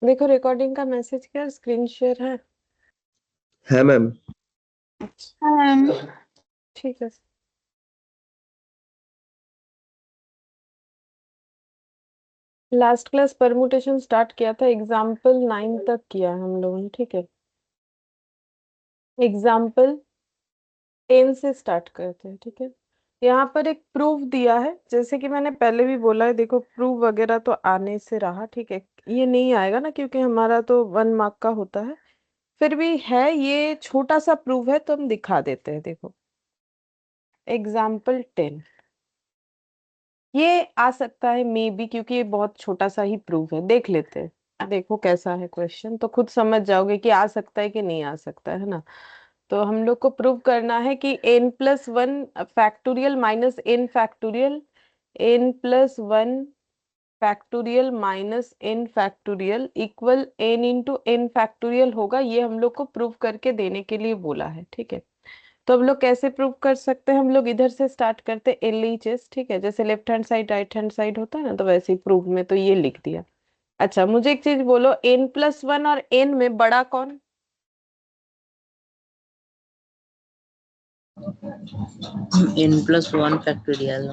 देखो रिकॉर्डिंग का मैसेज क्या स्क्रीन शेयर है? है मैम। अच्छा ठीक है। लास्ट क्लास परमुटेशन स्टार्ट किया था, एग्जाम्पल 9 तक किया है हम लोगों ने, ठीक है। एग्जाम्पल 10 से स्टार्ट करते हैं, ठीक है। यहाँ पर एक प्रूफ दिया है, जैसे कि मैंने पहले भी बोला है, देखो प्रूफ वगैरह तो आने से रहा, ठीक है। ये नहीं आएगा ना, क्योंकि हमारा तो 1 मार्क का होता है। फिर भी है, ये छोटा सा प्रूफ है तो हम दिखा देते हैं। देखो एग्जाम्पल 10, ये आ सकता है मे बी, क्योंकि ये बहुत छोटा सा ही प्रूफ है। देख लेते हैं, देखो कैसा है क्वेश्चन, तो खुद समझ जाओगे कि आ सकता है कि नहीं आ सकता है ना। तो हम लोग को प्रूव करना है कि n+1 factorial minus n factorial, n+1 factorial minus n factorial equal n into n factorial होगा। ये हम लोग को प्रूव करके देने के लिए बोला है, ठीक है। तो हम लोग कैसे प्रूव कर सकते हैं? हम लोग इधर से स्टार्ट करते हैं, LHS, ठीक है। जैसे left hand side right hand side होता है ना, तो वैसे ही प्रूफ में तो ये लिख दिया। अच्छा मुझे एक चीज बोलो, n+1 और n में बड़ा कौन? n+1 factorial.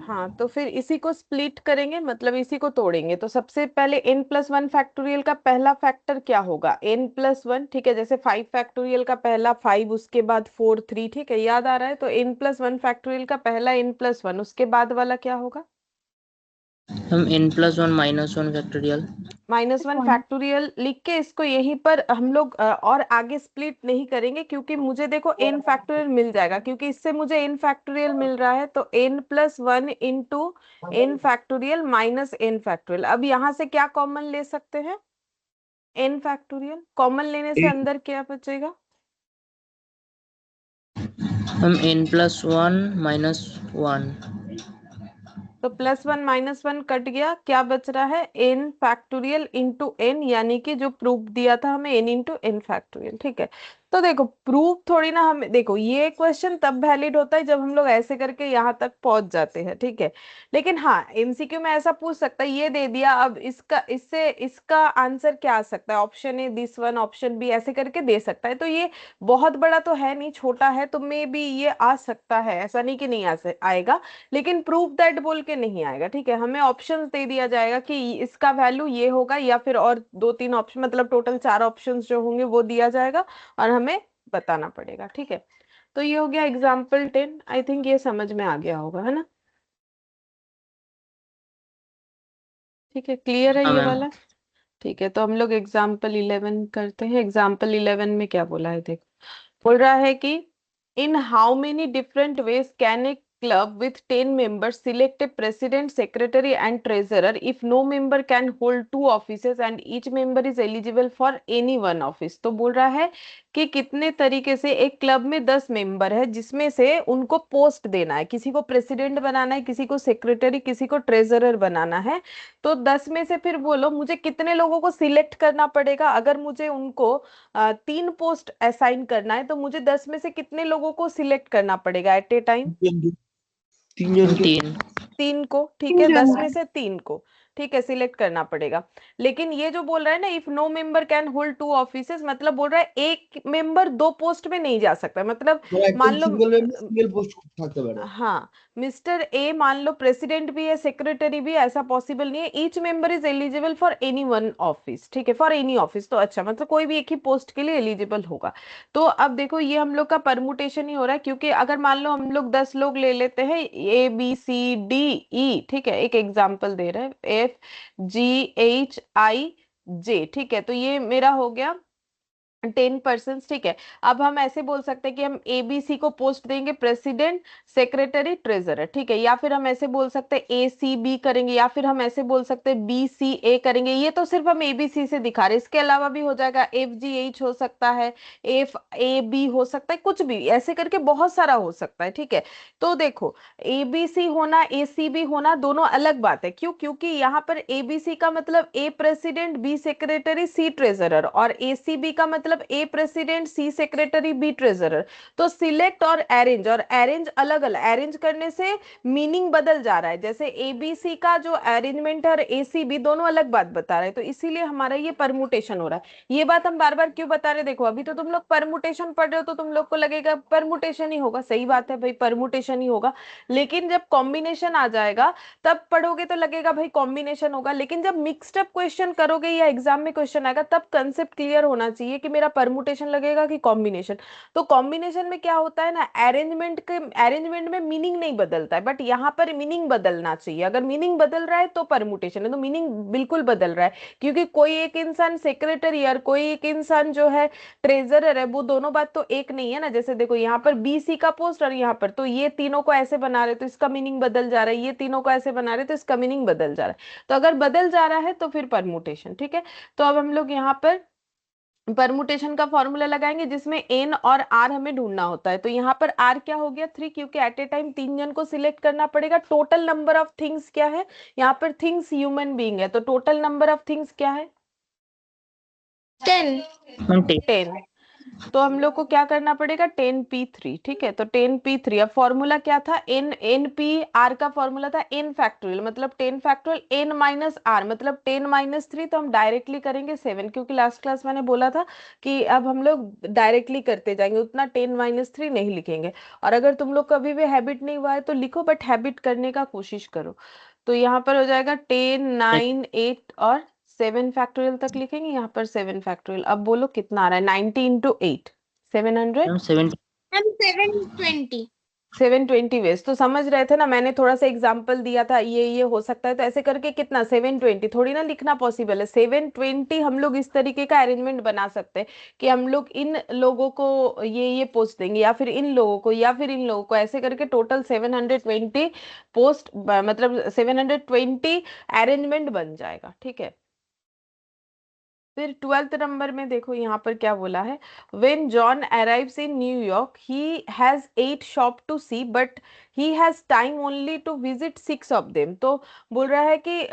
हाँ, तो फिर इसी को स्प्लिट करेंगे, मतलब इसी को तोड़ेंगे। तो सबसे पहले n+1 फैक्टोरियल का पहला फैक्टर क्या होगा? n+1, ठीक है। जैसे 5 फैक्टोरियल का पहला 5, उसके बाद 4 3, ठीक है, याद आ रहा है? तो n+1 फैक्टोरियल का पहला n+1, उसके बाद वाला क्या होगा? हम n+1 -1 फैक्टोरियल। -1 फैक्टोरियल लिख के इसको यहीं पर हम लोग और आगे स्प्लिट नहीं करेंगे, क्योंकि मुझे देखो n फैक्टोरियल मिल जाएगा, क्योंकि इससे मुझे n फैक्टोरियल मिल रहा है। तो n+1 into n factorial minus n factorial. अब यहाँ से क्या कॉमन ले सकते हैं? n फैक्टोरियल कॉमन लेने से अंदर क्या बचेगा? हम n+1 -1। तो +1 -1 कट गया, क्या बच रहा है? n फैक्टोरियल इंटू n, यानी कि जो प्रूफ दिया था हमें n इंटू n फैक्टोरियल, ठीक है। तो देखो प्रूफ थोड़ी ना, हमें देखो ये क्वेश्चन तब वैलिड होता है जब हम लोग ऐसे करके यहाँ तक पहुंच जाते हैं, ठीक है। लेकिन हाँ, एमसीक्यू में ऐसा पूछ सकता है, ये दे दिया, अब इसका इससे इसका आंसर क्या आ सकता है? Option A this one, option B, ऐसे करके दे सकता है। तो ये बहुत बड़ा तो है नहीं, छोटा है, तो मे बी ये आ सकता है, ऐसा नहीं कि नहीं आएगा। लेकिन प्रूफ दैट बोल के नहीं आएगा, ठीक है। हमें ऑप्शंस दे दिया जाएगा कि इसका वैल्यू ये होगा, या फिर और 2 3 ऑप्शन, मतलब टोटल 4 ऑप्शंस जो होंगे वो दिया जाएगा, और हमें बताना पड़ेगा, ठीक है। तो ये हो गया एग्जाम्पल 10। आई थिंक ये समझ में आ गया होगा, है ना? ठीक है, क्लियर है हाँ ये मैम। वाला? ठीक है, तो हम लोग एग्जाम्पल 11 करते हैं। एग्जाम्पल 11 में क्या बोला है, देखो। बोल रहा है कि in how many different ways can a club with 10 members select a president, secretary and treasurer if no member can hold two offices and each member is eligible for any one office? तो बोल रहा है कि कितने तरीके से एक club में 10 मेंबर है, जिसमें से उनको पोस्ट देना है, किसी को प्रेसिडेंट बनाना है, किसी को सेक्रेटरी, किसी को ट्रेजरर बनाना है। तो 10 में से फिर बोलो मुझे कितने लोगों को सिलेक्ट करना पड़ेगा? अगर मुझे उनको 3 पोस्ट असाइन करना है, तो मुझे 10 में से कितने लोगों को सिलेक्ट करना पड़ेगा एट ए टाइम? 3। 3 को, ठीक है, 10 में से 3 को, ठीक है, सिलेक्ट करना पड़ेगा। लेकिन ये जो बोल रहा है ना, if no member can hold two offices, मतलब बोल रहा है एक मेंबर 2 पोस्ट में नहीं जा सकता, मतलब मान लो सिंगल पोस्ट থাকতে পারে। हाँ, मिस्टर ए मान लो प्रेसिडेंट भी है, सेक्रेटरी भी, ऐसा पॉसिबल नहीं है। Each member is eligible for any one office, ठीक है, फॉर एनी ऑफिस। तो अच्छा, मतलब कोई भी एक ही पोस्ट के लिए एलिजिबल होगा। तो अब देखो ये हम लोग का परमुटेशन ही हो रहा है, क्योंकि अगर मान लो हम लोग 10 लोग ले लेते हैं, ABCDE, ठीक है, एक एग्जाम्पल दे रहे हैं, FGHIJ, ठीक है। तो ये मेरा हो गया 10%, ठीक है। अब हम ऐसे बोल सकते हैं कि हम ABC को पोस्ट देंगे प्रेसिडेंट, सेक्रेटरी, ट्रेजरर, ठीक है। या फिर हम ऐसे बोल सकते हैं ACB करेंगे, या फिर हम ऐसे बोल सकते हैं BCA करेंगे। ये तो सिर्फ हम ABC से दिखा रहे हैं, इसके अलावा भी हो जाएगा, FGH हो सकता है, FAB हो सकता है, कुछ भी ऐसे करके बहुत सारा हो सकता है, ठीक है। तो देखो ABC होना, ACB होना, दोनों अलग बात है। क्यों? क्योंकि यहाँ पर ABC का मतलब A president, B secretary, C treasurer, और ACB का मतलब मतलब ए प्रेसिडेंट, सी सेक्रेटरी, बी ट्रेजरर। तो सिलेक्ट और अरेंज अलग अलग, अरेंज करने से मीनिंग बदल जा रहा है। जैसे एबीसी का जो अरेंजमेंट है और एसीबी दोनों अलग बात बता रहे हैं, तो इसीलिए हमारा ये परमुटेशन हो रहा है। ये बात हम बार बार क्यों बता रहे हैं, देखो अभी तो तुम लोग परमुटेशन पढ़ रहे हो तो तुम लोग को लगेगा परमुटेशन ही होगा, सही बात है भाई परमुटेशन ही होगा, लेकिन जब कॉम्बिनेशन आ जाएगा तब पढ़ोगे तो लगेगा भाई कॉम्बिनेशन होगा, लेकिन जब मिक्स्ड अप क्वेश्चन करोगे या एग्जाम में क्वेश्चन आएगा तब कंसेप्ट क्लियर होना चाहिए कि मेरा परमुटेशन लगेगा कि कॉम्बिनेशन। तो कॉम्बिनेशन में क्या होता है ना, अरेंजमेंट में मीनिंग नहीं बदलता है, बट यहाँ पर मीनिंग बदलना चाहिए। अगर मीनिंग बदल रहा है तो परमुटेशन है, तो मीनिंग बिल्कुल बदल रहा है, क्योंकि कोई एक इंसान सेक्रेटरी और कोई एक इंसान जो है ट्रेजरर है, वो दोनों बात तो एक नहीं है ना। जैसे देखो यहाँ पर बीसी का पोस्ट और यहाँ पर, तो ये तीनों को ऐसे बना रहे तो इसका मीनिंग बदल जा रहा है, ये तीनों को ऐसे बना रहे तो इसका मीनिंग बदल जा रहा है। तो अगर बदल जा रहा है तो फिर परमुटेशन, ठीक है। तो अब हम लोग यहाँ पर परमुटेशन का फॉर्मूला लगाएंगे जिसमें एन और आर हमें ढूंढना होता है। तो यहाँ पर आर क्या हो गया 3, क्योंकि एट ए टाइम 3 जन को सिलेक्ट करना पड़ेगा। टोटल नंबर ऑफ थिंग्स क्या है, यहाँ पर थिंग्स ह्यूमन बीइंग है, तो टोटल नंबर ऑफ थिंग्स क्या है 10। 10। तो हम लोग को क्या करना पड़ेगा 10p3, ठीक है। तो 10p3, अब फॉर्मूला क्या था, एन पी आर का फॉर्मूला था n फैक्टोरियल, मतलब 10 फैक्टोरियल n माइनस आर मतलब 10 माइनस 3, तो हम डायरेक्टली करेंगे 7, क्योंकि लास्ट क्लास मैंने बोला था कि अब हम लोग डायरेक्टली करते जाएंगे, उतना 10 माइनस 3 नहीं लिखेंगे। और अगर तुम लोग कभी भी हैबिट नहीं हुआ है तो लिखो, बट हैबिट करने का कोशिश करो। तो यहाँ पर हो जाएगा 10 9 8 और 7 फैक्टोरियल तक लिखेंगे, यहाँ पर 7 फैक्टोरियल। अब बोलो कितना आ रहा है, 90 इंटू 8 700, मैम 70। हम 720। 720 वेज। तो समझ रहे थे ना, मैंने थोड़ा सा एग्जांपल दिया था, ये हो सकता है, तो ऐसे करके कितना 720 थोड़ी ना लिखना पॉसिबल है, 720 हम लोग इस तरीके का अरेंजमेंट बना सकते हैं कि हम लोग इन लोगों को ये पोस्ट देंगे, या फिर इन लोगों को, या फिर इन लोगों को, ऐसे करके टोटल 720 पोस्ट, मतलब 720 अरेंजमेंट बन जाएगा, ठीक है। फिर 12th नंबर में देखो यहाँ पर क्या बोला है, when John arrives in New York he has 8 shop to see but he has time only to visit 6 of them। तो बोल रहा है कि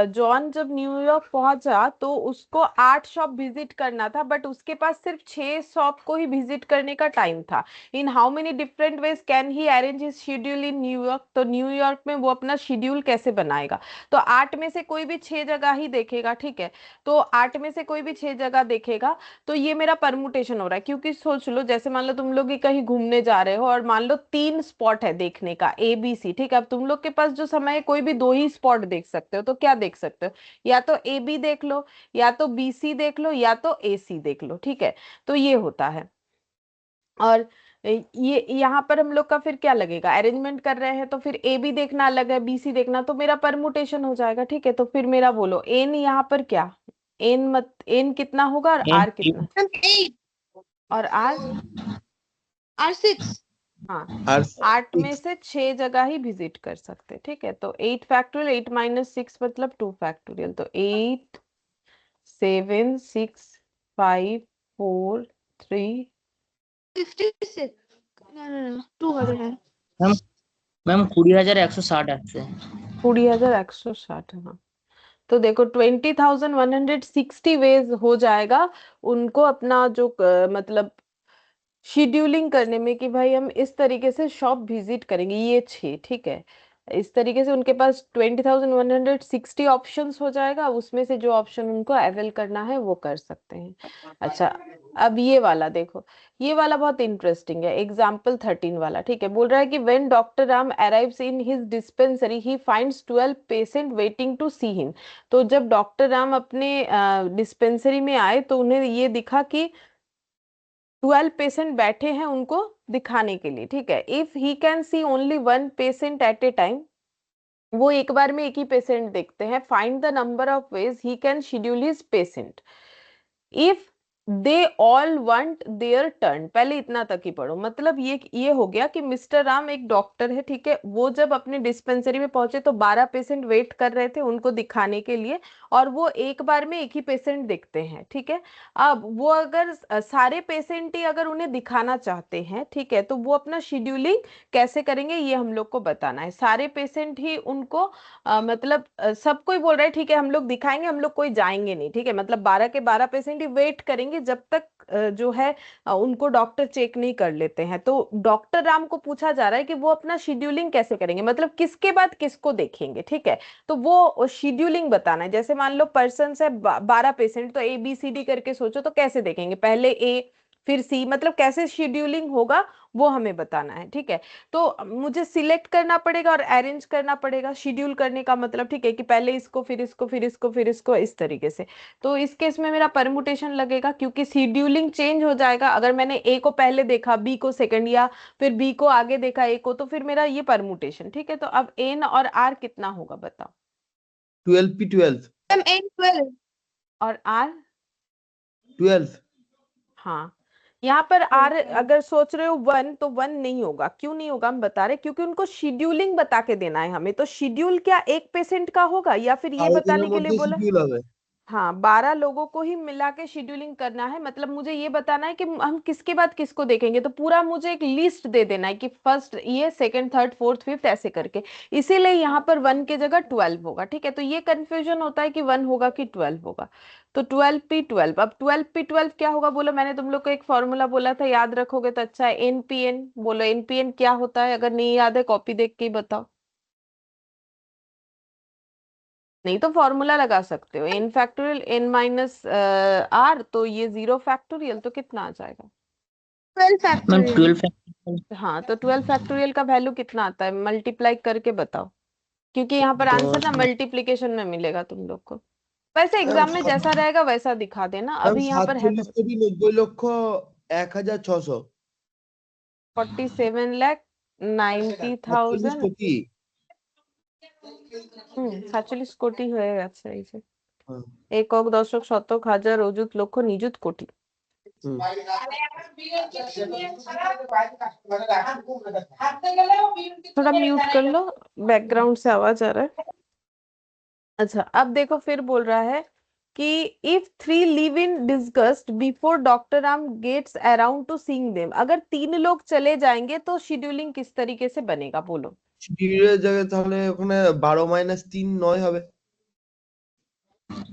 जॉन जब न्यूयॉर्क पहुंचा तो उसको 8 शॉप विजिट करना था, बट उसके पास सिर्फ 6 शॉप को ही विजिट करने का टाइम था। In how many different ways can he arrange his schedule in New York, तो न्यूयॉर्क में वो अपना शेड्यूल कैसे बनाएगा। तो 8 में से कोई भी 6 जगह ही देखेगा, ठीक है। तो 8 में से कोई भी 6 जगह देखेगा, तो ये मेरा परमुटेशन हो रहा है, क्योंकि सोच लो जैसे मान लो तुम लोग कहीं घूमने जा रहे हो और मान लो 3 स्पॉट है देखने का ए बी सी, ठीक है। अब तुम लोग के पास जो समय है कोई भी 2 ही स्पॉट देख सकते हो, तो क्या देख सकते हो, या तो ए बी देख लो, या तो बी सी देख लो, या तो ए सी देख लो, ठीक है। तो ये होता है। और ये यहाँ पर हम लोग का फिर क्या लगेगा, अरेंजमेंट कर रहे हैं तो फिर ए बी देखना अलग है, बी सी देखना, तो मेरा परमुटेशन हो जाएगा, ठीक है। तो फिर मेरा बोलो एन यहाँ पर क्या, एन कितना होगा और आर कितना, हम 8 और आर और 6। हाँ, और 8 में से 6 जगह ही विजिट कर सकते, ठीक है। तो 8 फैक्टोरियल, 8 माइनस 6 मतलब 2 फैक्टोरियल, तो 8 7 6 5 4 3 56 no 200 है। मैम मैम 20,160 আসছে। 20,160, हाँ। तो देखो 20,160 वेज हो जाएगा उनको अपना जो मतलब शेड्यूलिंग करने में, कि भाई हम इस तरीके से शॉप विजिट करेंगे, ये 6, ठीक है। इस तरीके से उनके पास 20,160 ऑप्शंस हो जाएगा, उसमें से जो ऑप्शन उनको अवेल करना है वो कर सकते हैं। अच्छा, अब ये वाला देखो, ये वाला बहुत इंटरेस्टिंग है, एग्जाम्पल 13 वाला, ठीक है। बोल रहा है कि when doctor Ram arrives in his dispensary he finds 12 patient waiting to see him. तो जब डॉक्टर राम अपने डिस्पेंसरी में आए तो उन्हें ये दिखा कि 12 पेशेंट बैठे हैं उनको दिखाने के लिए, ठीक है। If he can see only 1 patient at a time, वो एक बार में एक ही पेशेंट देखते हैं, find the number of veg he can schedule his patient if they all want there turn. पहले इतना तक ही पढ़ो, मतलब ये हो गया कि मिस्टर राम एक डॉक्टर है, ठीक है। वो जब अपने डिस्पेंसरी में पहुंचे तो 12 पेशेंट वेट कर रहे थे उनको दिखाने के लिए, और वो एक बार में एक ही पेशेंट देखते हैं, ठीक है। अब वो अगर सारे पेशेंट ही अगर उन्हें दिखाना चाहते हैं, ठीक है, तो वो अपना शेड्यूलिंग कैसे करेंगे ये हम लोग को बताना है। सारे पेशेंट ही उनको मतलब सबको ही बोल रहे हैं ठीक है हम लोग दिखाएंगे, हम लोग कोई जाएंगे नहीं, ठीक है। मतलब 12 के 12 पेशेंट ही वेट करेंगे जब तक जो है उनको डॉक्टर चेक नहीं कर लेते हैं। तो डॉक्टर राम को पूछा जा रहा है कि वो अपना शेड्यूलिंग कैसे करेंगे, मतलब किसके बाद किसको देखेंगे, ठीक है। तो वो शेड्यूलिंग बताना है। जैसे मान लो पर्सन है 12 पेशेंट, तो ABCD करके सोचो, तो कैसे देखेंगे, पहले A फिर C, मतलब कैसे शेड्यूलिंग होगा वो हमें बताना है, ठीक है। तो मुझे सिलेक्ट करना पड़ेगा और अरेंज करना पड़ेगा, शेड्यूल करने का मतलब, ठीक है, कि पहले इसको फिर इसको फिर इसको फिर इसको, इस तरीके से। तो इस केस में मेरा परमुटेशन लगेगा, क्योंकि शेड्यूलिंग चेंज हो जाएगा। अगर मैंने A को पहले देखा, B को सेकंड, या फिर B को आगे देखा A को, तो फिर मेरा ये परमुटेशन, ठीक है। तो अब N और R कितना होगा बताओ। 12p12 मैम N12 और R 12 हाँ, यहाँ पर R अगर सोच रहे हो 1, तो 1 नहीं होगा। क्यों नहीं होगा हम बता रहे, क्योंकि उनको शेड्यूलिंग बता के देना है हमें। तो शेड्यूल क्या एक पेशेंट का होगा, या फिर ये 12 জনের बताने के लिए মধ্যে बोला। শিডিউল হবে। हाँ, 12 लोगों को ही मिला के शेड्यूलिंग करना है। मतलब मुझे ये बताना है कि हम किसके बाद किसको देखेंगे। तो पूरा मुझे एक लिस्ट दे देना है कि फर्स्ट ये, सेकंड, थर्ड, फोर्थ, फिफ्थ, ऐसे करके। इसीलिए यहाँ पर 1 की जगह 12 होगा, ठीक है। तो ये कंफ्यूजन होता है कि 1 होगा कि 12 होगा। तो 12p12, अब 12p12 क्या होगा बोलो। मैंने तुम लोग को एक फॉर्मूला बोला था, याद रखोगे तो अच्छा है। NPN बोलो, NPN क्या होता है, अगर नहीं याद है कॉपी देख के ही बताओ। नहीं तो फॉर्मूला लगा सकते हो, n फैक्टोरियल n - r, तो ये 0 फैक्टोरियल, तो कितना आ जाएगा। 12 मैम factorial 12 हाँ, तो 12 फैक्टोरियल का वैल्यू कितना आता है, मल्टीप्लाई करके बताओ, क्योंकि यहाँ पर आंसर ना मल्टीप्लिकेशन में मिलेगा तुम लोग को। वैसे ম্যাম एग्जाम में जैसा रहेगा वैसा दिखा देना, ম্যাম अभी यहाँ पर है 47 तो কোটি 90 লক্ষ 1600 47 47,90,000। কোটি। 47 কোটি হয়ে গেছে এই যে। হ্যাঁ, একক, দশক, শতক, হাজার, অযুত, লক্ষ, নিযুত, কোটি। হুম। थोड़ा म्यूट कर लो, बैकग्राउंड से आवाज आ रहा है। अच्छा, अब देखो फिर बोल रहा है कि if 3 leave in disgust before doctor Ram gets around to seeing them, अगर 3 लोग चले जाएंगे तो शेड्यूलिंग किस तरीके से बनेगा बोलो। শিডিউলের জায়গায় তাহলে ওখানে 12 - 3 9 হবে।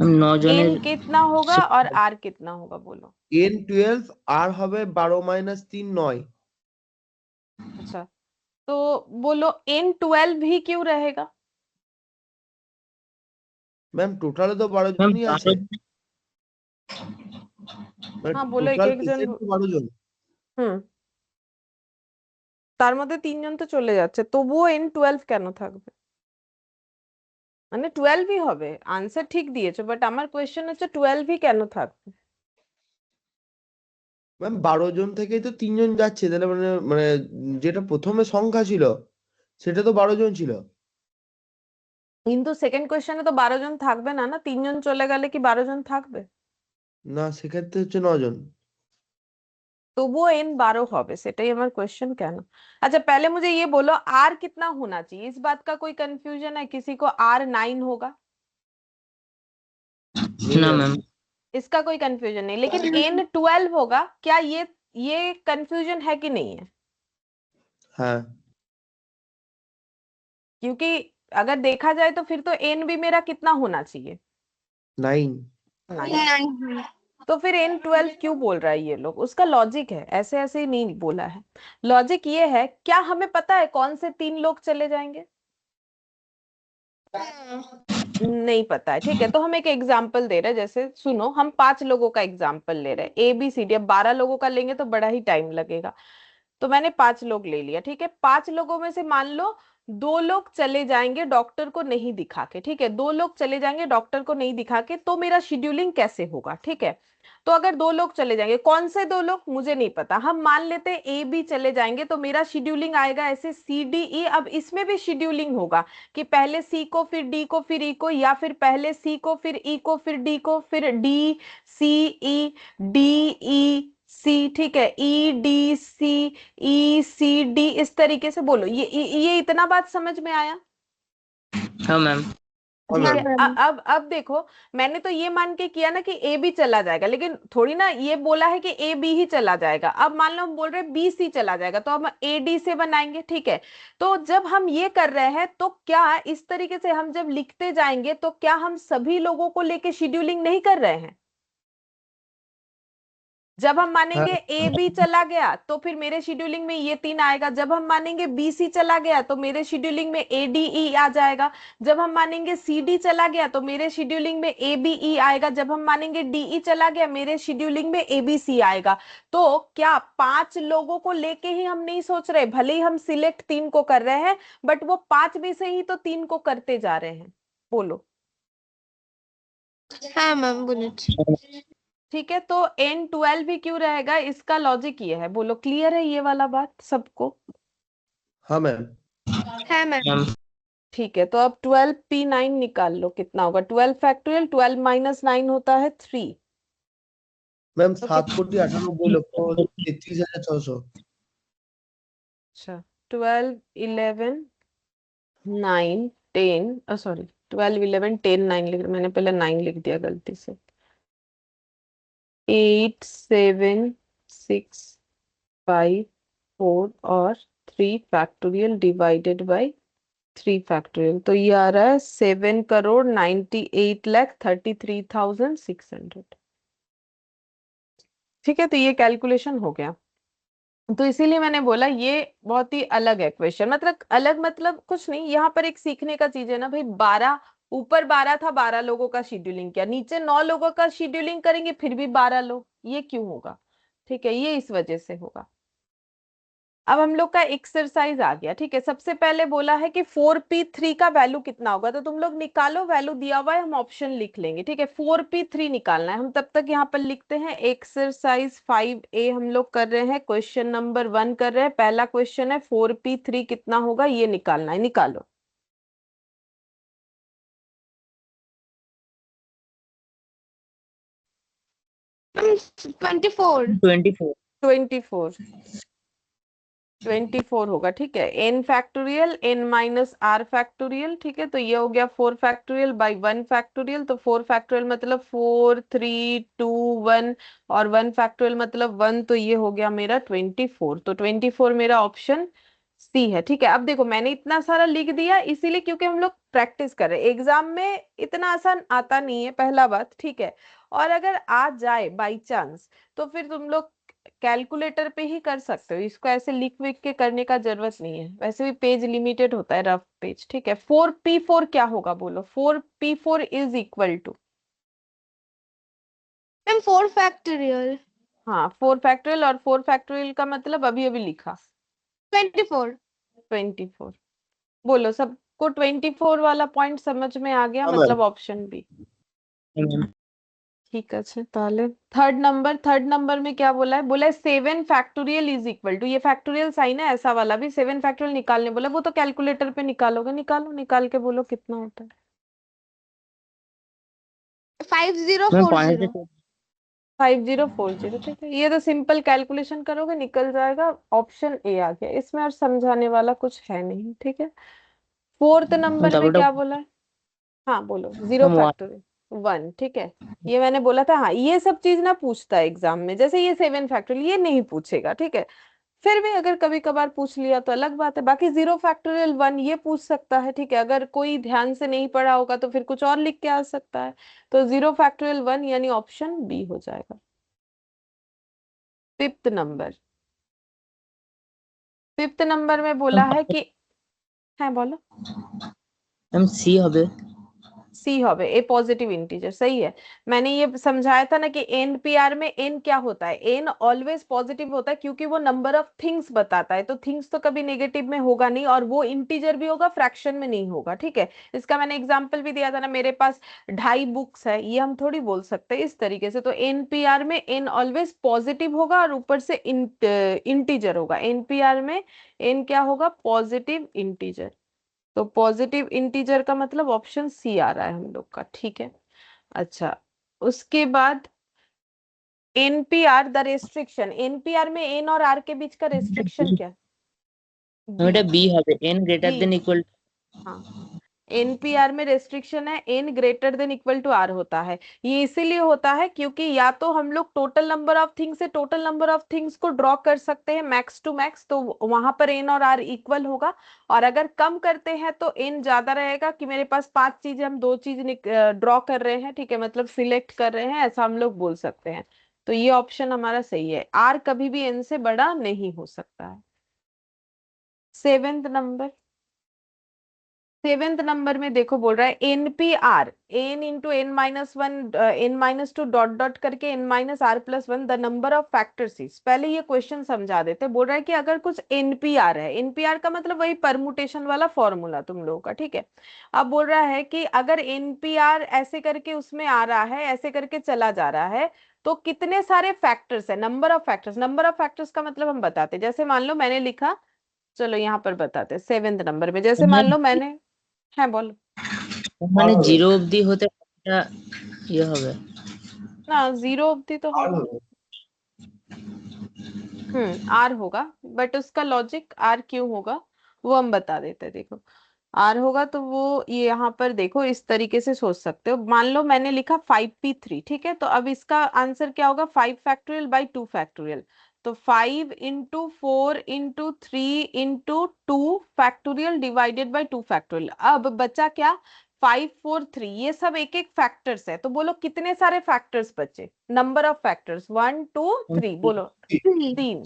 9 জনের N कितना होगा और R कितना होगा बोलो। n12 আর হবে 12 - 3 9। अच्छा, तो बोलो N12 भी क्यों रहेगा। ম্যাম টোটালে তো 12 मैम জনই আছে। 12 মানে हाँ बोलो, एक টোটাল एक जन। পেশেন্ট তো 12 জন। হুম, তার মধ্যে 3 জন তো চলে যাচ্ছে, তবুও N12 কেন থাকবে, মানে 12ই হবে। আনসার ঠিক দিয়েছো, বাট আমার কোয়েশ্চেন হচ্ছে 12ই কেন থাকবে। ম্যাম 12 জন থেকেই তো 3 জন যাচ্ছে, তাহলে মানে মানে যেটা প্রথমে সংখ্যা ছিল সেটা তো 12 জন ছিল। কিন্তু সেকেন্ড কোয়েশ্চেনে তো 12 জন থাকবে না, না 3 জন চলে গেলে কি 12 জন থাকবে। না, সেক্ষেত্রে হচ্ছে 9 জন। তবুও N12 হবে, সেটাই আমার কোয়েশ্चन কেন। अच्छा, पहले मुझे ये बोलो R कितना होना चाहिए, इस बात का कोई कंफ्यूजन है किसी को। R 9 होगा, নেই ना ম্যাম। मैम इसका कोई कंफ्यूजन नहीं, लेकिन N12 होगा क्या, ये कंफ्यूजन है कि नहीं है। হ্যাঁ, क्योंकि अगर देखा जाए तो फिर तो N भी मेरा कितना होना चाहिए, 9। 9। तो फिर N12 क्यों बोल रहा है ये लोग, उसका लॉजिक है, ऐसे ऐसे ही नहीं बोला है। लॉजिक ये है, क्या हमें पता है कौन से 3 लोग चले जाएंगे। नहीं पता है, ठीक है। तो हम एक एग्जाम्पल दे रहे हैं, जैसे सुनो, हम 5 लोगों का एग्जाम्पल ले रहे हैं, ABCD। अब 12 लोगों का लेंगे तो बड़ा ही टाइम लगेगा, तो मैंने 5 लोग ले लिया, ठीक है। 5 लोगों में से मान लो 2 लोग चले जाएंगे डॉक्टर को नहीं दिखा के, ठीक है। 2 लोग चले जाएंगे डॉक्टर को नहीं दिखा के, तो मेरा शेड्यूलिंग कैसे होगा, ठीक है। तो अगर 2 लोग चले जाएंगे, कौन से 2 लोग मुझे नहीं पता, हम मान लेते हैं AB चले जाएंगे, तो मेरा शेड्यूलिंग आएगा ऐसे CDE। अब इसमें भी शेड्यूलिंग होगा कि पहले C को, फिर D को, फिर E को, या फिर पहले C को, फिर E को, फिर D को, फिर DCEDEC, ठीक है, EDCECD, इस तरीके से बोलो। ये इतना बात समझ में आया। हाँ मैम हाँ ठीक है। मैम। अब देखो, मैंने तो ये मान के किया ना कि ए बी चला जाएगा, लेकिन थोड़ी ना ये बोला है कि ए बी ही चला जाएगा। अब मान लो हम बोल रहे हैं बी सी चला जाएगा, तो हम ए डी से बनाएंगे, ठीक है। तो जब हम ये कर रहे हैं, तो क्या इस तरीके से हम जब लिखते जाएंगे, तो क्या हम सभी लोगों को लेके शेड्यूलिंग नहीं कर रहे हैं। जब हम मानेंगे हाँ ए बी चला गया तो फिर मेरे शेड्यूलिंग में ये 3 आएगा। जब हम मानेंगे बी सी चला गया तो मेरे शेड्यूलिंग में ए डी ई आ जाएगा। जब हम मानेंगे सी डी चला गया तो मेरे शेड्यूलिंग में ए बी ई आएगा। जब हम मानेंगे डी ई चला गया मेरे शेड्यूलिंग में ए बी सी आएगा। तो क्या 5 लोगों को लेके ही हम नहीं सोच रहे, भले ही हम सिलेक्ट 3 को कर रहे हैं, बट वो 5 में से ही तो 3 को करते जा रहे हैं। बोलो। हाँ मैम बुलेट। ठीक है, तो N12 ही क्यों रहेगा, इसका लॉजिक ये है। बोलो, क्लियर है ये वाला बात सबको? हाँ मैम। हाँ मैम। मैम ठीक है, तो अब 12P9 निकाल लो, कितना होगा? 12 फैक्टोरियल 12 माइनस 9 होता है 3। मैम तो 7,98,33,600। अच्छा, 12 11 9 10 सॉरी 12 11 10 9 लिख, मैंने पहले 9 लिख दिया गलती से। 8 7 6 5 4 और 3 फैक्टोरियल डिवाइडेड बाई 3 फैक्टोरियल, तो ये आ रहा है 7,98,33,600। ठीक है, तो ये कैलकुलेशन हो गया। तो इसीलिए मैंने बोला ये बहुत ही अलग है क्वेश्चन। मतलब अलग मतलब कुछ नहीं, यहाँ पर एक सीखने का चीज है ना भाई। 12 ऊपर 12 था, 12 लोगों का शेड्यूलिंग किया, नीचे 9 लोगों का शेड्यूलिंग करेंगे फिर भी 12 लोग, ये क्यों होगा? ठीक है, ये इस वजह से होगा। अब हम लोग का एक्सरसाइज आ गया। ठीक है, सबसे पहले बोला है कि 4P3 का वैल्यू कितना होगा, तो तुम लोग निकालो, वैल्यू दिया हुआ है, हम ऑप्शन लिख लेंगे। ठीक है, 4P3 निकालना है। हम तब तक यहाँ पर लिखते हैं एक्सरसाइज 5A हम लोग कर रहे हैं, क्वेश्चन नंबर 1 कर रहे हैं। पहला क्वेश्चन है 4P3 कितना होगा ये निकालना है, निकालो। मैम 24। 24। 24 होगा। ठीक है, n factorial n minus r factorial. ठीक है, तो ये हो गया 4 फैक्टोरियल बाई 1 फैक्टोरियल। तो 4 फैक्टोरियल मतलब 4 3 2 1 और 1 फैक्टोरियल मतलब 1, तो ये हो गया मेरा 24। तो 24 मेरा ऑप्शन सी है। ठीक है, अब देखो मैंने इतना सारा लिख दिया इसीलिए क्योंकि हम लोग प्रैक्टिस कर रहे हैं। एग्जाम में इतना आसान आता नहीं है, पहला बात। ठीक है, और अगर आ जाए बाई चांस तो फिर तुम लोग कैलकुलेटर पे ही कर सकते हो, इसको ऐसे लिख विख के करने का जरूरत नहीं है। वैसे भी पेज लिमिटेड होता है, रफ पेज। ठीक है, 4P4 क्या होगा बोलो? 4P4 is equal to, ma'am 4 factorial. हाँ 4 फैक्टोरियल, और 4 फैक्टोरियल का मतलब अभी अभी लिखा 24। 24। बोलो, सबको 24 वाला पॉइंट समझ में आ गया? हाँ मतलब मैम। Option B. ठीक है, ताले थर्ड नंबर में क्या बोला है? बोला है 7 फैक्टोरियल इज इक्वल टू, ये फैक्टोरियल साइन है, ऐसा वाला भी 7 फैक्टोरियल निकालने बोला। वो तो कैलकुलेटर पे निकालोगे, निकालो, निकाल के बोलो कितना होता है। 5040। 5040। ठीक है, ये तो सिंपल कैलकुलेशन करोगे निकल जाएगा। ऑप्शन ए आ गया, इसमें और समझाने वाला कुछ है नहीं। ठीक है, फोर्थ नंबर में क्या बोला है? हाँ बोलो, 0 फैक्टोरियल 1। ठीक है, ये मैंने बोला था। हाँ, ये सब चीज ना पूछता है एग्जाम में, जैसे ये 7 फैक्टोरियल ये नहीं पूछेगा। ठीक है, फिर भी अगर कभी कभार पूछ लिया तो अलग बात है। बाकी 0 फैक्टोरियल 1 ये पूछ सकता है। ठीक है, अगर कोई ध्यान से नहीं पढ़ा होगा तो फिर कुछ और लिख के आ सकता है। तो 0 फैक्टोरियल 1 यानी ऑप्शन बी हो जाएगा। फिफ्थ नंबर में बोला है कि, है बोलो। मैम सी হবে। सी होवे, ए पॉजिटिव इंटीजर। सही है, मैंने ये समझाया था ना कि एनपीआर में एन क्या होता है? एन ऑलवेज पॉजिटिव होता है क्योंकि वो नंबर ऑफ थिंग्स बताता है। तो थिंग्स तो कभी नेगेटिव में होगा नहीं, और वो इंटीजर भी होगा, फ्रैक्शन में नहीं होगा। ठीक है, इसका मैंने एग्जांपल भी दिया था ना, मेरे पास 2.5 बुक्स है, ये हम थोड़ी बोल सकते हैं इस तरीके से। तो एनपीआर में एन ऑलवेज पॉजिटिव होगा और ऊपर से इंटीजर होगा। एनपीआर में एन क्या होगा? Positive integer. तो पॉजिटिव इंटीजर का मतलब ऑप्शन सी आ रहा है हम लोग का। ठीक है, अच्छा, उसके बाद एनपीआर द रेस्ट्रिक्शन। एनपीआर में एन और आर के बीच का रेस्ट्रिक्शन क्या? এটা बी। বি হবে n greater B, than equal. हाँ, एनपीआर में रेस्ट्रिक्शन है n greater than equal to r होता है। ये इसीलिए होता है क्योंकि या तो हम लोग टोटल नंबर ऑफ थिंग्स से टोटल नंबर ऑफ थिंग्स को ड्रॉ कर सकते हैं मैक्स टू मैक्स, तो वहां पर एन और आर इक्वल होगा। और अगर कम करते हैं तो एन ज्यादा रहेगा, कि मेरे पास 5 चीजें, हम 2 चीज ड्रॉ कर रहे हैं। ठीक है, मतलब सिलेक्ट कर रहे हैं, ऐसा हम लोग बोल सकते हैं। तो ये ऑप्शन हमारा सही है, आर कभी भी एन से बड़ा नहीं हो सकता है। सेवेंथ नंबर में देखो बोल रहा है NPR n into n minus one n minus two dot dot करके n minus r plus one the number of factors is. पहले ये क्वेश्चन समझा देते। बोल रहा है कि अगर कुछ एनपीआर है, एनपीआर का मतलब वही परमुटेशन वाला फॉर्मूला तुम लोगों का, ठीक है। अब बोल रहा है कि अगर एनपीआर ऐसे करके उसमें आ रहा है, ऐसे करके चला जा रहा है, तो कितने सारे फैक्टर्स है, number of factors. Number of factors का मतलब हम बताते, जैसे मान लो मैंने लिखा, चलो यहाँ पर बताते सेवेंथ नंबर में, जैसे मान लो मैंने, হ্যাঁ বলো। মানে জিরো অবধি হতে এটা ইয়ে হবে। না, जीरो অবধি तो होगा, आर होगा, बट उसका लॉजिक आर क्यों होगा वो हम बता देते हैं। देखो आर होगा तो वो ये यहाँ पर देखो इस तरीके से सोच सकते हो। मान लो मैंने लिखा 5p3, ठीक है, तो अब इसका आंसर क्या होगा, 5 फैक्टोरियल बाई 2 फैक्टोरियल। तो 5 into 4 into 3 into 2 factorial divided by 2 factorial. अब बचा क्या, 5 4 3, ये सब एक एक फैक्टर्स है। तो बोलो कितने सारे फैक्टर्स बचे, नंबर ऑफ फैक्टर्स 1 2 3, बोलो 3,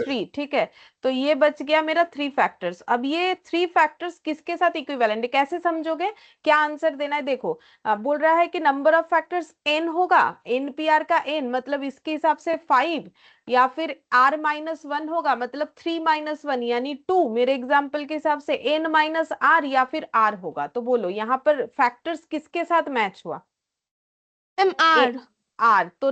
3, ठीक है। तो ये बच गया मेरा 3 फैक्टर्स। अब ये 3 फैक्टर्स किसके साथ इक्विवेलेंट है, कैसे समझोगे, क्या आंसर देना है। देखो बोल रहा है कि नंबर ऑफ फैक्टर्स n होगा, npr का n मतलब इसके हिसाब से 5, या फिर r माइनस 1 होगा मतलब 3 माइनस 1 यानी 2, मेरे एग्जाम्पल के हिसाब से n माइनस r या फिर r होगा। तो बोलो यहाँ पर फैक्टर्स किसके साथ मैच हुआ, आर। आर। तो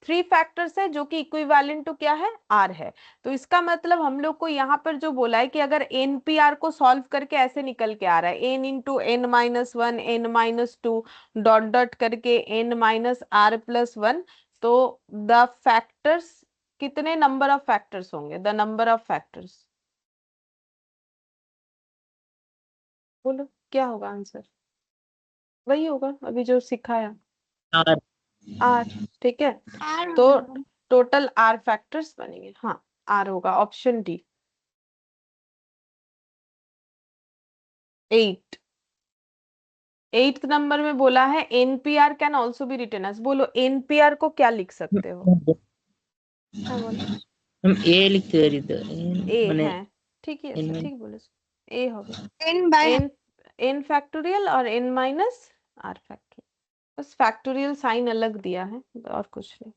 3 फैक्टर्स है जो कि इक्विवेलेंट टू क्या है, आर है। तो इसका मतलब हम लोग को यहाँ पर जो बोला है कि अगर एनपीआर को सॉल्व करके ऐसे निकल के आ रहा है n into n minus one n minus two dot dot करके n minus r plus one, तो द फैक्टर्स, कितने नंबर ऑफ फैक्टर्स होंगे, द नंबर ऑफ फैक्टर्स, बोलो क्या होगा आंसर, वही होगा अभी जो सिखाया, আর आर, ठीक है। आर तो टोटल आर फैक्टर्स बनेंगे, हाँ आर होगा, ऑप्शन डी 8। 8th नंबर में बोला है NPR can also be written as, बोलो एनपीआर को क्या लिख सकते हो, हाँ बोलो। हम এ লিখতে পারি তো ए মানে है, ठीक है, n ठीक बोले, ए होगा n by n, n factorial और एन माइनस आर फैक्टोरियल, बस फैक्टोरियल साइन अलग दिया है और कुछ नहीं।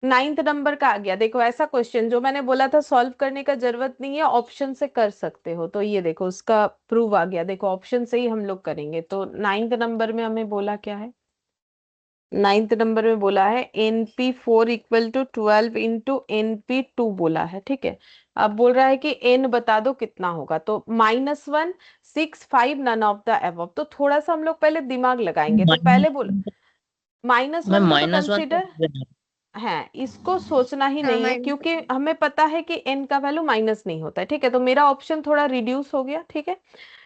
9th नंबर का आ गया, देखो ऐसा क्वेश्चन जो मैंने बोला था सॉल्व करने का जरूरत नहीं है, ऑप्शन से कर सकते हो। तो ये देखो उसका प्रूव आ गया, देखो ऑप्शन से ही हम लोग करेंगे। तो 9th नंबर में हमें बोला क्या है, 9th नंबर में बोला है np4 equal to 12 into np2 बोला है, ठीक है। अब बोल रहा है कि n बता दो कितना होगा, तो -1 6 5 नन ऑफ द अबव। तो थोड़ा सा हम लोग पहले दिमाग लगाएंगे। तो पहले बोल मैं -1 को तो -1 कंसिडर है, इसको सोचना ही नहीं है क्योंकि हमें पता है कि n का वैल्यू माइनस नहीं होता है, ठीक है। तो मेरा ऑप्शन थोड़ा रिड्यूस हो गया, ठीक है,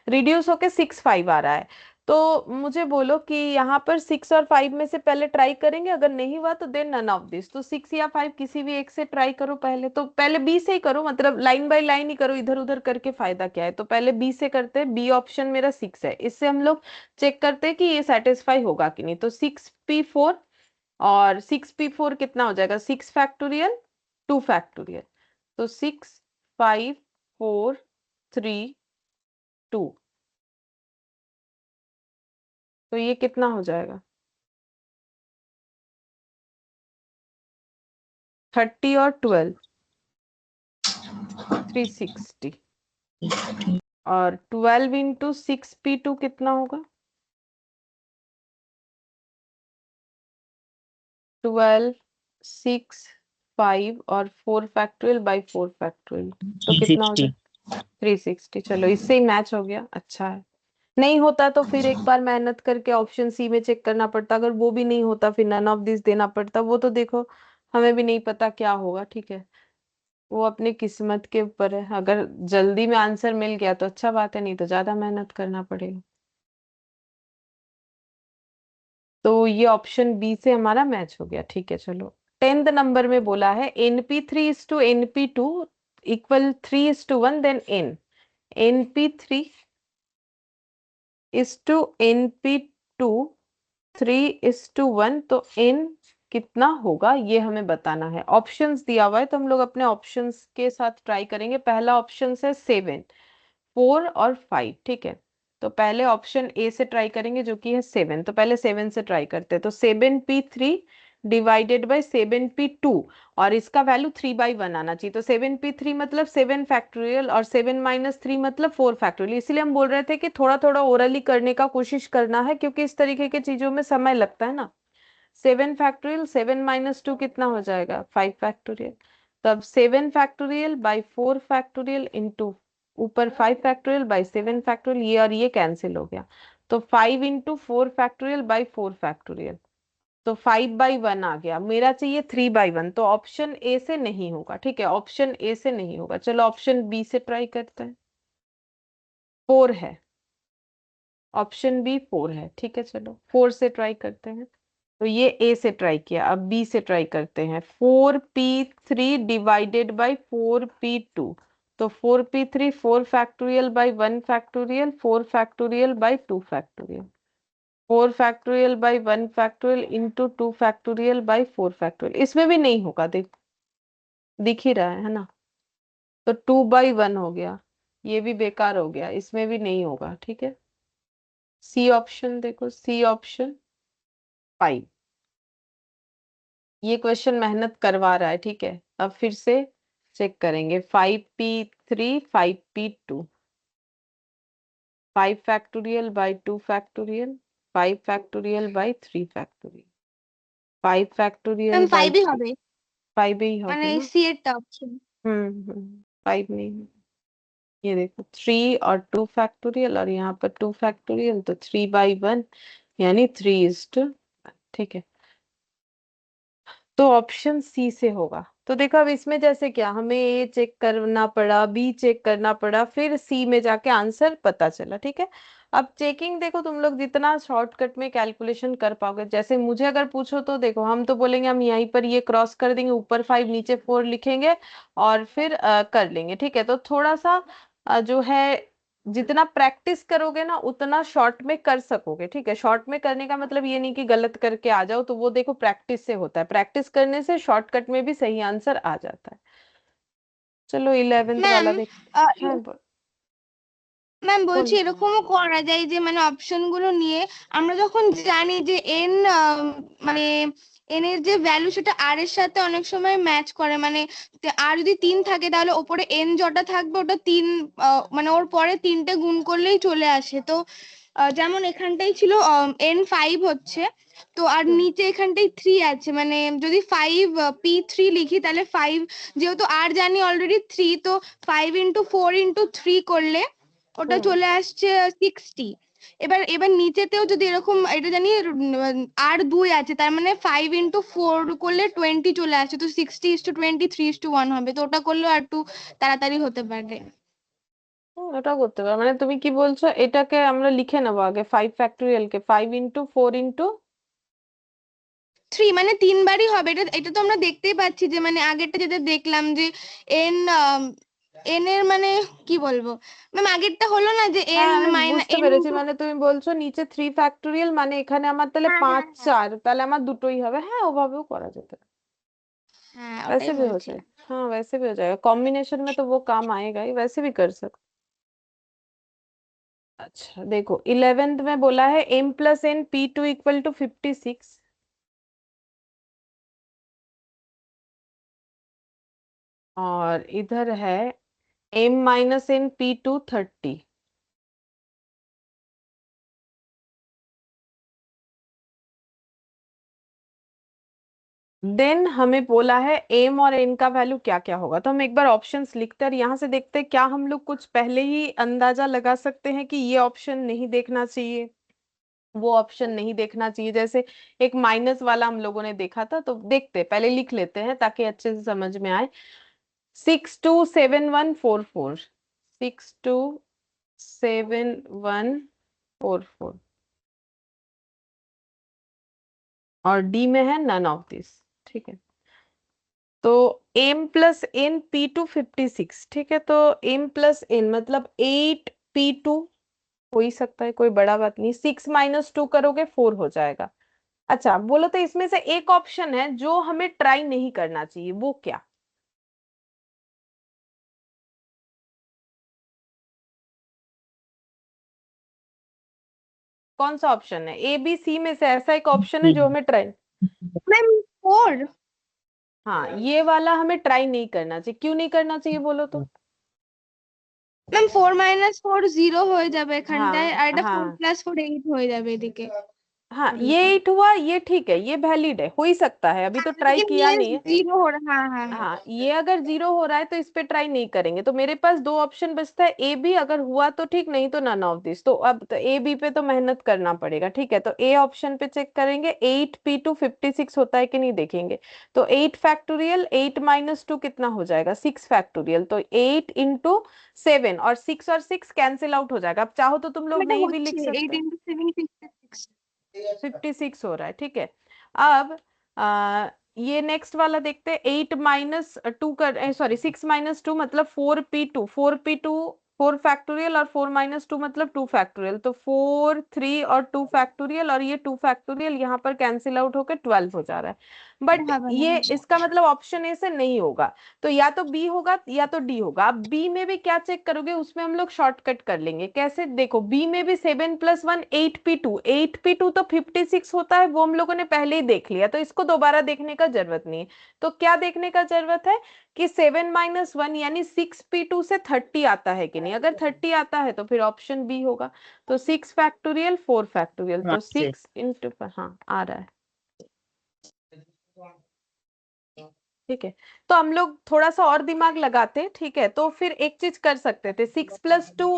रिड्यूस होके 6 5 आ रहा है। तो मुझे बोलो कि यहाँ पर 6 और 5 में से पहले ट्राई करेंगे, अगर नहीं हुआ तो देन नन ऑफ दिस। तो 6 या 5 किसी भी एक से ट्राई करो पहले, तो पहले बी से ही करो, मतलब लाइन बाय लाइन ही करो, इधर उधर करके फायदा क्या है। तो पहले बी से करते हैं, बी ऑप्शन मेरा 6 है, इससे हम लोग चेक करते हैं कि ये सेटिस्फाई होगा कि नहीं। तो 6p4 और 6p4 कितना हो जाएगा, 6 फैक्टोरियल 2 फैक्टोरियल, तो 6 5 4 3 2, तो ये कितना हो जाएगा 30 और 12 360, और 12 इंटू 6p2 कितना होगा 12 6 5 और 4 फैक्टोरियल बाई 4 फैक्टोरियल, तो कितना हो 360 जाएगा 360। चलो इससे ही मैच हो गया, अच्छा है। नहीं होता तो फिर एक बार मेहनत करके ऑप्शन सी में चेक करना पड़ता, अगर वो भी नहीं होता फिर नन ऑफ दिस देना पड़ता। वो तो देखो हमें भी नहीं पता क्या होगा, ठीक है, वो अपनी किस्मत के ऊपर है। अगर जल्दी में आंसर मिल गया तो अच्छा बात है, नहीं तो ज्यादा मेहनत करना पड़ेगा। तो ये ऑप्शन बी से हमारा मैच हो गया, ठीक है। चलो 10th नंबर में बोला है np3 is to np2 equal 3 is to 1, then n, np3 is to np2 3 is to 1, तो n कितना होगा ये हमें बताना है। ऑप्शंस दिया हुआ है तो हम लोग अपने ऑप्शंस के साथ ट्राई करेंगे। पहला ऑप्शन है 7, 4 और 5, ठीक है। तो पहले ऑप्शन ए से ट्राई करेंगे जो कि है 7। तो पहले 7 से ट्राई करते हैं। तो 7p3 डिवाइडेड बाई 7p2 और इसका वैल्यू 3/1 आना चाहिए। तो 7p3 मतलब 7 फैक्टोरियल और 7 - 3 मतलब 4 फैक्टोरियल। इसीलिए हम बोल रहे थे कि थोड़ा थोड़ा ओरली करने का कोशिश करना है, क्योंकि इस तरीके की चीजों में समय लगता है ना। 7 फैक्टोरियल 7 - 2 कितना हो जाएगा, 5 फैक्टोरियल। तब 7 फैक्टोरियल बाई 4 फैक्टोरियल इंटू ऊपर 5 फैक्टोरियल बाई 7 फैक्टोरियल, ये और ये कैंसिल हो गया। तो 5 इंटू 4 फैक्टोरियल बाई 4 फैक्टोरियल, तो 5/1 आ गया। मेरा चाहिए 3/1, तो ऑप्शन ए से नहीं होगा, ठीक है। ऑप्शन ए से नहीं होगा। चलो ऑप्शन बी से ट्राई करते हैं। 4 है, ऑप्शन बी 4 है, ठीक है। चलो 4 से ट्राई करते हैं। तो ये ए से ट्राई किया, अब बी से ट्राई करते हैं। 4p3 डिवाइडेड बाई 4p2, तो 4p3 4 factorial by 1 factorial, 4 factorial by 2 factorial, 4 factorial by 1 factorial into 2 factorial by 4 factorial. इसमें भी नहीं होगा, दिख ही रहा है ना। तो 2/1 हो गया, ये भी बेकार हो गया, इसमें भी नहीं होगा, ठीक है। सी ऑप्शन देखो, सी ऑप्शन 5। ये क्वेश्चन मेहनत करवा रहा है, ठीक है। अब फिर से चेक करेंगे। 5p3 5p2, 5 factorial by 2 factorial, 5 factorial by 3 factorial, 5 factorial ma'am by 5 ই হবে 5 ही মানে होगा ना। C এরটা option. 5 नहीं है। ये देखो 3 और 2 फैक्टोरियल और यहाँ पर 2 फैक्टोरियल, तो 3/1 यानी 3:1, ठीक है। तो ऑप्शन सी से होगा। तो देखो अब इसमें जैसे क्या हमें ए चेक करना पड़ा, बी चेक करना पड़ा, फिर सी में जाके आंसर पता चला, ठीक है। अब चेकिंग देखो, तुम लोग जितना शॉर्टकट में कैलकुलेशन कर पाओगे। जैसे मुझे अगर पूछो तो देखो, हम तो बोलेंगे हम यहीं पर ये क्रॉस कर देंगे, ऊपर 5 नीचे 4 लिखेंगे और फिर कर लेंगे, ठीक है। तो थोड़ा सा जो है, जितना प्रैक्टिस करोगे ना उतना शॉर्ट में कर सकोगे, ठीक है। शॉर्ट में करने का मतलब ये नहीं कि गलत करके आ जाओ, तो वो देखो प्रैक्टिस से होता है। प्रैक्टिस करने से शॉर्टकट में भी सही आंसर आ जाता है। चलो 11th ম্যাম वाला देख। हाँ ম্যাম বলছি बोलो। এরকমও করা যায় যে মানে অপশন গুলো নিয়ে আমরা যখন জানি যে এন মানে এন এর যে ভ্যালু সেটা আর এর সাথে অনেক সময় ম্যাচ করে, মানে আর যদি 3 থাকে তাহলে ওপরে এন যটা থাকবে ওটা 3 মানে ওর পরে 3টে গুণ করলেই চলে আসে। তো যেমন এখানটাই ছিল N5 হচ্ছে, তো আর নিচে এখানটাই 3 আছে, মানে যদি 5p3 লিখি তাহলে 5 যেহেতু আর জানি অলরেডি 3, তো 5 × 4 × 3 করলে ওটা চলে আসছে 60। এবার এবার নিচেতেও যদি এরকম এটা জানি আর 2 আছে, তার মানে 5 × 4 করলে 20 চলে আসছে, তো 60:20 3:1 হবে। তো ওটা করলেও আর একটু তাড়াতাড়ি হতে পারে। ওটা করতে পারো, মানে তুমি কি বলছো, এটাকে আমরা লিখে নেবো আগে 5 ফ্যাক্টোরিয়াল কে 5 × 4 × 3, মানে 3 বারই হবে। এটা এটা তো আমরা দেখতেই পাচ্ছি যে মানে আগেরটা যেটা দেখলাম যে এন এন এর মানে কি বলবো ম্যাম, আগেরটা হলো না যে হ্যাঁ এন আমি মাইনাস বুঝতে এন। পেরেছি, মানে তুমি বলছো নিচে 3 ফ্যাক্টোরিয়াল, মানে এখানে আমার তাহলে 5 4, তাহলে আমার দুটোই হবে। হ্যাঁ ওভাবেও करा যেতে পারে, হ্যাঁ ওটাই वैसे भी हो বলছি। जाए। हाँ वैसे भी हो जाएगा, कॉम्बिनेशन में तो वो काम आएगा ही, वैसे भी कर सकते। अच्छा देखो 11th में बोला है m+n p2 = 56, और इधर है m-n p2 30। देन हमें बोला है एम और एन का वैल्यू क्या क्या होगा। तो हम एक बार ऑप्शंस लिखते हैं और यहाँ से देखते हैं क्या हम लोग कुछ पहले ही अंदाजा लगा सकते हैं कि ये ऑप्शन नहीं देखना चाहिए, वो ऑप्शन नहीं देखना चाहिए। जैसे एक माइनस वाला हम लोगों ने देखा था, तो देखते हैं, पहले लिख लेते हैं ताकि अच्छे से समझ में आए। 627144, 627144, और डी में है नन ऑफ दिस, ठीक है। तो m+n p2 56, ठीक है। तो m+n मतलब 8p2 हो ही सकता है, कोई बड़ा बात नहीं। 6 - 2 करोगे 4 हो जाएगा, अच्छा बोलो तो इसमें से एक ऑप्शन है जो हमें ट्राई नहीं करना चाहिए, वो क्या? कौन सा ऑप्शन है? ए बी सी में से ऐसा एक ऑप्शन है जो हमें ट्राई, मैम 4। हाँ ये वाला हमें ट्राई नहीं करना चाहिए। क्यों नहीं करना चाहिए बोलो तो? ম্যাম 4 - 4 0 হয়ে যাবে এখানটায়, हाँ আর এটা 4 हाँ + 4 8 হয়ে যাবে এদিকে। हाँ, और ये এটা 8 हुआ, ये ठीक है, ये वैलिड है, हो ही सकता है, अभी तो ट्राई लेकिन किया ये नहीं है। 0 हो रहा, हाँ हाँ हाँ। हाँ ये अगर 0 हो रहा है तो इस पे ट्राई नहीं करेंगे। तो मेरे पास दो ऑप्शन बचता है, ए बी, अगर हुआ तो ठीक, नहीं तो नन ऑफ दिस। तो अब तो ए बी पे तो मेहनत करना पड़ेगा, ठीक है। तो ए ऑप्शन पे चेक करेंगे, 8p2 56 होता है कि नहीं देखेंगे। तो 8 फैक्टोरियल, 8 - 2 कितना हो जाएगा? 6 फैक्टोरियल। तो 8 × 7, और 6 और 6 कैंसिल आउट हो जाएगा। अब चाहो तो तुम लोग এটা नहीं भी হচ্ছে लिख सकते 8 हो। × 7 56। 56 हो रहा है, ठीक है। अब ये नेक्स्ट वाला देखते हैं, 8 - 2 कर, सॉरी 6 - 2 मतलब 4p2, 4p2 4 फैक्टोरियल, और 4 - 2 मतलब 2 फैक्टोरियल। तो 4 3 और 2 फैक्टोरियल, और ये 2 फैक्टोरियल यहाँ पर कैंसिल आउट होकर 12 हो जा रहा है। बट হবে না। ये इसका मतलब ऑप्शन ए से नहीं होगा। तो या तो बी होगा या तो डी होगा। अब बी में भी क्या चेक करोगे? उसमें हम लोग शॉर्टकट कर लेंगे। कैसे? देखो बी में भी 7 + 1 8p2, 8p2 तो 56 होता है, वो हम लोगों ने पहले ही देख लिया, तो इसको दोबारा देखने का जरूरत नहीं है। तो क्या देखने का जरूरत है कि 7 - 1 यानी 6p2 से 30 आता है कि नहीं। अगर 30 आता है तो फिर ऑप्शन बी होगा। तो 6 फैक्टोरियल 4 फैक्टोरियल, तो 6 × हाँ आ रहा है, ठीक है। तो हम लोग थोड़ा सा और दिमाग लगाते, ठीक है। तो फिर एक चीज कर सकते थे, 6 + 2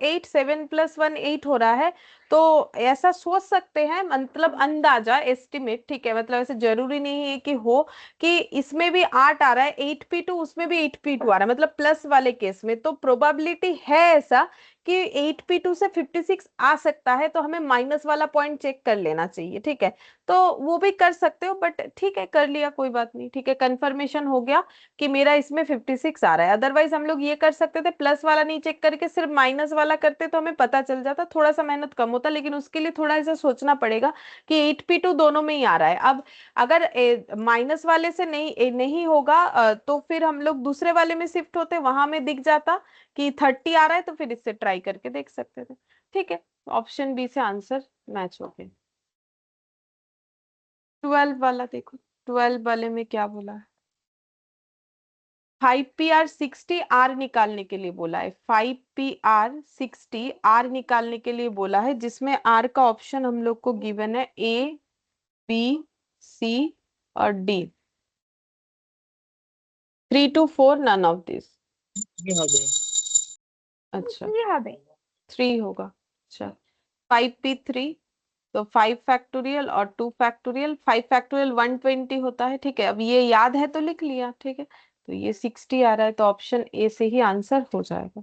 8, 7 + 1 8 हो रहा है। तो ऐसा सोच सकते हैं, मतलब अंदाजा, एस्टिमेट, ठीक है। मतलब ऐसे जरूरी नहीं है कि हो, कि इसमें भी 8 आ रहा है 8p2, उसमें भी 8p2 आ रहा है, मतलब प्लस वाले केस में। तो प्रोबेबिलिटी है ऐसा कि 8p2 से 56 आ सकता है, तो हमें माइनस वाला पॉइंट चेक कर लेना चाहिए, ठीक है। तो वो भी कर सकते हो, बट ठीक है कर लिया, कोई बात नहीं, ठीक है। कंफर्मेशन हो गया कि मेरा इसमें 56 आ रहा है। अदरवाइज हम लोग ये कर सकते थे, प्लस वाला नहीं चेक करके सिर्फ माइनस वाला करते, तो हमें पता चल जाता, थोड़ा सा मेहनत कम होता। लेकिन उसके लिए थोड़ा ऐसा सोचना पड़ेगा कि 8p2 दोनों में ही आ रहा है। अब अगर माइनस वाले से नहीं होगा, तो फिर हम लोग दूसरे वाले में शिफ्ट होते, वहां में दिख जाता कि 30 आ रहा है, तो फिर इससे ट्राई करके देख सकते थे, ठीक है। ऑप्शन बी से आंसर मैच हो गया। 12 वाला देखो, 12 वाले में क्या बोला है? 5pr 60 आर निकालने के लिए बोला है, 5pr 60 आर निकालने के लिए बोला है, जिसमें आर का ऑप्शन हम लोग को गिवन है ए बी सी और D. 3 to 4 none of this. হবে। अच्छा কি হবে? 3 होगा। अच्छा 5p3, तो 5 फैक्टोरियल और 2 फैक्टोरियल, 5 फैक्टोरियल 120 होता है, ठीक है। अब ये याद है तो लिख लिया, ठीक है। तो ये 60 आ रहा है, तो ऑप्शन ए से ही आंसर हो जाएगा।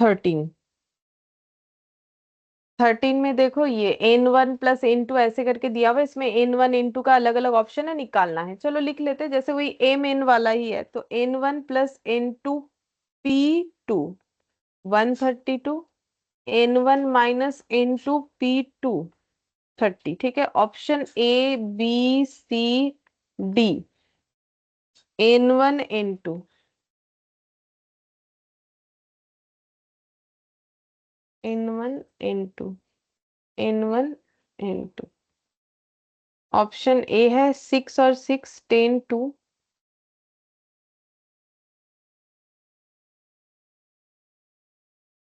13, 13 में देखो, ये n1 + n2 ऐसे करके दिया हुआ है, इसमें n1 n2 का अलग अलग ऑप्शन है, निकालना है। चलो लिख लेते हैं, जैसे वही m n वाला ही है। तो n1 + n2 p2 132, n1 - n2 p2 30, ठीक है। Option A B C D, n1 n2, n1 n2, n1 n2। Option A है 6 और 6 10 2,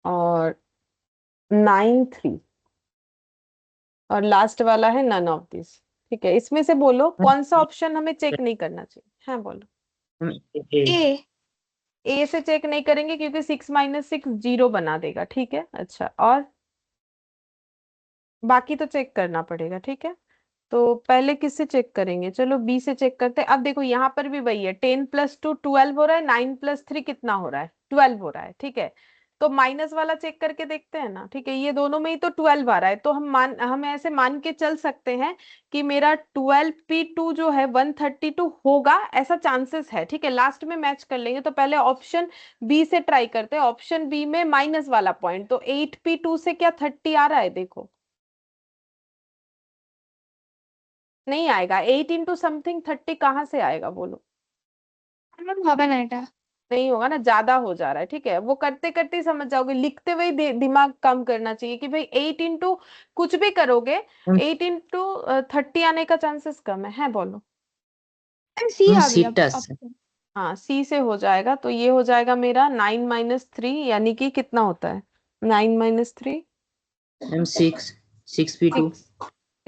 और 9 3, और लास्ट वाला है नन ऑफ दिस, ठीक है। इसमें से बोलो कौन सा ऑप्शन हमें चेक नहीं करना चाहिए? हाँ बोलो। ए। ए से चेक नहीं करेंगे क्योंकि 6 - 6 0 बना देगा, ठीक है। अच्छा, और बाकी तो चेक करना पड़ेगा, ठीक है। तो पहले किससे चेक करेंगे? चलो बी से चेक करते हैं। अब देखो यहाँ पर भी वही है, 10 + 2 12 हो रहा है, 9 + 3 कितना हो रहा है? 12 हो रहा है, ठीक है। तो माइनस वाला चेक करके देखते हैं ना, ठीक है। ये दोनों में ही तो 12 आ रहा है, तो हम ऐसे मान के चल सकते हैं कि मेरा 12p2 जो है 132 होगा, ऐसा चांसेस है, ठीक है। लास्ट में मैच कर लेंगे, तो पहले ऑप्शन बी से ट्राई करते हैं। ऑप्शन बी में माइनस वाला पॉइंट, तो 8p2 से क्या 30 आ रहा है, देखो नहीं आएगा। 8 इंटू समथिंग 30 कहाँ से आएगा बोलो, হবে না এটা। नहीं होगा ना, ज्यादा हो जा रहा है, ठीक है। वो करते करते ही समझ जाओगे, लिखते हुए ही दिमाग काम करना चाहिए कि भाई 8 इंटू कुछ भी करोगे, 8 इंटू 30 आने का चांसेस कम है बोलो। সি হবে সিটটা আসছে। অপশন। हाँ सी से हो जाएगा, तो ये हो जाएगा मेरा 9 - 3, यानी कि कितना होता है 9 - 3 मैम 6p2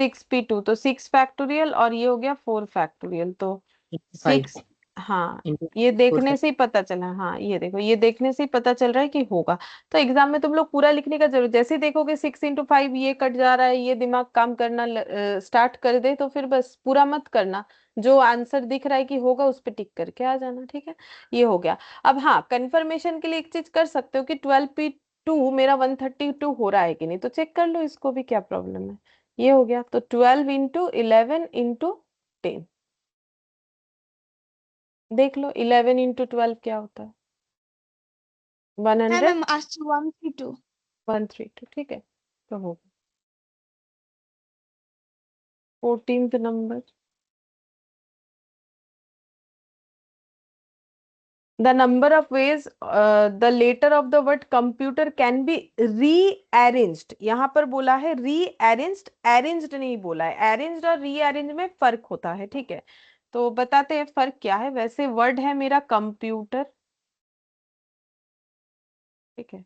6 6p2, तो 6 फैक्टोरियल, और ये हो गया 4 फैक्टोरियल, तो 5 6, हाँ इंटू ये 4 देखने से ही पता चला, हाँ ये देखो, ये देखने से ही पता चल रहा है कि होगा। तो एग्जाम में तुम लोग पूरा लिखने का जरूर, जैसे ही देखोगे 6 × 5 ये कट जा रहा है, ये दिमाग काम करना स्टार्ट कर दे, तो फिर बस पूरा मत करना, जो आंसर दिख रहा है कि होगा उस पे टिक करके आ जाना, ठीक है। ये हो गया। अब हाँ, कंफर्मेशन के लिए एक चीज कर सकते हो कि 12p2 मेरा 132 हो रहा है कि नहीं, तो चेक कर लो इसको भी, क्या प्रॉब्लम है। ये हो गया, तो 12 इंटू 11 इंटू 10, देख लो 11 इंटू 12 क्या होता है, হ্যাঁ 100 ম্যাম আসছে 132। 132, ठीक है। तो होगा 14th number. The number of ways the letter of the word computer can be rearranged, यहाँ पर बोला है rearranged, arranged नहीं बोला है। arranged और rearranged में फर्क होता है, ठीक है। तो बताते हैं फर्क क्या है। वैसे वर्ड है मेरा कंप्यूटर, ठीक है।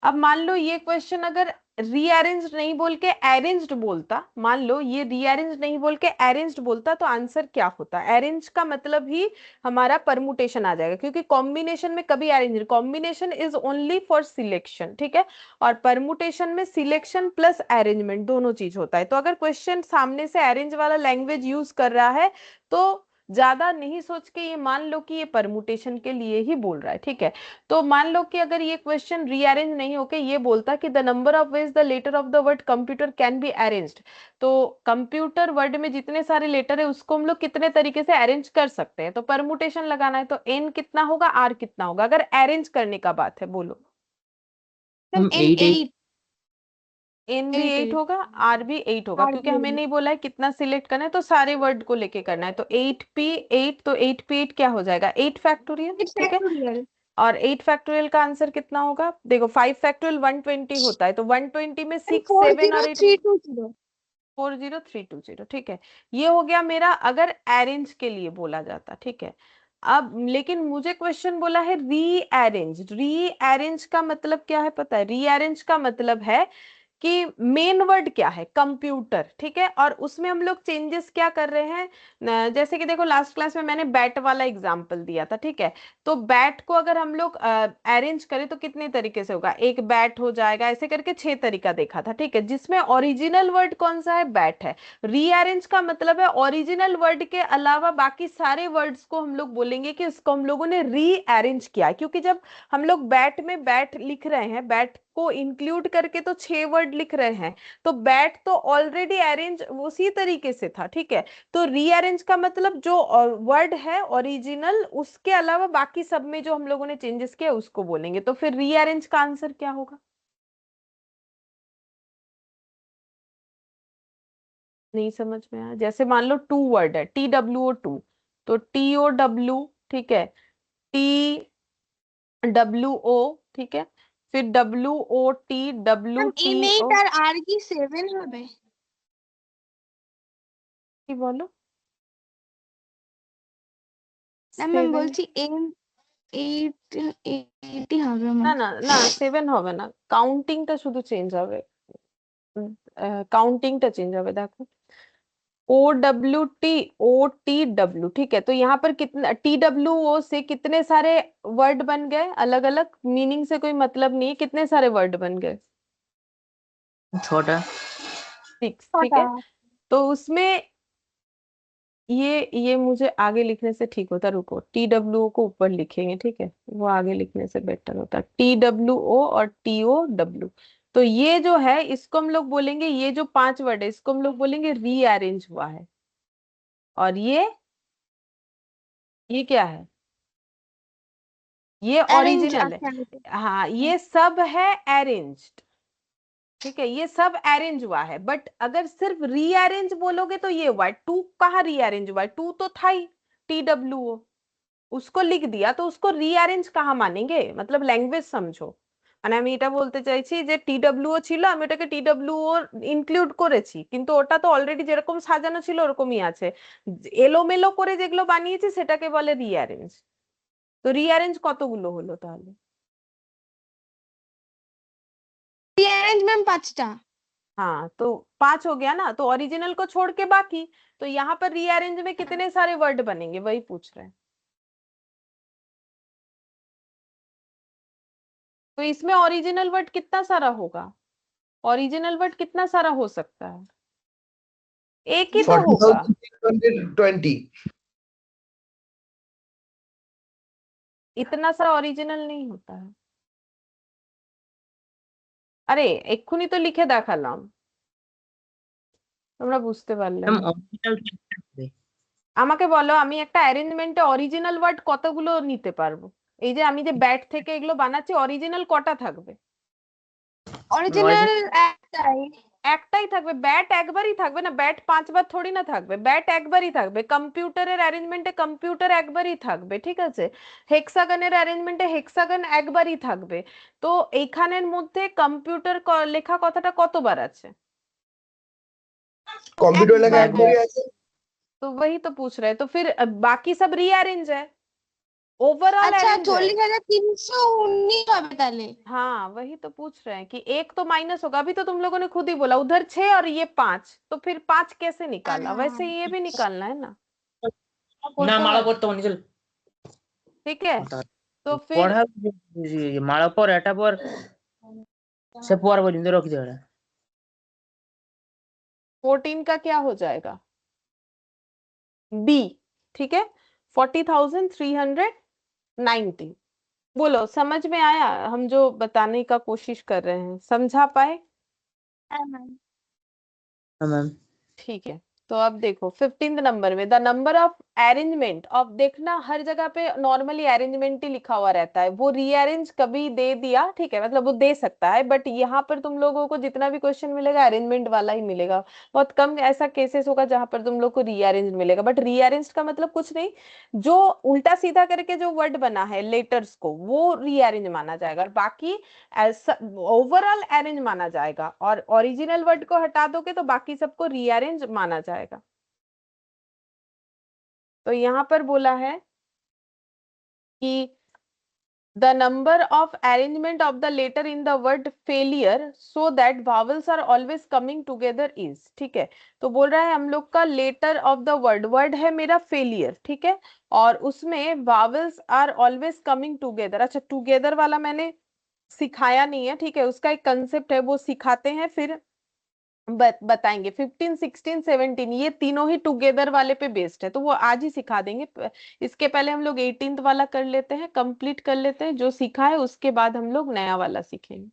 अब मान लो ये क्वेश्चन अगर रीअरेंज्ड नहीं बोल के अरेंज्ड बोलता, मान लो ये रीअरेंज्ड नहीं बोल के अरेंज्ड बोलता, तो आंसर क्या होता। अरेंज का मतलब ही हमारा परमुटेशन आ जाएगा, क्योंकि कॉम्बिनेशन में कभी arrange, combination is only for selection, ठीक है। और परमुटेशन में सिलेक्शन प्लस अरेंजमेंट दोनों चीज होता है। तो अगर क्वेश्चन सामने से अरेंज वाला लैंग्वेज यूज कर रहा है, तो ज्यादा नहीं सोच के ये मान लो कि ये परमुटेशन के लिए ही बोल रहा है, ठीक है। तो मान लो कि अगर ये क्वेश्चन रीअरेंज नहीं होके ये बोलता कि the number of ways the letter of the word computer can be arranged, तो कंप्यूटर वर्ड में जितने सारे लेटर है उसको हम लोग कितने तरीके से अरेंज कर सकते हैं, तो परमुटेशन लगाना है, तो एन कितना होगा, आर कितना होगा, अगर अरेंज करने का बात है बोलो। मैम हम एन 8 8 एन भी 8 8 होगा, आर भी 8 होगा, आर क्योंकि बी हमें नहीं बोला है कितना सिलेक्ट करना है, तो सारे वर्ड को लेके करना है। तो 8p8, तो 8p8 क्या हो जाएगा 8 फैक्टोरियल, 8 ठीक है। फैक्टोरियल। और 8 फैक्टोरियल का आंसर कितना होगा, देखो 5 फैक्टोरियल 120 होता है, तो 120 में 6 7 और 8 40320। 40320, ठीक है। ये हो गया मेरा अगर अरेंज के लिए बोला जाता, ठीक है। अब लेकिन मुझे क्वेश्चन बोला है रीअरेंज, रीअरेंज का मतलब क्या है पता है, रीअरेंज का मतलब है कि मेन वर्ड क्या है कंप्यूटर, ठीक है। और उसमें हम लोग चेंजेस क्या कर रहे हैं, जैसे कि देखो लास्ट क्लास में मैंने बैट वाला एग्जांपल दिया था, ठीक है। तो बैट को अगर हम लोग अरेंज करें तो कितने तरीके से होगा, एक बैट हो जाएगा, ऐसे करके 6 तरीका देखा था, ठीक है, जिसमें ओरिजिनल वर्ड कौन सा है, बैट है। रीअरेंज का मतलब है ओरिजिनल वर्ड के अलावा बाकी सारे वर्ड्स को हम लोग बोलेंगे कि उसको हम लोगों ने रीअरेंज किया, क्योंकि जब हम लोग बैट में बैट लिख रहे हैं, बैट को इंक्लूड करके तो 6 वर्ड लिख रहे हैं, तो बैट तो ऑलरेडी अरेंज उसी तरीके से था, ठीक है। तो रीअरेंज का मतलब जो वर्ड है ओरिजिनल, उसके अलावा बाकी सब में जो हम लोगों ने चेंजेस किया उसको बोलेंगे, तो फिर रीअरेंज का आंसर क्या होगा, नहीं समझ में आया। जैसे मान लो 2 वर्ड है, TWO2, तो TOW, ठीक है, TWO, ठीक है, फिर WOT, ম্যাম এন WTO, 8 আর আর কি 7 হবে? কি বলো না ম্যাম 7, বলছি এন 8 8ই হবে না ম্যাম। না না 7 হবে না, কাউন্টিংটা শুধু চেঞ্জ হবে, काउंटिंगটা চেঞ্জ হবে, দেখো OWTOTW, ठीक है। तो यहाँ पर कितना TWO से कितने सारे वर्ड बन गए, अलग अलग मीनिंग से कोई मतलब नहीं है, कितने सारे वर्ड बन गए, 6টা 6, ठीक ছটা। है। तो उसमें ये मुझे आगे लिखने से ठीक होता, रुको, TWO को ऊपर लिखेंगे, ठीक है, वो आगे लिखने से बेटर होता, TWO और TOW। तो ये जो है इसको हम लोग बोलेंगे, ये जो 5 वर्ड है इसको हम लोग बोलेंगे रीअरेंज हुआ है। और ये क्या है, ये अरेंज। ओरिजिनल है। हाँ, ये सब है अरेंज्ड, ठीक है, ये सब अरेंज हुआ है। बट अगर सिर्फ रीअरेंज बोलोगे तो ये हुआ है। 2 कहाँ रीअरेंज हुआ है, 2 तो था ही, TWO, उसको लिख दिया तो उसको রিঅ্যারেঞ্জ कहाँ मानेंगे, मतलब ল্যাঙ্গুয়েজ समझो। মানে আমি এটা বলতে চাইছি যে TWO ছিল, আমি ওটাকে TWO ইনক্লুড করেছি, কিন্তু ওটা তো অলরেডি যেরকম সাজানো ছিল ওরকমই আছে। এলোমেলো করে যেগুলো বানিয়েছি সেটাকে বলে রিঅ্যারেঞ্জ। তো রিঅ্যারেঞ্জ কতগুলো হলো তাহলে? রিঅ্যারেঞ্জ ম্যাম 5টা। हाँ, तो 5 हो गया ना, तो ओरिजिनल को छोड़ के बाकी। तो यहाँ पर रीअरेंज में कितने सारे वर्ड बनेंगे, वही पूछ रहे हैं। तो इसमें ओरिजिनल वर्ड कितना सारा होगा, ओरिजिनल वर्ड कितना सारा हो सकता है, एक ही तो होगा। 40,620। इतना सारा ओरिजिनल नहीं होता है। আরে এক্ষুনি তো লিখে দেখালাম, তোমরা বুঝতে পারলে ম্যাম না। অরিজিনাল থাকবে। আমাকে বলো, আমি একটা অ্যারেঞ্জমেন্টে অরিজিনাল ওয়ার্ড কতগুলো নিতে পারবো? এই যে আমি যে ব্যাট থেকে এগুলো বানাচ্ছি, অরিজিনাল কটা থাকবে? অরিজিনাল একটাই। একটাই থাকবে, ব্যাট একবারই থাকবে না, ব্যাট 5 বার থোড়ি না থাকবে, ব্যাট একবারই থাকবে। কম্পিউটারের অ্যারেঞ্জমেন্টে কম্পিউটার একবারই থাকবে, ঠিক আছে, হেক্সাগনের অ্যারেঞ্জমেন্টে হেক্সাগন একবারই থাকবে। তো এইখানের মধ্যে কম্পিউটার লেখা কথাটা কতবার আছে? कंप्यूटर लगा একবার। एक बार ऐसे। तो वही तो पूछ रहे हैं। तो फिर बाकी सब रीअरेंज है, ओवरऑल আচ্ছা अरेंज है। 40,319 হবে তাহলে। हाँ, वही तो पूछ रहे हैं कि एक तो माइनस होगा। अभी तो तुम लोगों ने खुद ही बोला उधर 6 और ये 5, तो फिर 5 कैसे निकाला, वैसे ये भी निकालना है ना, না মারা পড়তে বনি চল ठीक है। तो फिर পড়া মারা পর এটা পর সে পর পর্যন্ত রকি দেবে 14 का क्या हो जाएगा, बी, ठीक है, 40,390। बोलो, समझ में आया हम जो बताने का कोशिश कर रहे हैं, समझा पाए? হ্যাঁ ম্যাম। হ্যাঁ ম্যাম ठीक है। तो अब देखो 15 नंबर में, the number of arrangement of, देखना हर जगह पे नॉर्मली अरेंजमेंट ही लिखा हुआ रहता है, वो रीअरेंज कभी दे दिया, ठीक है, मतलब वो दे सकता है, बट यहाँ पर तुम लोगों को जितना भी क्वेश्चन मिलेगा अरेंजमेंट वाला ही मिलेगा। बहुत कम ऐसा केसेस होगा जहां पर तुम लोग को रीअरेंज मिलेगा। बट रीअरेंज का मतलब कुछ नहीं, जो उल्टा सीधा करके जो वर्ड बना है लेटर्स को, वो रीअरेंज माना जाएगा, और बाकी ओवरऑल अरेंज माना जाएगा। और ओरिजिनल वर्ड को हटा दोगे तो बाकी सबको रीअरेंज माना जाएगा। तो यहां पर बोला है कि the number of arrangement of the letter in the word failure so that vowels are always coming together is, ठीक है। तो बोल रहा है हम लोग का letter of the word है मेरा failure, ठीक है, और उसमें vowels are always coming together। अच्छा, together वाला मैंने सिखाया नहीं है, ठीक है, उसका एक कंसेप्ट है, वो सिखाते हैं फिर बताएंगे। 15, 16, 17 ये तीनों ही टुगेदर वाले पे बेस्ड है, तो वो आज ही सिखा देंगे। इसके पहले हम लोग 18th वाला कर लेते हैं, कंप्लीट कर लेते हैं जो सीखा है, उसके बाद हम लोग नया वाला सीखेंगे,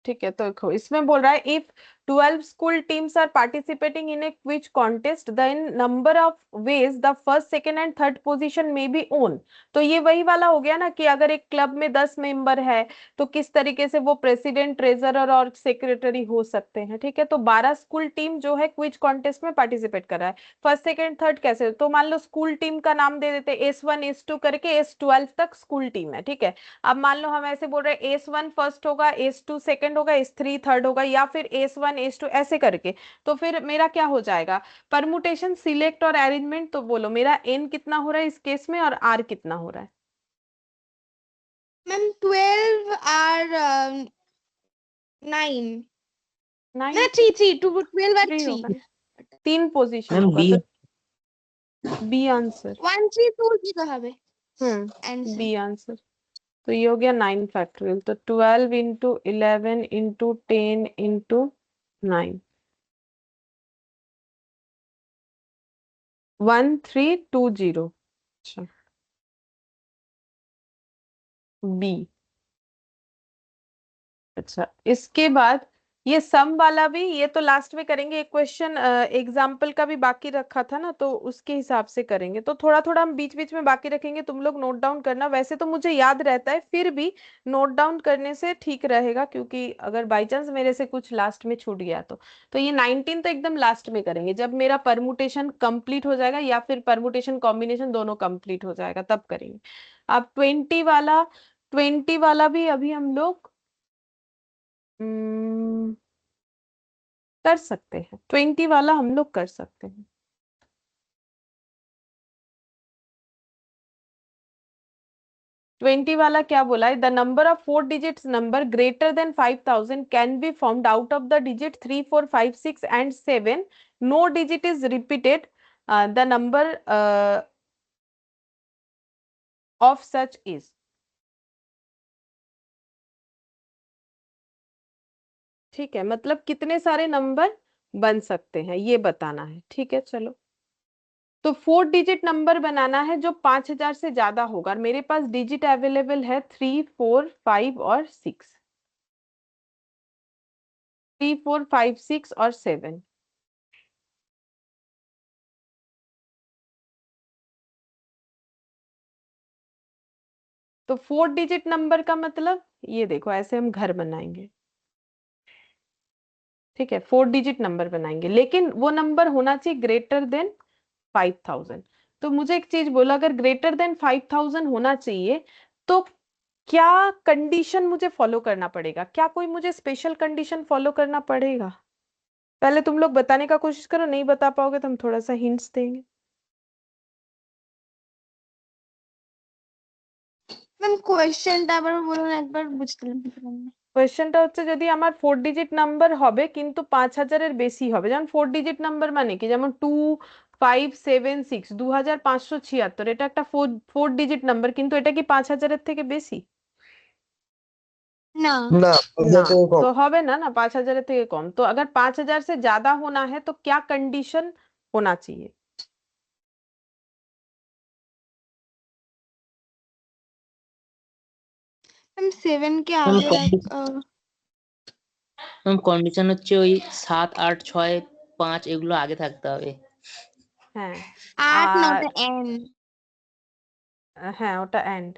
ठीक है। तो देखो इसमें बोल रहा है if 12 school teams are participating in a quiz contest, then number of ways the first, second and third position may be own। तो ये वही वाला हो गया ना कि अगर एक क्लब में 10 मेंबर है तो किस तरीके से वो प्रेसिडेंट, ट्रेजरर और सेक्रेटरी हो सकते हैं, ठीक है। तो 12 स्कूल टीम जो है क्विज कॉन्टेस्ट में पार्टिसिपेट कर रहा है। फर्स्ट, सेकेंड, थर्ड कैसे, तो मान लो स्कूल टीम का नाम दे देते S1 S2 करके, S12 तक स्कूल टीम है, ठीक है। अब मान लो हम ऐसे बोल रहे हैं S1 फर्स्ट होगा, S2 सेकंड होगा, S3 थर्ड होगा, या फिर S1 S2 ऐसे करके। तो फिर मेरा क्या हो जाएगा, परमुटेशन, सिलेक्ट और अरेंजमेंट। तो बोलो मेरा N कितना हो रहा है इस केस में और R कितना हो रहा है? ম্যাম 12 আর 9 না 9 3 12 আর 3 3 होगा ना, 3 पोजीशन ম্যাম होगा, বি तो बी आंसर। 1 3 2 0 হবে आंसर। B answer. तो ये हो गया 9 फैक्टोरियल, तो 12 इंटू 11 इंटू 10 इंटू 9, 1320। अच्छा, बी। अच्छा, इसके बाद ये सम वाला भी, ये तो लास्ट में करेंगे। एक क्वेश्चन एग्जाम्पल का भी बाकी रखा था ना, तो उसके हिसाब से करेंगे। तो थोड़ा थोड़ा हम बीच बीच में बाकी रखेंगे, तुम लोग नोट डाउन करना। वैसे तो मुझे याद रहता है, फिर भी नोट डाउन करने से ठीक रहेगा, क्योंकि अगर बाई चांस मेरे से कुछ लास्ट में छूट गया तो ये 19 तो एकदम लास्ट में करेंगे, जब मेरा परमुटेशन कंप्लीट हो जाएगा या फिर परमुटेशन कॉम्बिनेशन दोनों कंप्लीट हो जाएगा तब करेंगे। अब 20 वाला भी अभी हम लोग हम्म, कर सकते हैं। 20 वाला हम लोग कर सकते हैं। 20 वाला क्या बोला है? The number of 4 digits number greater than 5000 can be formed out of the digit 3 4 5 6 and 7। No digit is repeated the number of such is. ठीक है, मतलब कितने सारे नंबर बन सकते हैं ये बताना है। ठीक है, चलो। तो 4 डिजिट नंबर बनाना है जो 5000 से ज्यादा होगा, और मेरे पास डिजिट अवेलेबल है 3 4 5 और 6। 3 4 5 6 और 7। तो 4 डिजिट नंबर का मतलब ये देखो, ऐसे हम घर बनाएंगे। ठीक है, 4 डिजिट नंबर बनाएंगे, लेकिन वो नंबर होना चाहिए ग्रेटर देन 5000। तो मुझे एक चीज बोला, अगर ग्रेटर देन 5000 होना चाहिए तो क्या कंडीशन मुझे फॉलो करना पड़ेगा? क्या कोई मुझे स्पेशल कंडीशन फॉलो करना पड़ेगा? पहले तुम लोग बताने का कोशिश करो, नहीं बता पाओगे तो हम थोड़ा सा हिंट्स देंगे। ম্যাম কোয়েশ্চেনটা আবার বলুন, একবার বুঝতে পারলাম না। কোয়েশ্চেনটা হচ্ছে, যদি আমার 4 ডিজিট নাম্বার হবে কিন্তু 5000-এর বেশি হবে, যেমন 4 ডিজিট নাম্বার মানে কি, যেমন 2576 2576, এটা একটা 4 ডিজিট নাম্বার, কিন্তু এটা কি 5000-এর থেকে বেশি? না। না, না, 5000 থেকে কম। তো হবে না না, 5000-এর থেকে कम। तो अगर 5000 से ज्यादा होना है तो क्या कंडीशन होना चाहिए? ম্যাম 7 কে ম্যাম আগে কন্ডিশন হচ্ছে ওই 7 8 6 5 এগুলো আগে থাকতে হবে। হ্যাঁ, 8 না, আর ওটা এন। হ্যাঁ, ওটা এন্ড।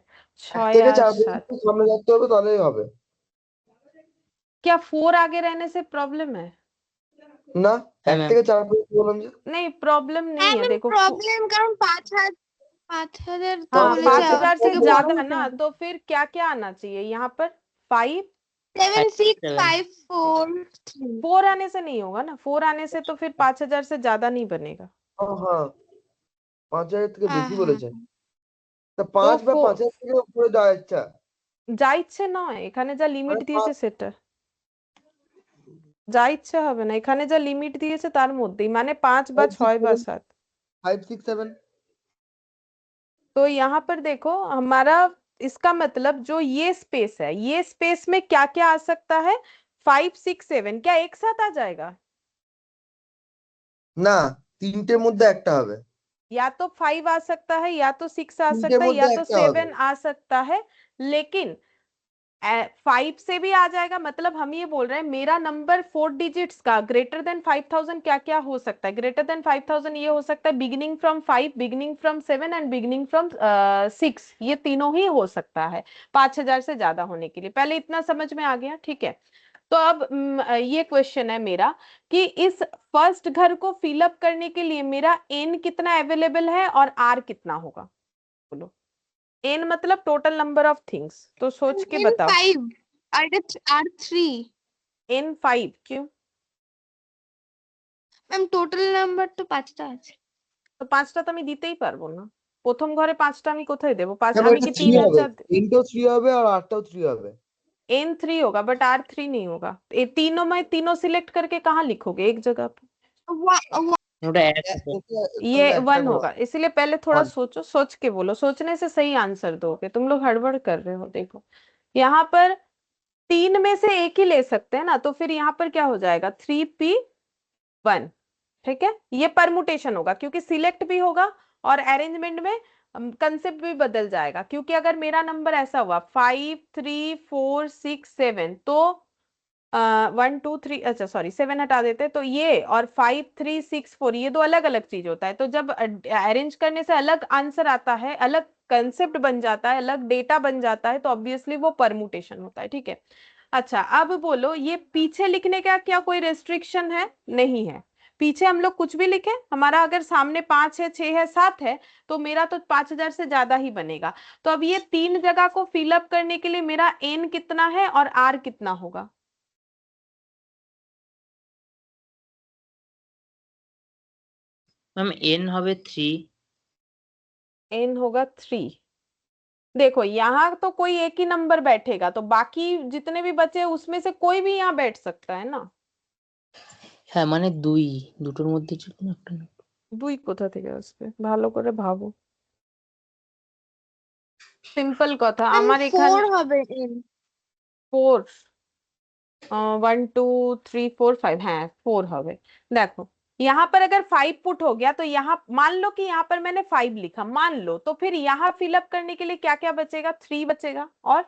1 6 থেকে আর 4 7। পর্যন্ত সামনে রাখতে হবে, তাহলেই হবে। क्या 4 आगे रहने से प्रॉब्लम है? না, হ্যাঁ 1 ম্যাম। থেকে 4 পর্যন্ত বললাম যে। नहीं, प्रॉब्लम नहीं হ্যাঁ है। ম্যাম, देखो প্রবলেম কারণ 5000 তো हाँ, তাহলে বলেছে 5000 से থেকে বড় ज्यादा হতে ना, হবে। तो फिर क्या क्या आना चाहिए यहाँ पर? 5। 7 6 7 5 4 3। 4 आने से नहीं होगा ना, 4 आने से तो फिर 5000 से ज्यादा नहीं बनेगा। হ্যাঁ, 5000 থেকে হ্যাঁ বেশি হ্যাঁ বলেছে। তা তো 5 বা 5000 থেকে উপরে দেওয়ার ইচ্ছা। যা ইচ্ছে নয়, এখানে যা লিমিট মানে দিয়েছে সেটা যা ইচ্ছে হবে না, এখানে যা লিমিট দিয়েছে তার মধ্যেই, মানে 5 বা 6 বা 7। 5 6 7। तो यहाँ पर देखो हमारा, इसका मतलब जो ये स्पेस है, ये स्पेस में क्या क्या आ सकता है? 5 6 7 क्या एक साथ आ जाएगा? না, তিনটের মধ্যে একটা হবে। या तो 5 आ सकता है, या तो 6 आ তিনটের सकता है, মধ্যে या तो একটা হবে। 7 आ सकता है। लेकिन 5 से भी आ जाएगा, मतलब हम ये बोल रहे हैं मेरा नंबर 4 डिजिट्स का ग्रेटर देन 5000 क्या क्या हो सकता है? ग्रेटर देन 5000 ये हो सकता है beginning from 5, beginning from 7 and beginning from 6। ये तीनों ही हो सकता है 5000 से ज्यादा होने के लिए। पहले इतना समझ में आ गया? ठीक है। तो अब ये क्वेश्चन है मेरा कि इस फर्स्ट घर को फिलअप करने के लिए मेरा n कितना अवेलेबल है और r कितना होगा? बोलो। n मतलब टोटल नंबर ऑफ थिंग्स, तो सोच के এন बताओ। 5 আর এটা আর 3। n 5 क्यों? ম্যাম টোটাল নাম্বার তো 5টা আছে। তো 5টা তো আমি দিতেই পারবো না, প্রথম ঘরে 5টা আমি কোথায় দেবো? 5 হ্যাঁ, আমি এটা কি 3 3 আর হবে। 4? 3টাও 3 হবে আর 8টাও 3 হবে। n 3 होगा बट r 3 नहीं होगा। ये तीनों में तीनों सिलेक्ट करके कहाँ लिखोगे एक जगह पे? ওটা এক হবে। ये তাহলে একটা 1 করে होगा, इसीलिए पहले थोड़ा हाँ। सोचो, सोच के बोलो, सोचने से सही आंसर दोगे। तुम लोग हड़बड़ कर रहे हो। देखो यहाँ पर 3 में से एक ही ले सकते हैं ना, तो फिर यहाँ पर क्या हो जाएगा? 3p1। ठीक है, ये परमुटेशन होगा क्योंकि सिलेक्ट भी होगा और अरेंजमेंट में कंसेप्ट भी बदल जाएगा। क्योंकि अगर मेरा नंबर ऐसा हुआ 5 3 4 6 7 तो 1 2 3 अच्छा सॉरी 7 हटा देते तो ये और 5 3 6 4 ये दो अलग अलग चीज होता है। तो जब अरेंज करने से अलग आंसर आता है, अलग कंसेप्ट बन जाता है, अलग डेटा बन जाता है, तो ऑब्वियसली वो परमुटेशन होता है। ठीक है, अच्छा अब बोलो ये पीछे लिखने का क्या कोई रेस्ट्रिक्शन है? नहीं है। पीछे हम लोग कुछ भी लिखे, हमारा अगर सामने 5 है 6 है 7 है तो मेरा तो 5000 से ज्यादा ही बनेगा। तो अब ये तीन जगह को फिलअप करने के लिए मेरा n कितना है और r कितना होगा? मैम n হবে 3। n होगा 3। देखो यहाँ तो कोई एक ही नंबर बैठेगा तो बाकी जितने भी बचे हैं, उसमें से कोई भी यहाँ बैठ सकता है ना। হ্যাঁ মানে 2 দুটোর মধ্যে যে কোনো একটা না। দুই কোথা থেকে আসবে ভালো করে ভাবো। সিম্পল কথা, আমার এখানে 4 হবে n। 4 1 2 3 4 5 হ্যাঁ 4 হবে। देखो यहाँ पर अगर 5 पुट हो गया तो यहाँ मान लो कि यहाँ पर मैंने 5 लिखा, मान लो, तो फिर यहाँ फिलअप करने के लिए क्या क्या बचेगा? 3 बचेगा और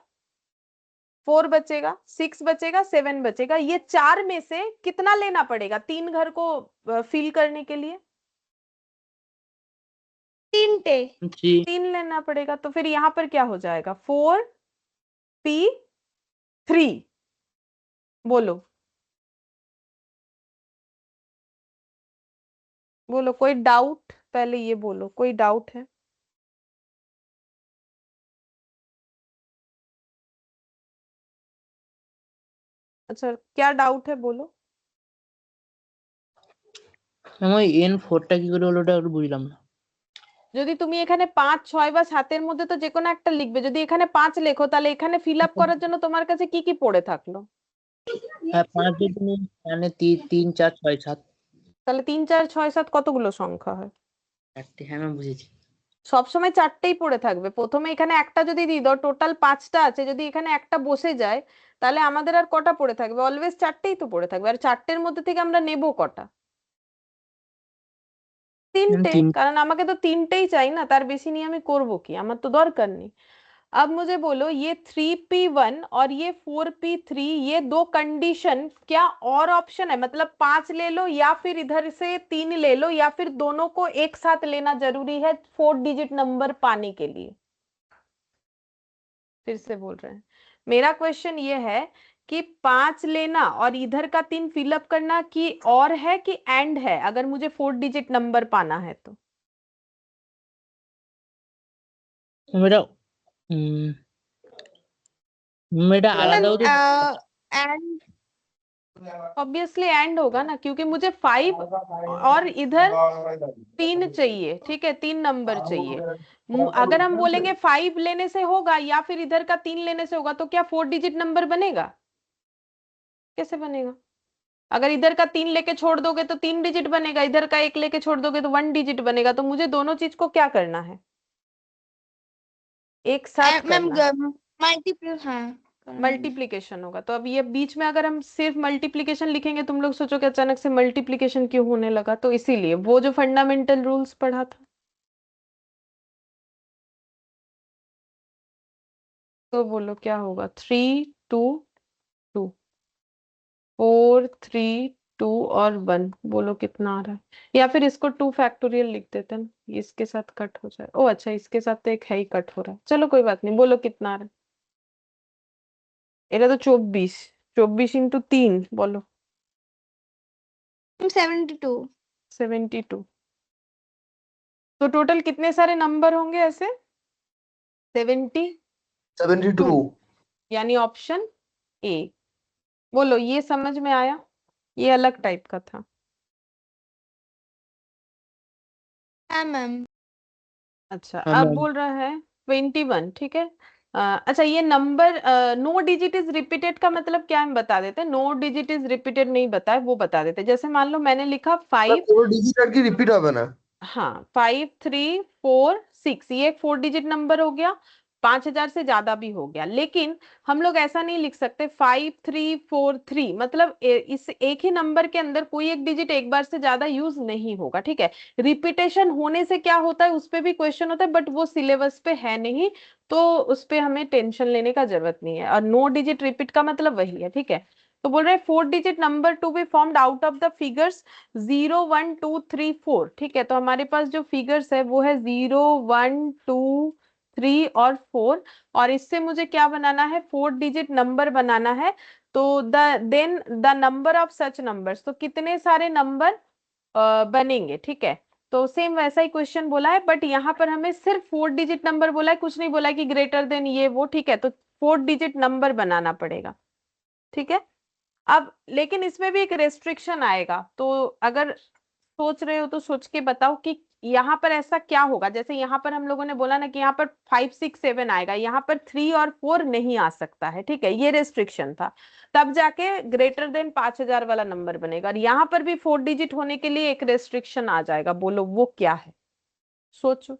4 बचेगा, 6 बचेगा, 7 बचेगा। ये चार में से कितना लेना पड़ेगा तीन घर को फिल करने के लिए? 3টে। 3 3 लेना पड़ेगा। तो फिर यहाँ पर क्या हो जाएगा? 4 P 3। बोलो बोलो कोई डाउट? पहले ये बोलो कोई डाउट है? अच्छा क्या डाउट है बोलो। ম্যাম ওই n4টা কি করে হলো ওটা একটু বুঝলাম না। যদি তুমি এখানে 5 6 বা 7 এর মধ্যে তো যে কোনো একটা লিখবে। যদি এখানে 5 লেখো তাহলে এখানে ফিল আপ করার জন্য তোমার কাছে কি কি পড়ে থাকলো? হ্যাঁ 5 যদি নিই মানে 3 4 6 7 তাহলে 3 4 6 7 কতগুলো সংখ্যা হয়? 4টে। হ্যাঁ ম্যাম বুঝেছি। সবসময় চারটেই পড়ে থাকবে। প্রথমে এখানে একটা যদি দিই দাও, টোটাল 5টা আছে, যদি এখানে একটা বসে যায় তাহলে আমাদের আর কটা পড়ে থাকবে? অলওয়েজ চারটেই তো পড়ে থাকবে। আর চারটের মধ্যে থেকে আমরা নেব কটা? তিনটে। কারণ আমাকে তো তিনটেই চাই না, তার বেশি নিয়ে আমি করব কি? আমার তো দরকার নেই। अब मुझे बोलो ये 3p1 और ये 4p3, ये दो कंडीशन क्या और ऑप्शन है? मतलब 5 ले लो या फिर इधर से 3 ले लो या फिर दोनों को एक साथ लेना जरूरी है 4 डिजिट नंबर पाने के लिए? फिर से बोल रहे हैं, मेरा क्वेश्चन ये है कि 5 लेना और इधर का 3 फिलअप करना की और है कि एंड है अगर मुझे 4 डिजिट नंबर पाना है तो? এটা এটা আলাদাও তো and ऑब्वियसली एंड होगा ना, क्योंकि मुझे 5 और इधर 3 चाहिए। ठीक है, 3 नंबर चाहिए। अगर हम बोलेंगे 5 लेने से होगा या फिर इधर का 3 लेने से होगा तो क्या 4 डिजिट नंबर बनेगा? कैसे बनेगा? अगर इधर का 3 लेके छोड़ दोगे तो 3 डिजिट बनेगा, इधर का 1 लेके छोड़ दोगे तो 1 डिजिट बनेगा। तो मुझे दोनों चीज को क्या करना है? एक साथ मैम करना है। मल्टीपल हाँ मल्टीप्लीकेशन होगा। तो अब ये बीच में अगर हम सिर्फ मल्टीप्लीकेशन लिखेंगे तुम लोग सोचोगे अचानक से मल्टीप्लीकेशन क्यों होने लगा, तो इसीलिए वो जो फंडामेंटल रूल्स पढ़ा था। तो बोलो क्या होगा? 3 2 2 4 3 2 और 1। बोलो कितना आ रहा है? या फिर इसको 2 फैक्टोरियल लिख देते हैं, इसके साथ कट हो जाए। ओ अच्छा, इसके साथ तो एक है ही कट हो रहा है, चलो कोई बात नहीं। बोलो कितना आ रहा है? এটা তো 24 24 ইন্টু 3 বলো। 72। 72। तो टोटल कितने सारे नंबर होंगे ऐसे? 72 यानी ऑप्शन ए। बोलो ये समझ में आया? ये अलग टाइप का था। हाँ मैम। अच्छा हाँ अब मैम। बोल रहा है 21। ठीक है, अच्छा ये number no digit is repeated का मतलब क्या हम बता देते हैं। नो डिजिट इज रिपीटेड नहीं बताए, वो बता देते। जैसे मान लो मैंने लिखा 5, 4 ডিজিট আর কি রিপিট হবে না। हाँ 5 3 4 6, ये एक 4 डिजिट नंबर हो गया। 5000 से ज्यादा भी हो गया, लेकिन हम लोग ऐसा नहीं लिख सकते 5343, मतलब इस एक ही नंबर के अंदर कोई एक डिजिट एक बार से ज्यादा यूज नहीं होगा, ठीक है। रिपीटेशन होने से क्या होता है उस पे भी क्वेश्चन होता है, बट वो सिलेबस पे है नहीं, तो उस पे हमें टेंशन लेने का जरूरत नहीं है। और नो डिजिट रिपीट का मतलब वही है, ठीक है। तो बोल रहे हैं 4 digit number to be formed out of the figures 0 1 2 3 4, ठीक है। तो हमारे पास जो फिगर्स है वो है 0 1 2 3 और 4, और इससे मुझे क्या बनाना है, 4 डिजिट नंबर बनाना है। तो then the number of such numbers, तो कितने सारे नंबर बनेंगे, ठीक है। तो सेम वैसा ही क्वेश्चन बोला है, बट यहाँ पर हमें सिर्फ 4 डिजिट नंबर बोला है, कुछ नहीं बोला है कि ग्रेटर देन ये वो, ठीक है। तो 4 डिजिट नंबर बनाना पड़ेगा, ठीक है। अब लेकिन इसमें भी एक रेस्ट्रिक्शन आएगा, तो अगर सोच रहे हो तो सोच के बताओ कि यहाँ पर ऐसा क्या होगा। जैसे यहाँ पर हम लोगों ने बोला ना कि यहाँ पर 5 6 7 आएगा, यहाँ पर 3 और 4 नहीं आ सकता है, ठीक है, ये रेस्ट्रिक्शन था। तब जाके ग्रेटर देन 5000 वाला नंबर बनेगा, और यहाँ पर भी 4 डिजिट होने के लिए एक रेस्ट्रिक्शन आ जाएगा। बोलो वो क्या है, सोचो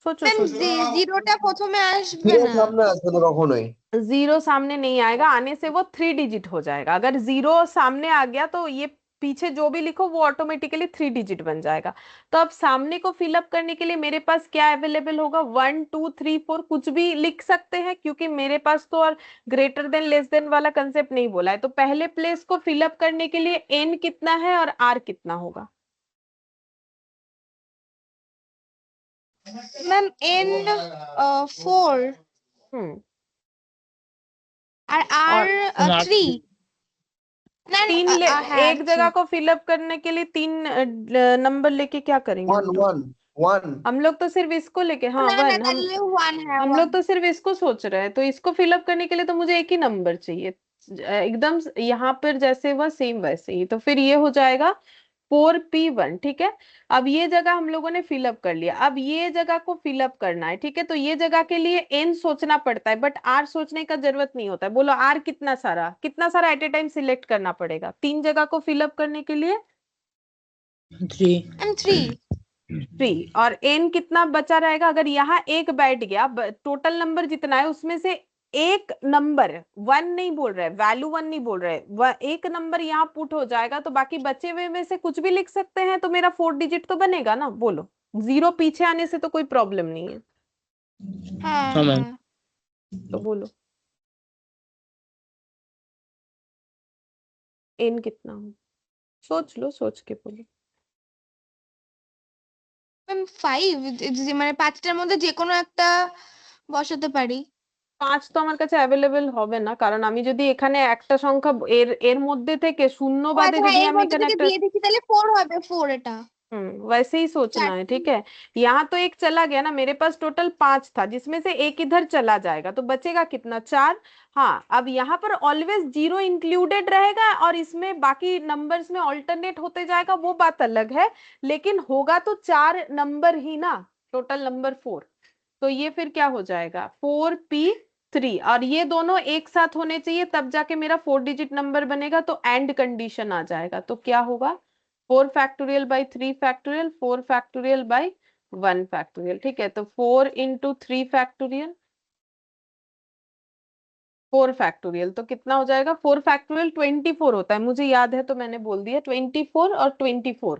सोचो ম্যাম सोचो। জিরোটা প্রথমে আসবে জিরো না। সামনে আসবে না কখনোই। जीरो सामने नहीं आएगा, आने से वो 3 डिजिट हो जाएगा। अगर जीरो सामने आ गया तो ये पीछे जो भी लिखो वो ऑटोमेटिकली 3 डिजिट बन जाएगा। तो अब सामने को फिलअप करने के लिए मेरे पास क्या अवेलेबल होगा, 1 2 3 4 कुछ भी लिख सकते हैं, क्योंकि मेरे पास तो और ग्रेटर देन लेस देन वाला कंसेप्ट नहीं बोला है। तो पहले प्लेस को फिलअप करने के लिए एन कितना है और आर कितना होगा। ম্যাম এন 4 আর আর তোমার 3 না तीन হ্যাঁ एक जगह को फिलअप करने के लिए 3 नंबर लेके क्या करेंगे हम ওয়ান लोग। ওয়ান ওয়ান हम लोग तो सिर्फ इसको लेके, हाँ না না 1, তাহলে 1 হ্যাঁ हम 1 लोग तो सिर्फ इसको सोच रहे हैं। तो इसको फिलअप करने के लिए तो मुझे एक ही नंबर चाहिए, एकदम यहाँ पर जैसे हुआ सेम वैसे ही। तो फिर ये हो जाएगा 4p1, ठीक है। अब ये जगह हम लोगों ने फिलअप कर लिया, अब ये जगह को फिलअप करना है, ठीक है। तो ये जगह के लिए n सोचना पड़ता है, बट r सोचने का जरूरत नहीं होता है। बोलो r कितना सारा एट ए टाइम सिलेक्ट करना पड़ेगा 3 जगह को फिलअप करने के लिए। 3 ম্যাম 3 3, और n कितना बचा रहेगा, अगर यहाँ एक बैठ गया, टोटल नंबर जितना है उसमें से एक नंबर 1 नहीं बोल रहे, वैल्यू 1 नहीं बोल रहे, एक नंबर यहाँ पुट हो जाएगा, तो बाकी बचे हुए में से कुछ भी लिख सकते हैं, तो मेरा 4 डिजिट तो बनेगा ना। बोलो, जीरो पीछे आने से तो कोई प्रॉब्लम नहीं है। হ্যাঁ हाँ मैम। হ্যাঁ तो बोलो n कितना हो, सोच लो, सोच के बोलो। ম্যাম 5 মানে পাঁচটার মধ্যে যে কোনো একটা বসাতে পারি। 5 তো আমার কাছে অ্যাভেলেবেল হবে না, কারণ আমি যদি এখানে একটা সংখ্যা এর এর মধ্যে থেকে শূন্য ও বাদে আচ্ছা হ্যাঁ যদি এর আমি মধ্যে এখানে থেকে একটা, দিয়ে দিচ্ছি তাহলে 4 হবে 4 এটা वैसे ही सोचना है, 4টি ठीक है। यहाँ तो एक चला गया ना, मेरे पास टोटल 5 था, जिसमें से एक इधर चला जाएगा, तो बचेगा कितना, 4। हाँ, अब यहाँ पर ऑलवेज जीरो इंक्लूडेड रहेगा, और इसमें बाकी नंबर्स में ऑल्टरनेट होते जाएगा, वो बात अलग है, लेकिन होगा तो 4 नंबर ही ना, टोटल नंबर 4। तो ये फिर क्या हो जाएगा 4p3, और ये दोनों एक साथ होने चाहिए, तब जाके मेरा 4 डिजिट नंबर बनेगा। तो एंड कंडीशन आ जाएगा, तो क्या होगा 4 factorial by 3 factorial, 4 factorial by 1 factorial, ठीक है। तो 4 इंटू 3 फैक्टोरियल, 4 फैक्टोरियल, तो कितना हो जाएगा, 4 फैक्टोरियल 24 होता है, मुझे याद है तो मैंने बोल दिया 24 और 24,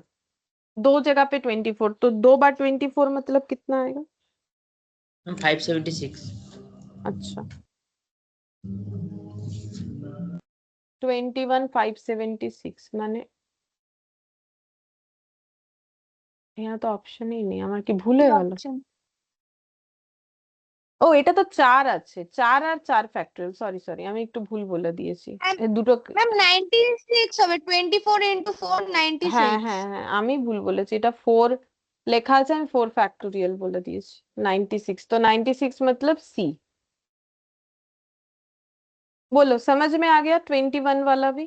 दो जगह पे 24, तो 2 बार 24 मतलब कितना आएगा। 576। अच्छा, 21576 মানে यहाँ तो ऑप्शन ही नहीं, আমার কি ভুলে গেল। অপশন ও এটা তো 4 আছে, 4 আর 4 ফ্যাক্টরিয়াল, সরি আমি একটু ভুল বলে দিয়েছি, এই দুটো। ম্যাম 96 হবে 24 ইনটু 4 হ্যাঁ 96 হ্যাঁ হ্যাঁ, আমি ভুল বলেছি, এটা 4 লেখা আছে, আমি 4 फैक्टोरियल बोले दिएছি। 96, तो 96 मतलब सी। बोलो समझ में आ गया 21 वाला भी।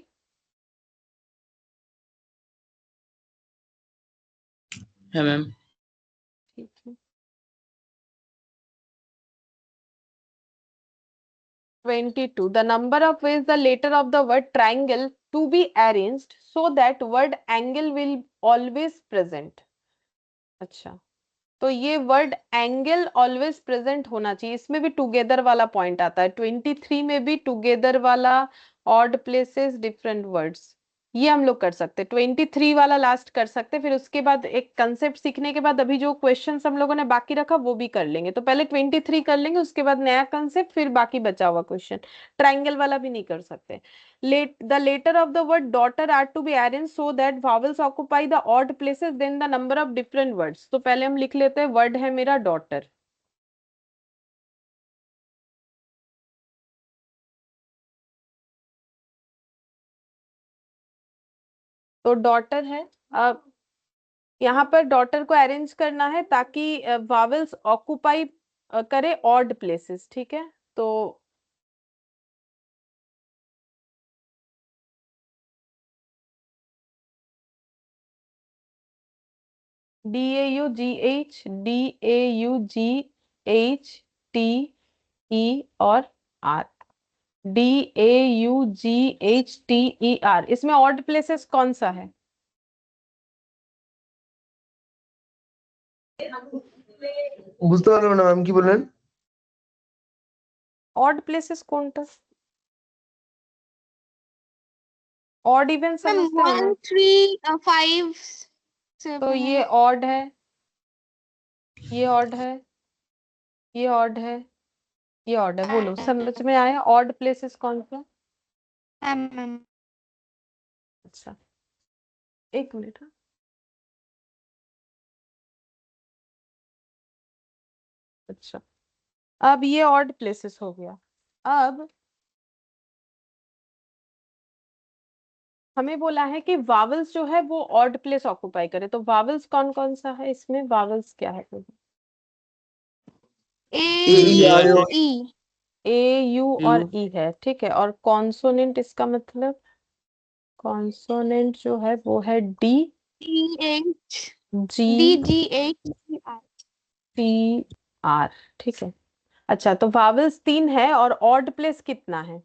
हाँ मैम। ठीक है, 22, the number of ways the letter of the word triangle to be arranged so that word angle will always present। अच्छा, तो ये वर्ड एंगल ऑलवेज प्रेजेंट होना चाहिए, इसमें भी टुगेदर वाला पॉइंट आता है, 23 में भी टुगेदर वाला, ऑड प्लेसेस डिफरेंट वर्ड्स, ये हम लोग कर सकते हैं। 23 वाला लास्ट कर सकते हैं, फिर उसके बाद एक कंसेप्ट सीखने के बाद अभी जो क्वेश्चंस हम लोगों ने बाकी रखा वो भी कर लेंगे। तो पहले 23 कर लेंगे, उसके बाद नया कंसेप्ट, फिर बाकी बचा हुआ क्वेश्चन। ट्राइंगल वाला भी नहीं कर सकते। The later of the word daughter are to be arranged so that vowels occupy the odd places then the number of different words। तो पहले हम लिख लेते हैं, वर्ड है मेरा daughter। तो डॉटर है। अब यहाँ पर डॉटर को अरेंज करना है ताकि वावल्स ऑक्यूपाई करे ऑड प्लेसेस, ठीक है। तो DAUGH और R, DAUGHTER, इसमें ऑड प्लेसेस कौन सा है? বুঝতে পারলাম না ম্যাম, কি বললেন? ऑड प्लेसेस कौन था? ऑड इवन मैम समझते हो ना? 1 3 5 तो ये ऑड है, ये ऑड है, ये ऑड है, ये ऑड है। बोलो, समझ में आया ऑड प्लेसेस कौन सा? मैम अच्छा, एक मिनट। हाँ। अच्छा, अब ये ऑड प्लेसेस हो गया। अब हमें बोला है कि वावल्स जो है वो ऑड प्लेस ऑक्यूपाई करे, तो वावल्स कौन कौन सा है इसमें? वावल्स क्या है? AUE ए यू और ई है, ठीक है। और कॉन्सोनेंट, इसका मतलब कॉन्सोनेंट जो है वो है D, DH G, DGHR T, R, ठीक है। अच्छा, तो वावल्स 3 है और ऑड प्लेस कितना है?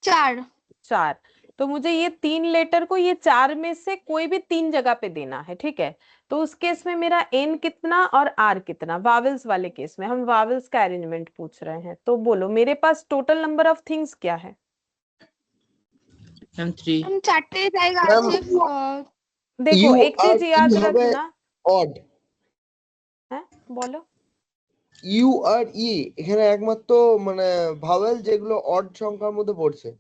4। 4। तो मुझे ये 3 लेटर को ये 4 में से कोई भी 3 जगह पे देना है, ठीक है। तो उस केस में मेरा एन कितना और आर कितना? वावल्स वाले केस में हम वावल्स का अरेंजमेंट पूछ रहे हैं। तो बोलो, मेरे पास टोटल नंबर ऑफ थिंग्स क्या है? मैम 3। हम 4টে জায়গা ম্যাম আছে। देखो, ইউ एक আর चीज याद ই হবে रखना অড, है, बोलो। ইউ আর ই এখানে একমাত্র মানে ভাওয়েল যেগুলো অড সংখ্যার মধ্যে পড়ছে।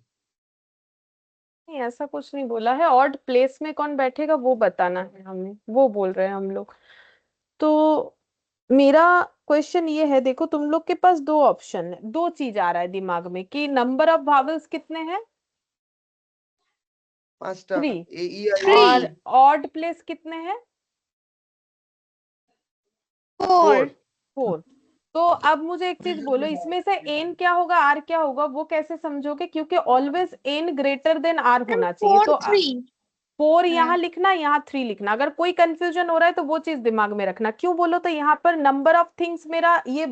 नहीं, ऐसा कुछ नहीं बोला है। ऑड प्लेस में कौन बैठेगा वो बताना है हमें, वो बोल रहे हैं हम लोग। तो मेरा क्वेश्चन ये है, देखो तुम लोग के पास 2 ऑप्शन है, 2 चीज आ रहा है दिमाग में कि नंबर ऑफ वावल्स कितने हैं? 5টা 3। এ ই আই ও और ইউ। ऑड प्लेस कितने हैं? 4 4। तो अब मुझे एक चीज बोलो, इसमें से एन क्या होगा, आर क्या होगा, वो कैसे समझोगे? क्योंकि always n greater than r होना चाहिए। 4 तो 3 4 यहाँ लिखना, यहाँ 3 लिखना। अगर कोई कंफ्यूजन हो रहा है तो वो चीज दिमाग में रखना। क्यों बोलो तो यहाँ पर नंबर ऑफ थिंग्स मेरा ये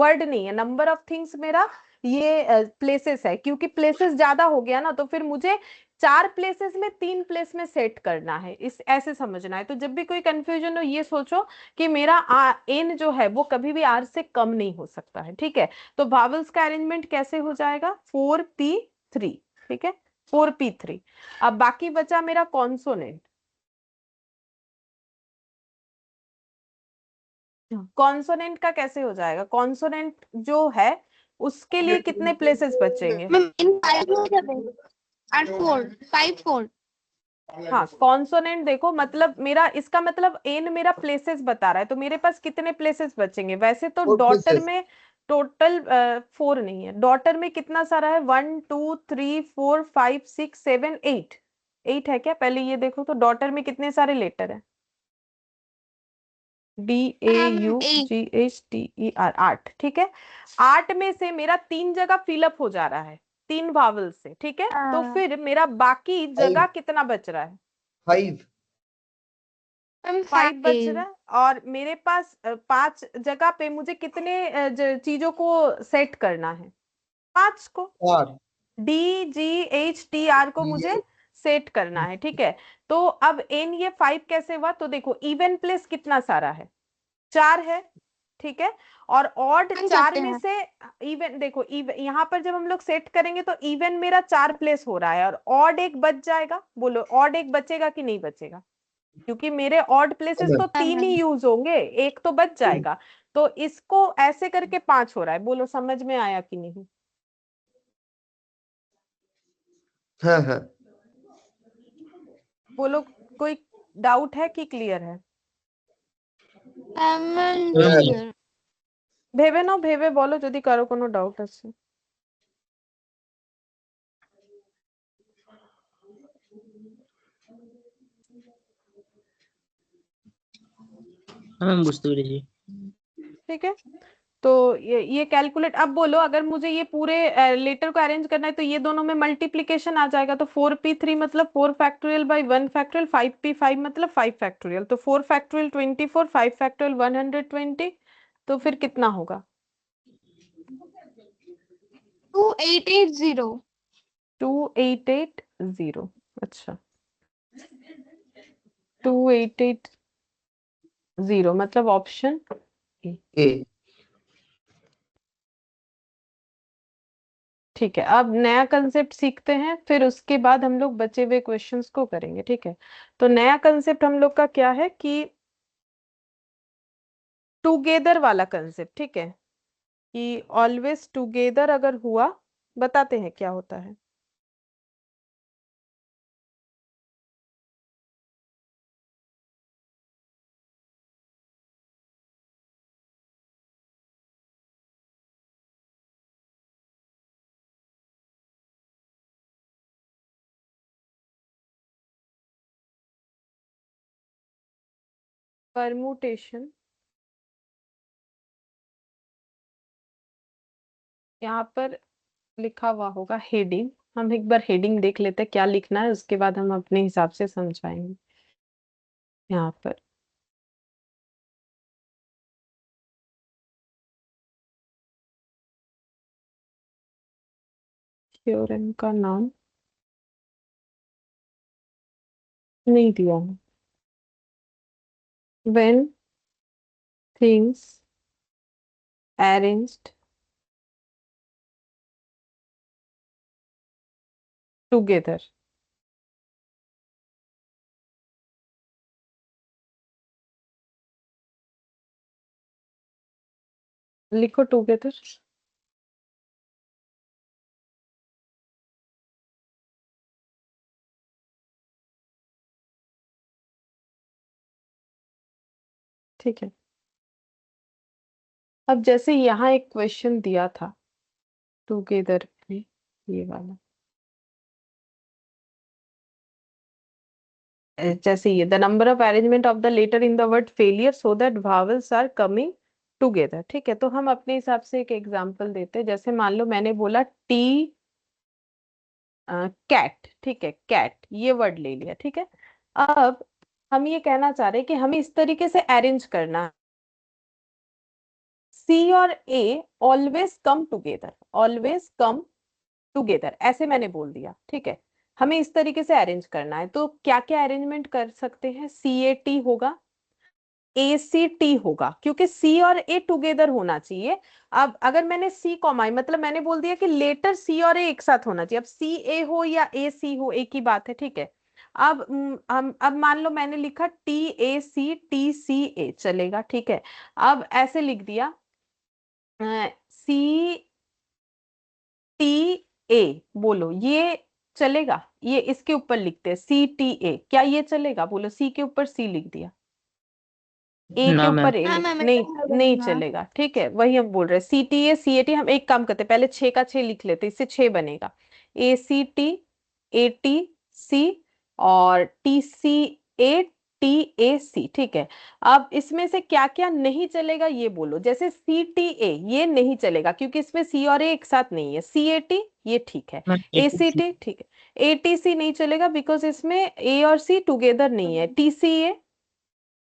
वर्ड नहीं है, नंबर ऑफ थिंग्स मेरा ये प्लेसेस है। क्योंकि प्लेसेस ज्यादा हो गया ना, तो फिर मुझे 4 प्लेसेस में 3 प्लेस में सेट करना है, इस ऐसे समझना है। तो जब भी कोई कंफ्यूजन हो, ये सोचो कि मेरा एन जो है वो कभी भी आर से कम नहीं हो सकता है, ठीक है। तो वावल्स का अरेंजमेंट कैसे हो जाएगा? 4p3, ठीक है, 4p3। अब बाकी बचा मेरा कॉन्सोनेंट। कॉन्सोनेंट का कैसे हो जाएगा? कॉन्सोनेंट जो है उसके लिए कितने प्लेसेस बचेंगे? मैम इन 5 हो যাবে আর 4 5 4 हाँ, कॉन्सोनेंट देखो, मतलब मेरा, इसका मतलब एन मेरा प्लेसेस बता रहा है, तो मेरे पास कितने प्लेसेस बचेंगे? वैसे तो 4 डॉटर places। में टोटल 4 नहीं है, डॉटर में कितना सारा है? 1 2 3 4 5 6 7 8। 8 है क्या? पहले ये देखो तो डॉटर में कितने सारे लेटर है? DAUGHTER, 8, ठीक है। 8 में से मेरा 3 जगह फिलअप हो जा रहा है 3 वावल से, ठीक है। तो फिर मेरा बाकी जगह कितना बच रहा है? 5। मैम 5 बच 5 रहा है। और मेरे पास 5 जगह पे मुझे कितने चीजों को सेट करना है? 5 को। আর DGHTR को मुझे सेट करना है, ठीक है। तो अब n ये 5 कैसे हुआ, तो देखो इवन प्लेस कितना सारा है, 4 है, ठीक है। और ऑड हम 4 सकते में हैं। से इवन, देखो यहाँ पर जब हम लोग सेट करेंगे तो इवन मेरा 4 प्लेस हो रहा है और ऑड एक बच जाएगा। बोलो ऑड एक बचेगा कि नहीं बचेगा, क्योंकि मेरे ऑड प्लेसेस तो 3 ही यूज होंगे, एक तो बच जाएगा। तो इसको ऐसे करके 5 हो रहा है। बोलो समझ में आया कि नहीं। हाँ हाँ बोलो कोई डाउट है कि क्लियर है। হ্যাঁ। ভেবে নাও, ভেবে বলো যদি কারো কোনো ডাউট আছে। আমি বুঝতে পেরেছি। ठीक है, तो ये कैलकुलेट, अब बोलो अगर मुझे ये पूरे लेटर को अरेंज करना है तो ये दोनों में मल्टीप्लीकेशन आ जाएगा। तो 4p3 मतलब 4 फैक्टोरियल बाई 1 फैक्टोरियल, 5p5 मतलब 5 फैक्टोरियल। तो 4 फैक्टोरियल 24, 5 फैक्टोरियल 120। तो फिर कितना होगा, 2880। 2880। अच्छा 2880 मतलब ऑप्शन ए। ए। ठीक है, अब नया कंसेप्ट सीखते हैं, फिर उसके बाद हम लोग बचे हुए क्वेश्चंस को करेंगे, ठीक है। तो नया कंसेप्ट हम लोग का क्या है कि टुगेदर वाला कंसेप्ट, ठीक है, कि ऑलवेज टुगेदर अगर हुआ, बताते हैं क्या होता है। परमुटेशन, यहाँ पर लिखा हुआ होगा हेडिंग। हम एक बार हेडिंग देख लेते हैं क्या लिखना है, उसके बाद हम अपने हिसाब से समझाएंगे। यहाँ पर थ्योरम का नाम नहीं दिया है। When things arranged together, लिखो टुगेदर। ठीक है, अब जैसे यहाँ एक क्वेश्चन दिया था टुगेदर में, ये वाला, जैसे ये the number of arrangement of the letter in the word failure so that vowels are coming together, ठीक है। तो हम अपने हिसाब से एक एग्जांपल देते हैं। जैसे मान लो मैंने बोला टी कैट, ठीक है, कैट ये वर्ड ले लिया, ठीक है। अब हम ये कहना चाह रहे हैं कि हमें इस तरीके से अरेंज करना है, सी और a always come together, always come together, ऐसे मैंने बोल दिया, ठीक है। हमें इस तरीके से अरेंज करना है, तो क्या क्या अरेंजमेंट कर सकते हैं, सी ए टी होगा, ए सी टी होगा, क्योंकि सी और ए टुगेदर होना चाहिए। अब अगर मैंने सी कॉमा, मतलब मैंने बोल दिया कि लेटर सी और ए एक साथ होना चाहिए। अब सी ए हो या ए सी हो एक ही बात है, ठीक है। अब हम अब मान लो मैंने लिखा T A C T C ए, चलेगा, ठीक है। अब ऐसे लिख दिया सी टी ए, बोलो ये चलेगा, ये इसके ऊपर लिखते हैं सी टी ए, क्या ये चलेगा, बोलो सी के ऊपर सी लिख दिया, ए के ना मैम। ऊपर ए हाँ लिख, मैम, नहीं नहीं चलेगा, ठीक है। वही हम बोल रहे हैं C T A C A T. हम एक काम करते हैं, पहले 6 का 6 लिख लेते, इससे 6 बनेगा, ए C T A T C और T C A T A सी, ठीक है। अब इसमें से क्या क्या नहीं चलेगा ये बोलो। जैसे सी टी ए ये नहीं चलेगा क्योंकि इसमें सी और ए एक साथ नहीं है। सी ए टी ये ठीक है, मैम ए सी टी ठीक है, ए टी सी नहीं चलेगा बिकॉज इसमें ए और सी टुगेदर नहीं है। टी सी ए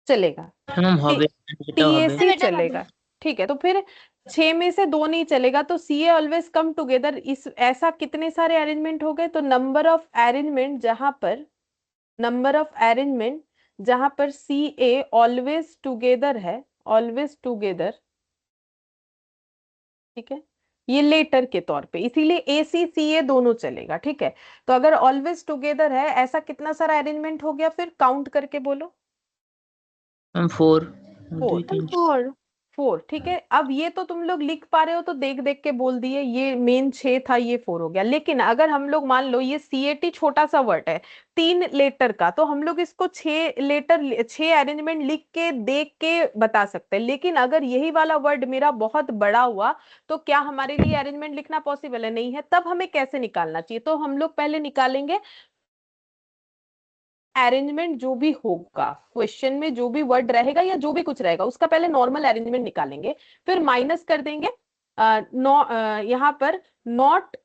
चलेगा, मैम হবে, এটা হবে। टीएसी बेटा चलेगा, ठीक है। तो फिर 6 में से 2 नहीं चलेगा, तो सी ए ऑलवेज कम टुगेदर। इस ऐसा कितने सारे अरेंजमेंट हो गए, तो नंबर ऑफ अरेंजमेंट जहां पर सी ए ऑलवेज टुगेदर है, ऑलवेज टुगेदर, ठीक है, ये लेटर के तौर पे, इसीलिए ए सी सी ए दोनों चलेगा, ठीक है। तो अगर ऑलवेज टुगेदर है, ऐसा कितना सारा अरेंजमेंट हो गया, फिर काउंट करके बोलो। मैम 4 4 2 3 4। 4, ठीक है। अब ये तो तुम लोग लिख पा रहे हो तो देख देख के बोल दिए, ये मेन 6 था, ये 4 हो गया। लेकिन अगर हम लोग मान लो ये CAT छोटा सा वर्ड है 3 लेटर का, तो हम लोग इसको 6 अरेंजमेंट लिख के देख के बता सकते हैं। लेकिन अगर यही वाला वर्ड मेरा बहुत बड़ा हुआ, तो क्या हमारे लिए अरेंजमेंट लिखना पॉसिबल है? नहीं है। तब हमें कैसे निकालना चाहिए? तो हम लोग पहले निकालेंगे अरेंजमेंट, जो भी होगा क्वेश्चन में, जो भी वर्ड रहेगा या जो भी कुछ रहेगा, उसका पहले नॉर्मल अरेंजमेंट निकालेंगे, फिर माइनस कर देंगे यहाँ पर नॉट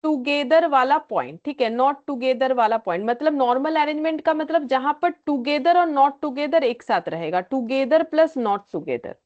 टुगेदर वाला पॉइंट, ठीक है। नॉट टुगेदर वाला पॉइंट मतलब नॉर्मल अरेंजमेंट का मतलब जहां पर टुगेदर और नॉट टुगेदर एक साथ रहेगा, टुगेदर प्लस नॉट टुगेदर,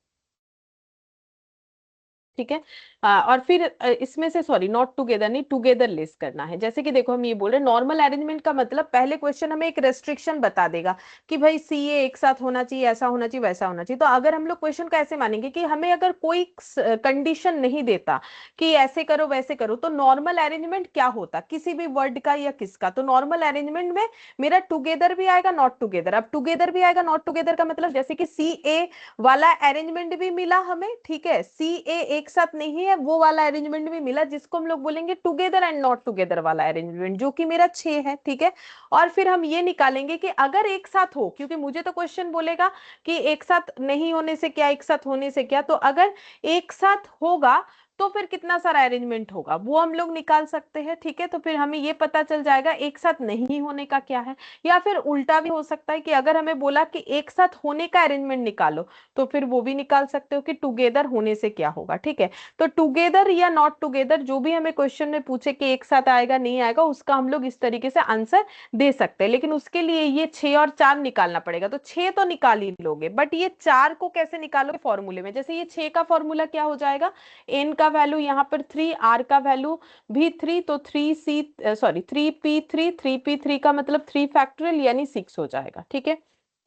ठीक है। और फिर इसमें से सॉरी नॉट टुगेदर नहीं, टुगेदर लेस करना है। जैसे कि देखो हम ये बोल रहे हैं नॉर्मल अरेंजमेंट का मतलब पहले क्वेश्चन हमें एक रेस्ट्रिक्शन बता देगा कि भाई CA एक साथ होना चाहिए, ऐसा होना चाहिए, वैसा होना चाहिए। तो अगर हम लोग क्वेश्चन को ऐसे मानेंगे कि हमें अगर कोई कंडीशन नहीं देता कि ऐसे करो वैसे करो, तो नॉर्मल अरेंजमेंट क्या होता किसी भी वर्ड का या किसका? तो नॉर्मल अरेंजमेंट में मेरा टुगेदर भी आएगा, नॉट टुगेदर। अब टुगेदर भी आएगा, नॉट टुगेदर का मतलब जैसे कि CA वाला अरेंजमेंट भी मिला हमें, ठीक है। CA एक साथ नहीं है, वो वाला अरेंजमेंट भी मिला, जिसको हम लोग बोलेंगे टुगेदर एंड नॉट टुगेदर वाला अरेंजमेंट, जो कि मेरा 6 है, ठीक है। और फिर हम ये निकालेंगे कि अगर एक साथ हो, क्योंकि मुझे तो क्वेश्चन बोलेगा कि एक साथ नहीं होने से क्या, एक साथ होने से क्या, तो अगर एक साथ होगा तो फिर कितना सारा अरेंजमेंट होगा वो हम लोग निकाल सकते हैं, ठीक है। तो फिर हमें ये पता चल जाएगा एक साथ नहीं होने का क्या है। या फिर उल्टा भी हो सकता है कि अगर हमें बोला कि एक साथ होने का अरेंजमेंट निकालो, तो फिर वो भी निकाल सकते हो कि टुगेदर होने से क्या होगा, ठीक है। तो टुगेदर या नॉट टुगेदर जो भी हमें क्वेश्चन में पूछे कि एक साथ आएगा नहीं आएगा, उसका हम लोग इस तरीके से आंसर दे सकते हैं। लेकिन उसके लिए ये 6 और 4 निकालना पड़ेगा। तो 6 तो निकाल ही लोगे, बट ये 4 को कैसे निकालोगे फॉर्मूले में? जैसे ये 6 का फॉर्मूला क्या हो जाएगा, n का वैल्यू यहाँ पर 3, r का वैल्यू भी 3, तो 3p3 का मतलब 3 फैक्टोरियल यानी 6 हो जाएगा, ठीक है।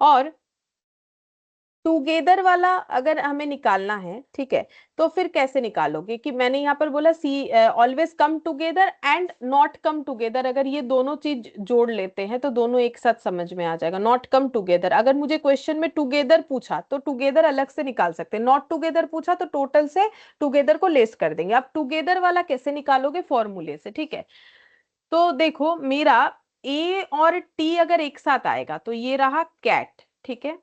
और टुगेदर वाला अगर हमें निकालना है, ठीक है, तो फिर कैसे निकालोगे? कि मैंने यहाँ पर बोला c always come together and not come together, अगर ये दोनों चीज जोड़ लेते हैं तो दोनों एक साथ समझ में आ जाएगा। नॉट कम टुगेदर, अगर मुझे क्वेश्चन में टुगेदर पूछा तो टुगेदर अलग से निकाल सकते हैं, नॉट टुगेदर पूछा तो टोटल से टुगेदर को लेस कर देंगे। अब टुगेदर वाला कैसे निकालोगे? फॉर्मूले से, ठीक है। तो देखो मेरा ए और टी अगर एक साथ आएगा तो ये रहा कैट, ठीक है।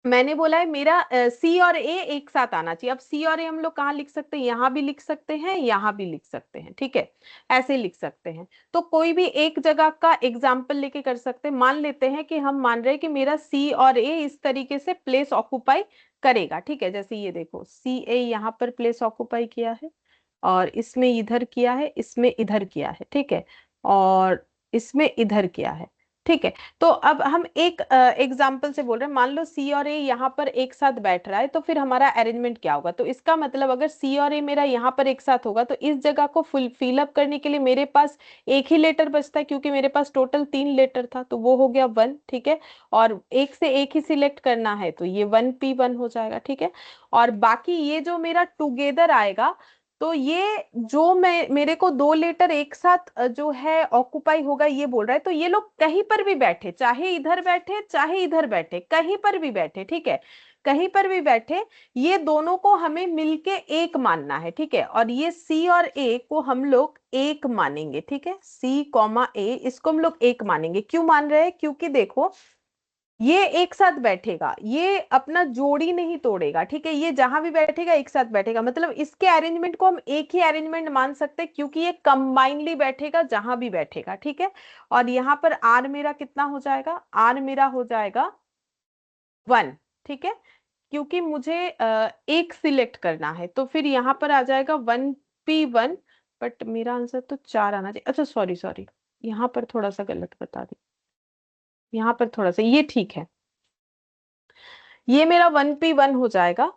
मैंने बोला है मेरा सी और ए एक साथ आना चाहिए। अब सी और ए हम लोग कहाँ लिख सकते हैं? यहाँ भी लिख सकते हैं, यहाँ भी लिख सकते हैं, ठीक है, ऐसे लिख सकते हैं। तो कोई भी एक जगह का एग्जाम्पल लेके कर सकते हैं। मान लेते हैं कि हम मान रहे हैं कि मेरा सी और ए इस तरीके से प्लेस ऑक्युपाई करेगा, ठीक है। जैसे ये देखो सी ए यहाँ पर प्लेस ऑक्युपाई किया है, और इसमें इधर किया है, इसमें इधर किया है, ठीक है, और इसमें इधर किया है, ठीक है। तो अब हम एक एग्जाम्पल से बोल रहे हैं, मान लो सी और ए यहाँ पर एक साथ बैठ रहा है, तो फिर हमारा अरेंजमेंट क्या होगा? तो इसका मतलब अगर सी और ए मेरा यहाँ पर एक साथ होगा, तो इस जगह को फिलअप करने के लिए मेरे पास एक ही लेटर बचता है, क्योंकि मेरे पास टोटल 3 लेटर था, तो वो हो गया 1, ठीक है। और एक से एक ही सिलेक्ट करना है, तो ये 1p1 हो जाएगा, ठीक है। और बाकी ये जो मेरा टुगेदर आएगा, तो ये जो मेरे को 2 लेटर एक साथ जो है ऑक्युपाई होगा, ये बोल रहा है। तो ये लोग कहीं पर भी बैठे, चाहे इधर बैठे चाहे इधर बैठे, कहीं पर भी बैठे, ठीक है, कहीं पर भी बैठे, ये दोनों को हमें मिलके एक मानना है, ठीक है। और ये सी और ए को हम लोग एक मानेंगे, ठीक है, सी कॉमा ए, इसको हम लोग एक मानेंगे। क्यों मान रहे हैं? क्योंकि देखो ये एक साथ बैठेगा, ये अपना जोड़ी नहीं तोड़ेगा, ठीक है, ये जहां भी बैठेगा एक साथ बैठेगा, मतलब इसके अरेंजमेंट को हम एक ही अरेंजमेंट मान सकते हैं, क्योंकि ये कंबाइनली बैठेगा जहां भी बैठेगा, ठीक है। और यहाँ पर आर मेरा कितना हो जाएगा? आर मेरा हो जाएगा 1, ठीक है, क्योंकि मुझे एक सिलेक्ट करना है, तो फिर यहाँ पर आ जाएगा 1p1। बट मेरा आंसर तो 4 आना चाहिए। अच्छा सॉरी सॉरी, यहाँ पर थोड़ा सा गलत बता दी, यहाँ पर थोड़ा सा, ये ठीक है, ये मेरा 1p1 हो जाएगा।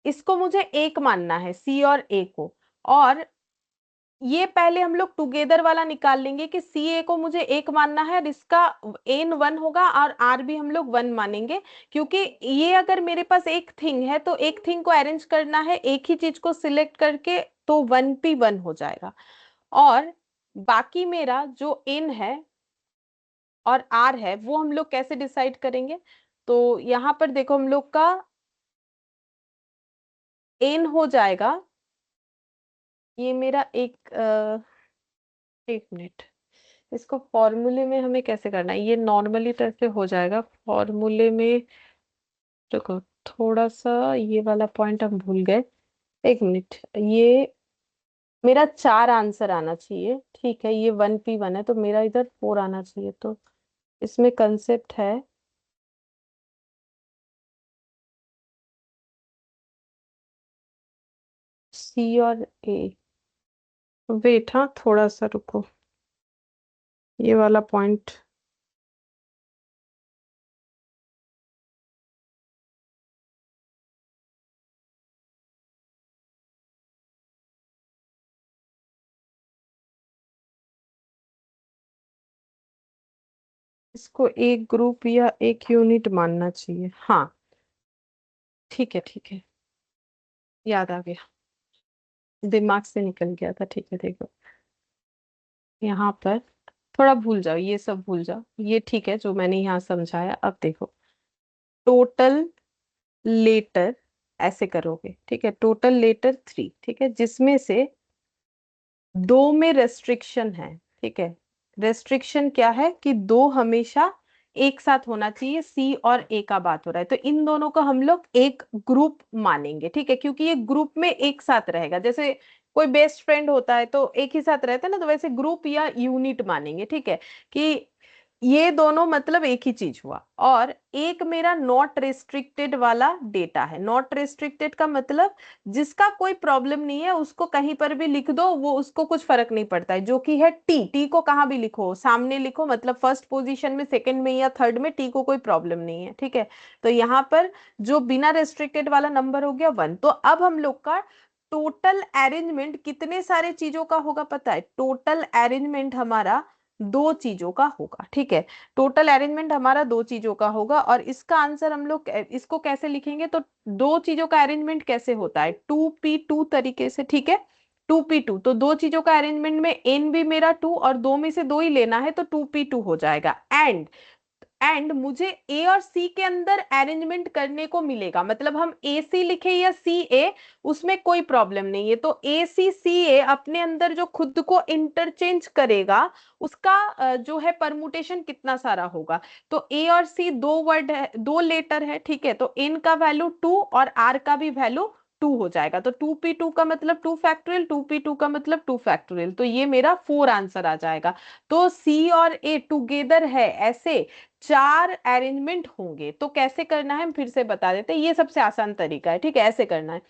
इसको मुझे एक मानना है, सी और ए को, और ये पहले हम लोग टुगेदर वाला निकाल लेंगे कि सी ए को मुझे एक मानना है और इसका एन 1 होगा और आर भी हम लोग 1 मानेंगे, क्योंकि ये अगर मेरे पास एक थिंग है तो एक थिंग को अरेंज करना है एक ही चीज को सिलेक्ट करके, तो 1p1 हो जाएगा। और बाकी मेरा जो एन है और आर है वो हम लोग कैसे डिसाइड करेंगे, तो यहाँ पर देखो हम लोग का एन हो जाएगा, ये मेरा एक मिनट, इसको फॉर्मूले में हमें कैसे करना है, ये नॉर्मली तो ऐसे हो जाएगा फॉर्मूले में। देखो थोड़ा सा ये वाला पॉइंट हम भूल गए, एक मिनट, ये मेरा 4 आंसर आना चाहिए, ठीक है, ये 1p1 है तो मेरा इधर 4 आना चाहिए, तो इसमें कंसेप्ट है सी और ए। वेट, हाँ थोड़ा सा रुको, ये वाला पॉइंट इसको एक ग्रुप या एक यूनिट मानना चाहिए, हाँ ठीक है ठीक है, याद आ गया, दिमाग से निकल गया था, ठीक है देखो यहाँ पर थोड़ा भूल जाओ, ये सब भूल जाओ, ये ठीक है जो मैंने यहाँ समझाया। अब देखो टोटल लेटर ऐसे करोगे, ठीक है, टोटल लेटर 3, ठीक है, जिसमें से 2 में रेस्ट्रिक्शन है, ठीक है, रेस्ट्रिक्शन क्या है कि 2 हमेशा एक साथ होना चाहिए, सी और ए का बात हो रहा है, तो इन दोनों को हम लोग एक ग्रुप मानेंगे, ठीक है, क्योंकि ये ग्रुप में एक साथ रहेगा, जैसे कोई बेस्ट फ्रेंड होता है तो एक ही साथ रहता है ना, तो वैसे ग्रुप या यूनिट मानेंगे, ठीक है, कि ये दोनों मतलब एक ही चीज हुआ। और एक मेरा नॉट रेस्ट्रिक्टेड वाला डेटा है, नॉट रेस्ट्रिक्टेड का मतलब जिसका कोई प्रॉब्लम नहीं है उसको कहीं पर भी लिख दो, वो उसको कुछ फर्क नहीं पड़ता है, जो कि है टी, टी को कहाँ भी लिखो, सामने लिखो, मतलब फर्स्ट पोजीशन में, सेकंड में या थर्ड में, टी को कोई प्रॉब्लम नहीं है, ठीक है। तो यहाँ पर जो बिना रेस्ट्रिक्टेड वाला नंबर हो गया 1। तो अब हम लोग का टोटल अरेंजमेंट कितने सारे चीजों का होगा पता है, टोटल अरेंजमेंट हमारा 2 चीजों का होगा, ठीक है, टोटल अरेंजमेंट हमारा 2 चीजों का होगा। और इसका आंसर हम लोग इसको कैसे लिखेंगे, तो 2 चीजों का अरेंजमेंट कैसे होता है, 2p2 तरीके से, ठीक है, 2p2, तो 2 चीजों का अरेंजमेंट में n भी मेरा 2 और 2 में से 2 ही लेना है, तो 2p2 हो जाएगा। एंड मुझे ए और सी के अंदर अरेंजमेंट करने को मिलेगा, मतलब हम ए सी लिखे या सी ए, उसमें कोई प्रॉब्लम नहीं है, तो ए सी सी ए अपने अंदर जो खुद को इंटरचेंज करेगा उसका जो है परमुटेशन कितना सारा होगा। तो ए और सी 2 वर्ड है, 2 लेटर है, ठीक है, तो एन का वैल्यू 2 और आर का भी वैल्यू 2 हो जाएगा, तो 2p2 का मतलब 2 फैक्टोरियल, 2p2 का मतलब 2 फैक्टोरियल, तो ये मेरा 4 आंसर आ जाएगा। तो सी और ए टुगेदर है, ऐसे 4 अरेंजमेंट होंगे। तो कैसे करना है हम फिर से बता देते हैं, ये सबसे आसान तरीका है, ठीक है, ऐसे करना है।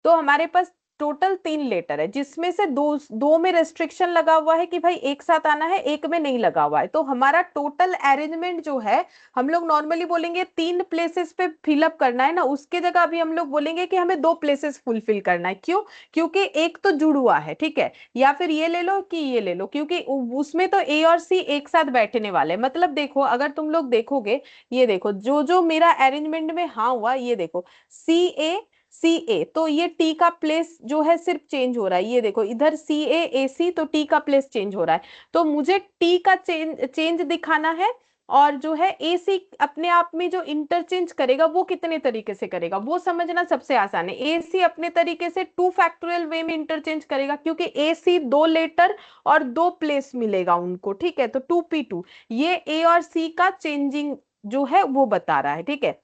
तो हमारे पास टोटल 3 लेटर है, जिसमें से दो में रेस्ट्रिक्शन लगा हुआ है कि भाई एक साथ आना है, एक में नहीं लगा हुआ है, तो हमारा टोटल अरेंजमेंट जो है, हम लोग नॉर्मली बोलेंगे 3 प्लेसेस पे फिलअप करना है ना, उसके जगह अभी हम लोग बोलेंगे कि हमें 2 प्लेसेस फुलफिल करना है। क्यों? क्योंकि एक तो जुड़ हुआ है, ठीक है, या फिर ये ले लो कि ये ले लो, क्योंकि उसमें तो ए और सी एक साथ बैठने वाले, मतलब देखो अगर तुम लोग देखोगे, ये देखो जो जो मेरा अरेंजमेंट में हाँ हुआ, ये देखो सी ए सी ए, तो ये टी का प्लेस जो है सिर्फ चेंज हो रहा है, ये देखो इधर सी ए ए सी, तो टी का प्लेस चेंज हो रहा है, तो मुझे टी का चेंज दिखाना है। और जो है ए सी अपने आप में जो इंटरचेंज करेगा वो कितने तरीके से करेगा वो समझना सबसे आसान है। ए सी अपने तरीके से 2 फैक्टोरियल वे में इंटरचेंज करेगा, क्योंकि ए सी 2 लेटर और 2 प्लेस मिलेगा उनको, ठीक है, तो 2p2 ये ए और सी का चेंजिंग जो है वो बता रहा है, ठीक है।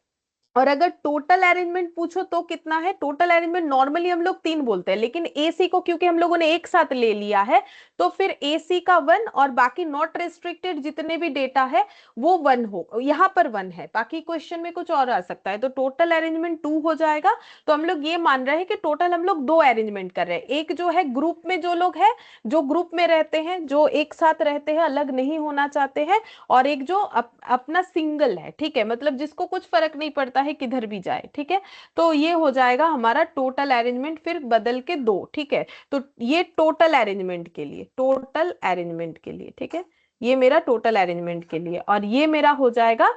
और अगर टोटल अरेंजमेंट पूछो तो कितना है, टोटल अरेंजमेंट नॉर्मली हम लोग 3 बोलते हैं, लेकिन एसी को क्योंकि हम लोगों ने एक साथ ले लिया है, तो फिर एसी का 1 और बाकी नॉट रेस्ट्रिक्टेड जितने भी डेटा है वो 1 हो, यहाँ पर 1 है, बाकी क्वेश्चन में कुछ और आ सकता है, तो टोटल अरेंजमेंट 2 हो जाएगा। तो हम लोग ये मान रहे हैं कि टोटल हम लोग 2 अरेंजमेंट कर रहे हैं, एक जो है ग्रुप में जो लोग हैं, जो ग्रुप में रहते हैं, जो एक साथ रहते हैं, अलग नहीं होना चाहते हैं, और एक जो अपना सिंगल है, ठीक है, मतलब जिसको कुछ फर्क नहीं पड़ता चाहे किधर भी जाए, ठीक है। तो ये हो जाएगा हमारा टोटल अरेंजमेंट, फिर बदल के 2, ठीक है। तो ये टोटल अरेंजमेंट के लिए, टोटल अरेंजमेंट के लिए, ठीक है, ये मेरा टोटल अरेंजमेंट के लिए, और ये मेरा हो जाएगा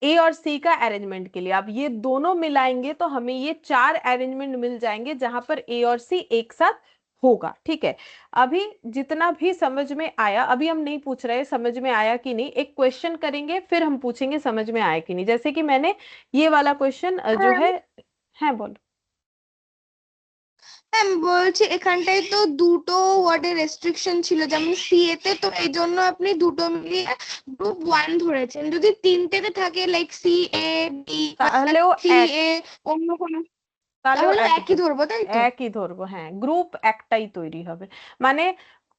ए और सी का अरेंजमेंट के लिए। अब ये दोनों मिलाएंगे तो हमें ये 4 अरेंजमेंट मिल जाएंगे जहां पर ए और सी एक साथ होगा, ठीक है। अभी जितना भी समझ में आया, अभी हम नहीं पूछ रहे समझ में आया कि नहीं, एक क्वेश्चन करेंगे फिर हम पूछेंगे समझ में आया कि नहीं। जैसे कि मैंने ये वाला क्वेश्चन जो है बोलो। ম্যাম বলছি এখানটায় তো দুটো ওয়ার্ডের রেস্ট্রিকশন ছিল, যেমন সিএ তে, তো এই জন্য আপনি দুটো মিলিয়ে গ্রুপ 1 ধরেছেন। যদি তিনটেতে থাকে লাইক সি এ বি তাহলেও সি এক, এ অন্য কোনো, তাহলেও তাহলে একই একই ধরবো, তাই তো? একই ধরবো, হ্যাঁ, গ্রুপ একটাই তৈরি হবে। মানে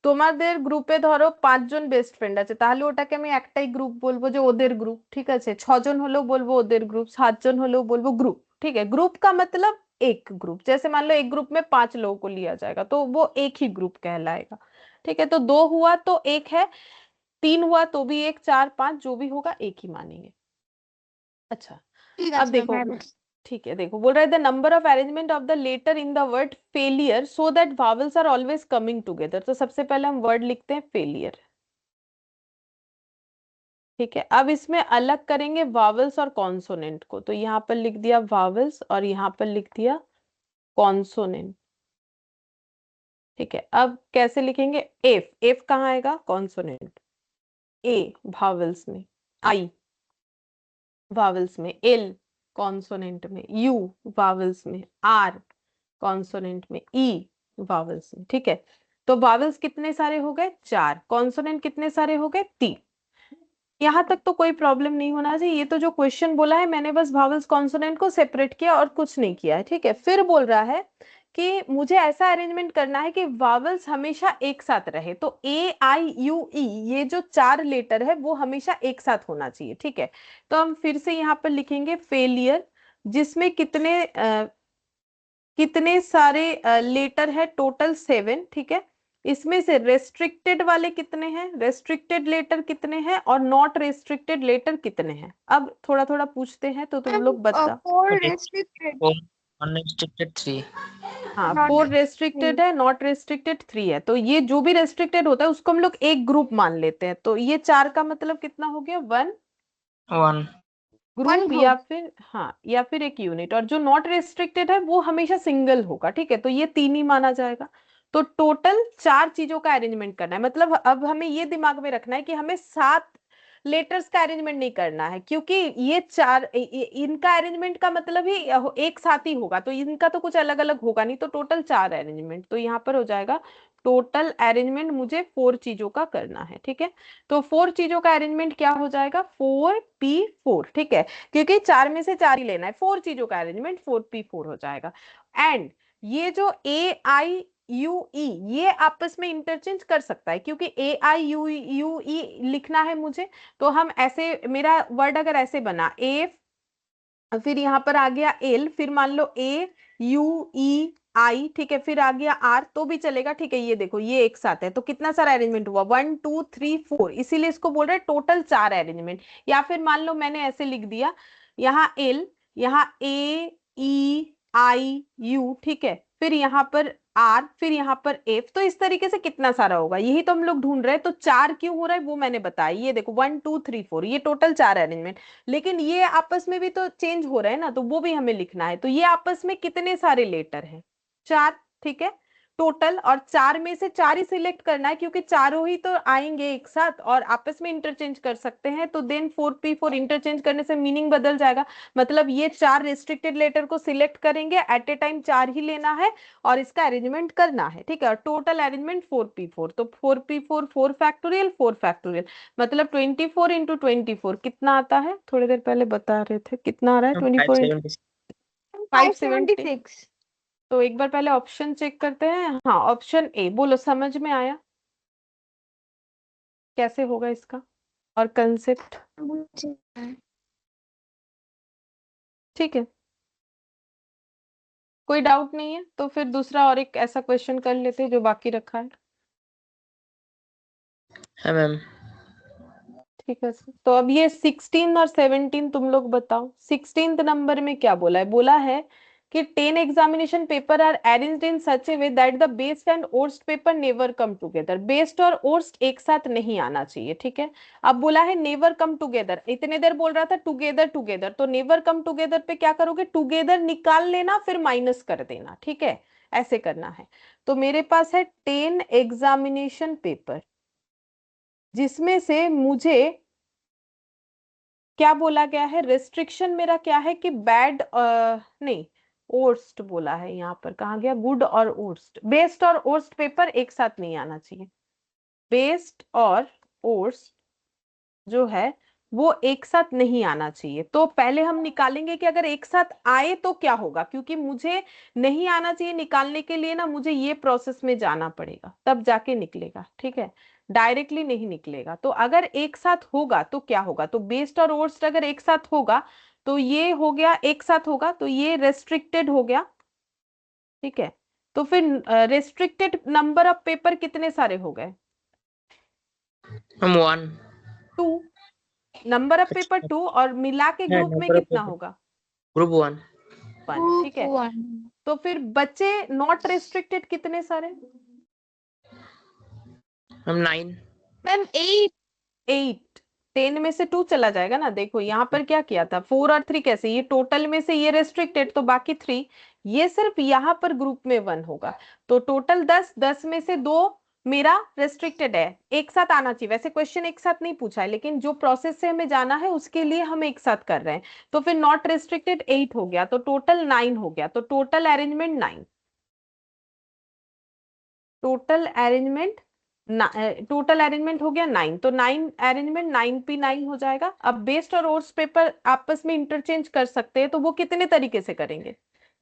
তোমাদের গ্রুপে ধরো 5 জন বেস্ট ফ্রেন্ড আছে, তাহলে ওটাকে আমি একটাই গ্রুপ বলবো যে ওদের গ্রুপ, ঠিক আছে। 6 জন হলেও বলবো ওদের গ্रुप, 7 জন হলেও बोलबो ग्रुप, ठीक है। ग्रुप का मतलब एक ग्रुप, जैसे मान लो एक ग्रुप में 5 लोगों को लिया जाएगा तो वो एक ही ग्रुप कहलाएगा, ठीक है। तो 2 हुआ तो एक है, 3 हुआ तो भी एक, 4 5 जो भी होगा एक ही मानेंगे। अच्छा, ঠিক अब আছে देखो, ম্যাম। ठीक है, देखो बोल रहा है the number of arrangement of the letter in the word failure so that vowels are always coming together. तो सबसे पहले हम वर्ड लिखते हैं फेलियर, ठीक है। अब इसमें अलग करेंगे वावल्स और कॉन्सोनेंट को, तो यहाँ पर लिख दिया वावल्स और यहाँ पर लिख दिया कॉन्सोनेंट, ठीक है। अब कैसे लिखेंगे, एफ, एफ कहाँ आएगा, कॉन्सोनेंट, ए वावल्स में, आई वावल्स में, एल कॉन्सोनेंट में, यू वावल्स में, आर कॉन्सोनेंट में, ई वावल्स में, ठीक है। तो वावल्स कितने सारे हो गए, 4, कॉन्सोनेंट कितने सारे हो गए, 3। यहाँ तक तो कोई प्रॉब्लम नहीं होना चाहिए। ये तो जो क्वेश्चन बोला है मैंने बस वावल्स कॉन्सोनेंट को सेपरेट किया और कुछ नहीं किया है, ठीक है। फिर बोल रहा है कि मुझे ऐसा अरेंजमेंट करना है कि वावल्स हमेशा एक साथ रहे। तो ए आई यू ई, ये जो 4 लेटर है वो हमेशा एक साथ होना चाहिए, ठीक है। तो हम फिर से यहाँ पर लिखेंगे फेलियर, जिसमें कितने सारे लेटर है, टोटल 7, ठीक है। इसमें से रेस्ट्रिक्टेड वाले कितने हैं, रेस्ट्रिक्टेड लेटर कितने हैं, और नॉट रेस्ट्रिक्टेड लेटर कितने हैं। अब थोड़ा थोड़ा पूछते हैं तो तुम लोग बता। 4 রেস্ট্রিক্টেড, 1 3। हाँ, नॉट 4 रेस्ट्रिक्टेड है, नॉट रेस्ट्रिक्टेड 3 है। तो ये जो भी रेस्ट्रिक्टेड होता है उसको हम लोग एक ग्रुप मान लेते हैं। तो ये 4 का मतलब कितना हो गया, 1 1 ग्रुप, या फिर हाँ, या फिर एक यूनिट। और जो नॉट रेस्ट्रिक्टेड है वो हमेशा सिंगल होगा, ठीक है। तो ये 3 ही माना जाएगा। तो टोटल 4 चीजों का अरेंजमेंट करना है। मतलब अब हमें ये दिमाग में रखना है कि हमें 7 लेटर्स का अरेंजमेंट नहीं करना है, क्योंकि ये 4 इनका अरेंजमेंट का मतलब ही एक साथ ही होगा, तो इनका तो कुछ अलग अलग होगा नहीं। तो टोटल 4 अरेंजमेंट, तो यहाँ पर हो जाएगा टोटल अरेंजमेंट मुझे 4 चीजों का करना है, ठीक है। तो 4 चीजों का अरेंजमेंट क्या हो जाएगा, 4p4, ठीक है। क्योंकि 4 में से 4 ही लेना है, 4 चीजों का अरेंजमेंट 4p4 हो जाएगा। एंड ये जो ए आई यू ई, ये आपस में इंटरचेंज कर सकता है, क्योंकि ए आई यू यू ई लिखना है मुझे। तो हम ऐसे, मेरा वर्ड अगर ऐसे बना ए, फिर यहाँ पर आ गया एल, फिर मान लो ए यू ई आई, ठीक है, फिर आ गया आर, तो भी चलेगा, ठीक है। ये देखो ये एक साथ है, तो कितना सारा अरेंजमेंट हुआ, 1 2 3 4, इसीलिए इसको बोल रहे हैं टोटल 4 अरेंजमेंट। या फिर मान लो मैंने ऐसे लिख दिया, यहाँ एल, यहाँ ए ई आई यू, ठीक है, फिर यहाँ पर आर, फिर यहाँ पर एफ। तो इस तरीके से कितना सारा होगा, यही तो हम लोग ढूंढ रहे हैं। तो 4 क्यों हो रहा है वो मैंने बताया। ये देखो 1 2 3 4, ये टोटल 4 अरेंजमेंट। लेकिन ये आपस में भी तो चेंज हो रहे हैं ना, तो वो भी हमें लिखना है। तो ये आपस में कितने सारे लेटर हैं, 4, ठीक है, टोटल। और 4 में से 4 ही सिलेक्ट करना है, क्योंकि चारों ही तो आएंगे एक साथ और आपस में इंटरचेंज कर सकते हैं। तो देन 4p4 इंटरचेंज करने से मीनिंग बदल जाएगा। मतलब ये 4 रिस्ट्रिक्टेड लेटर को सिलेक्ट करेंगे, एट ए टाइम 4 ही लेना है और इसका अरेंजमेंट करना है, ठीक है। टोटल अरेंजमेंट 4p4, तो 4p4 4 फैक्टोरियल 4 फैक्टोरियल, मतलब 24 इंटू 24 कितना आता है, थोड़ी देर पहले बता रहे थे कितना आ रहा है, 24 इंटू 570। 576। तो एक बार पहले ऑप्शन चेक करते हैं। हाँ, ऑप्शन ए, बोलो समझ में आया कैसे होगा इसका और कंसेप्ट, ठीक है। कोई डाउट नहीं है तो फिर दूसरा और एक ऐसा क्वेश्चन कर लेते हैं जो बाकी रखा है, है मैम। ठीक है सर। तो अब ये 16 और 17 तुम लोग बताओ। 16th नंबर में क्या बोला है? बोला है कि 10 examination paper are arranged in such a way that the best and worst paper never come together. Best और ओर्स्ट एक साथ नहीं आना चाहिए, ठीक है। अब बोला है नेवर कम टुगेदर, इतने देर बोल रहा था टुगेदर टुगेदर, तो नेवर कम टुगेदर पे क्या करोगे? टुगेदर निकाल लेना फिर माइनस कर देना, ठीक है, ऐसे करना है। तो मेरे पास है 10 एग्जामिनेशन पेपर, जिसमें से मुझे क्या बोला गया है? रिस्ट्रिक्शन मेरा क्या है कि बैड नहीं, ओर्स्ट बोला है यहाँ पर। कहाँ गया? गुड और ओर्स्ट। बेस्ट और ओर्स्ट पेपर एक साथ नहीं आना चाहिए। बेस्ट और ओर्स्ट जो है वो एक साथ नहीं आना चाहिए। तो पहले हम निकालेंगे कि अगर एक साथ आए तो क्या होगा, क्योंकि मुझे नहीं आना चाहिए निकालने के लिए ना, मुझे ये प्रोसेस में जाना पड़ेगा तब जाके निकलेगा, ठीक है, डायरेक्टली नहीं निकलेगा। तो अगर एक साथ होगा तो क्या होगा? तो बेस्ट और वर्स्ट अगर एक साथ होगा तो ये हो गया, एक साथ होगा तो ये रेस्ट्रिक्टेड हो गया, ठीक है। तो फिर रेस्ट्रिक्टेड नंबर ऑफ पेपर कितने सारे हो गए? हम 1। 2। नंबर ऑफ पेपर 2 और मिला के है ग्रुप में नंबर ऑफ कितना पेपर होगा? ग्रुप 1। 1, ठीक है। 1 तो फिर बचे नॉट रेस्ट्रिक्टेड कितने सारे? हम 9। मैम 8 8। 10 में से 2 चला जाएगा ना। देखो यहाँ पर क्या किया था, 4 और 3 कैसे, ये टोटल में से ये रेस्ट्रिक्टेड तो बाकी 3, ये सिर्फ यहाँ पर ग्रुप में 1 होगा। तो टोटल 10, 10 में से 2 मेरा रेस्ट्रिक्टेड है, एक साथ आना चाहिए। वैसे क्वेश्चन एक साथ नहीं पूछा है, लेकिन जो प्रोसेस से हमें जाना है उसके लिए हम एक साथ कर रहे हैं। तो फिर नॉट रेस्ट्रिक्टेड 8 हो गया, तो टोटल 9 हो गया। तो total arrangement 9। Total arrangement total arrangement हो गया 9। तो 9 अरेंजमेंट 9p9 हो जाएगा। अब बेस्ट और ओर्स पेपर आपस में इंटरचेंज कर सकते हैं, तो वो कितने तरीके से करेंगे?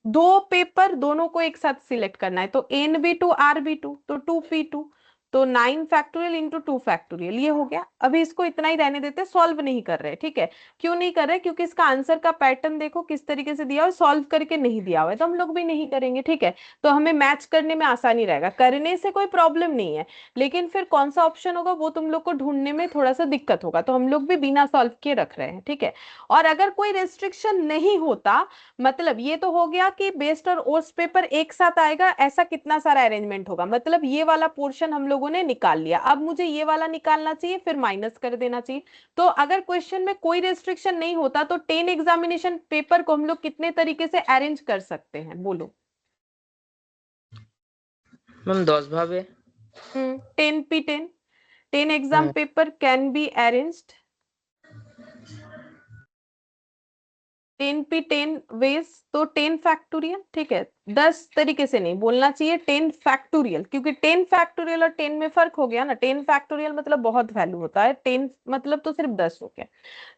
दो पेपर दोनों को एक साथ सिलेक्ट करना है, तो NB2 RB2 तो 2p2, तो 9 फैक्टोरियल इंटू 2 फैक्टोरियल, ये हो गया। अभी इसको इतना ही रहने देते, सॉल्व नहीं कर रहे, ठीक है। क्यों नहीं कर रहे? क्योंकि इसका आंसर का पैटर्न देखो किस तरीके से दिया हुआ है, सॉल्व करके नहीं दिया हुआ है, तो हम लोग भी नहीं करेंगे, ठीक है। तो हमें मैच करने में आसानी रहेगा, करने से कोई प्रॉब्लम नहीं है, लेकिन फिर कौन सा ऑप्शन होगा वो तुम लोग को ढूंढने में थोड़ा सा दिक्कत होगा, तो हम लोग भी बिना सॉल्व किए रख रहे हैं, ठीक है। और अगर कोई रेस्ट्रिक्शन नहीं होता, मतलब ये तो हो गया कि बेस्ट और ओस्ट पेपर एक साथ आएगा, ऐसा कितना सारा अरेंजमेंट होगा, मतलब ये वाला पोर्शन हम लोगों ने निकाल लिया। अब मुझे ये वाला निकालना चाहिए, फिर माइनस कर देना चाहिए। तो अगर क्वेश्चन में कोई रेस्ट्रिक्शन नहीं होता तो 10 एग्जामिनेशन पेपर को हम लोग कितने तरीके से अरेंज कर सकते हैं, बोलो। मैम 10 भावे 10p10, 10 exam paper can be arranged 10p10 ways, तो 10 फैक्टोरियल, ठीक है। 10 तरीके से नहीं बोलना चाहिए, 10 फैक्टोरियल, क्योंकि 10 फैक्टोरियल और 10 में फर्क हो गया ना। 10 फैक्टोरियल मतलब बहुत वैल्यू होता है, 10 मतलब तो सिर्फ 10 हो गया।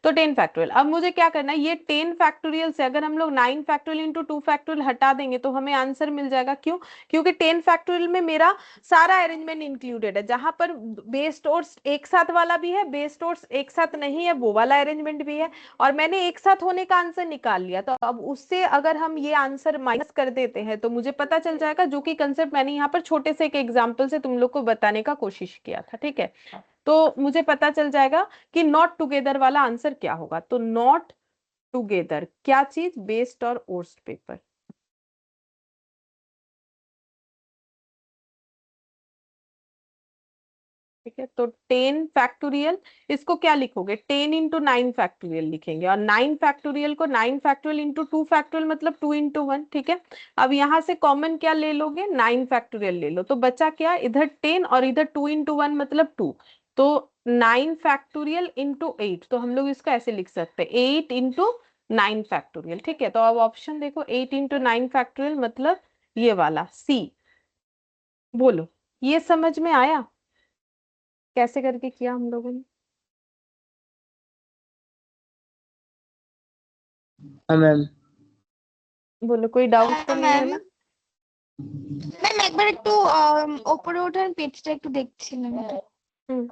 तो 10 फैक्टोरियल। अब मुझे क्या करना है, ये 10 फैक्टोरियल से अगर हम लोग 9 फैक्टोरियल इंटू 2 फैक्टोरियल हटा देंगे तो हमें आंसर मिल जाएगा। क्यों? क्योंकि 10 फैक्टोरियल में मेरा सारा अरेंजमेंट इंक्लूडेड है, जहां पर बेस्ड और एक साथ वाला भी है, बेस्ड और एक साथ नहीं है वो वाला अरेंजमेंट भी है, और मैंने एक साथ होने का आंसर निकाल लिया। तो अब उससे अगर हम ये आंसर माइनस कर देते हैं तो मुझे पता चल जाएगा, जो कि कंसेप्ट मैंने यहाँ पर छोटे से एक एग्जांपल से तुम लोग को बताने का कोशिश किया था, ठीक है। तो मुझे पता चल जाएगा कि नॉट टुगेदर वाला आंसर क्या होगा। तो नॉट टुगेदर क्या चीज? बेस्ड और ओर्स्ट पेपर, ठीक है। तो 10 फैक्टोरियल, इसको क्या लिखोगे? 10 इंटू 9 फैक्टोरियल लिखेंगे, और 9 फैक्टोरियल को 9 फैक्टोरियल इंटू 2 फैक्टोरियल मतलब 2 इंटू 1, ठीक है। अब यहां से कॉमन क्या ले लोगे? 9 फैक्टोरियल ले लो, तो बचा क्या? इधर 10 और इधर 2 इंटू 1 मतलब 2, तो 9 फैक्टोरियल इंटू 8, तो हम लोग इसको ऐसे लिख सकते हैं 8 इंटू 9 फैक्टोरियल, ठीक है। तो अब ऑप्शन देखो, 8 इंटू 9 फैक्टोरियल मतलब ये वाला सी। बोलो, ये समझ में आया कैसे करके किया हम लोगों ने? हाँ मैम। बोलो, कोई डाउट तो नहीं है ম্যাম ना? ম্যাম একবার একটু ওপরে ওঠান, পেজটা একটু দেখছিলাম। হুম,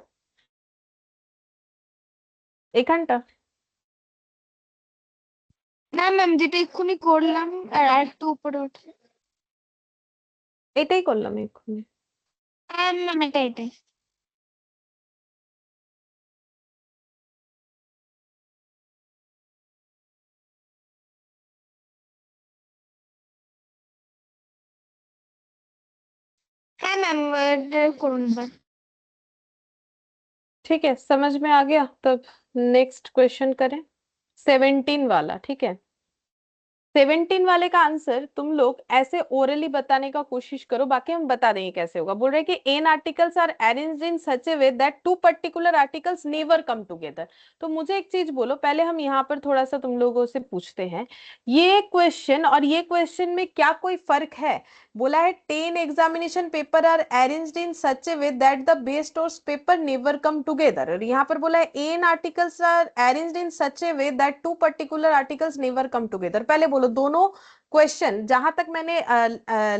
1 ঘন্টা। না ম্যাম, যেটা এক্ষুনি করলাম আর আরেকটু উপরে ওঠে। এটাই করলাম এক্ষুনি। হ্যাঁ ম্যাম, এটাই। হ্যাঁ ম্যাম করুন এবার। ठीक है, समझ में आ गया। तब नेक्स्ट क्वेश्चन करें, 17 वाला। ठीक है, 17 वाले का आंसर तुम लोग ऐसे ओरली बताने का कोशिश करो, बाकी हम बता देंगे कैसे होगा। बोल रहे कि n articles are arranged in such a way that two particular articles never come together. तो मुझे एक चीज बोलो, पहले हम यहाँ पर थोड़ा सा तुम लोगों से पूछते हैं, ये क्वेश्चन और ये क्वेश्चन में क्या कोई फर्क है? बोला है 10 examination paper are arranged in such a way that the based course paper never come together, और यहाँ पर बोला है n articles are arranged in such a way that two particular articles never come together. पहले बोलो दोनों question, जहां तक मैंने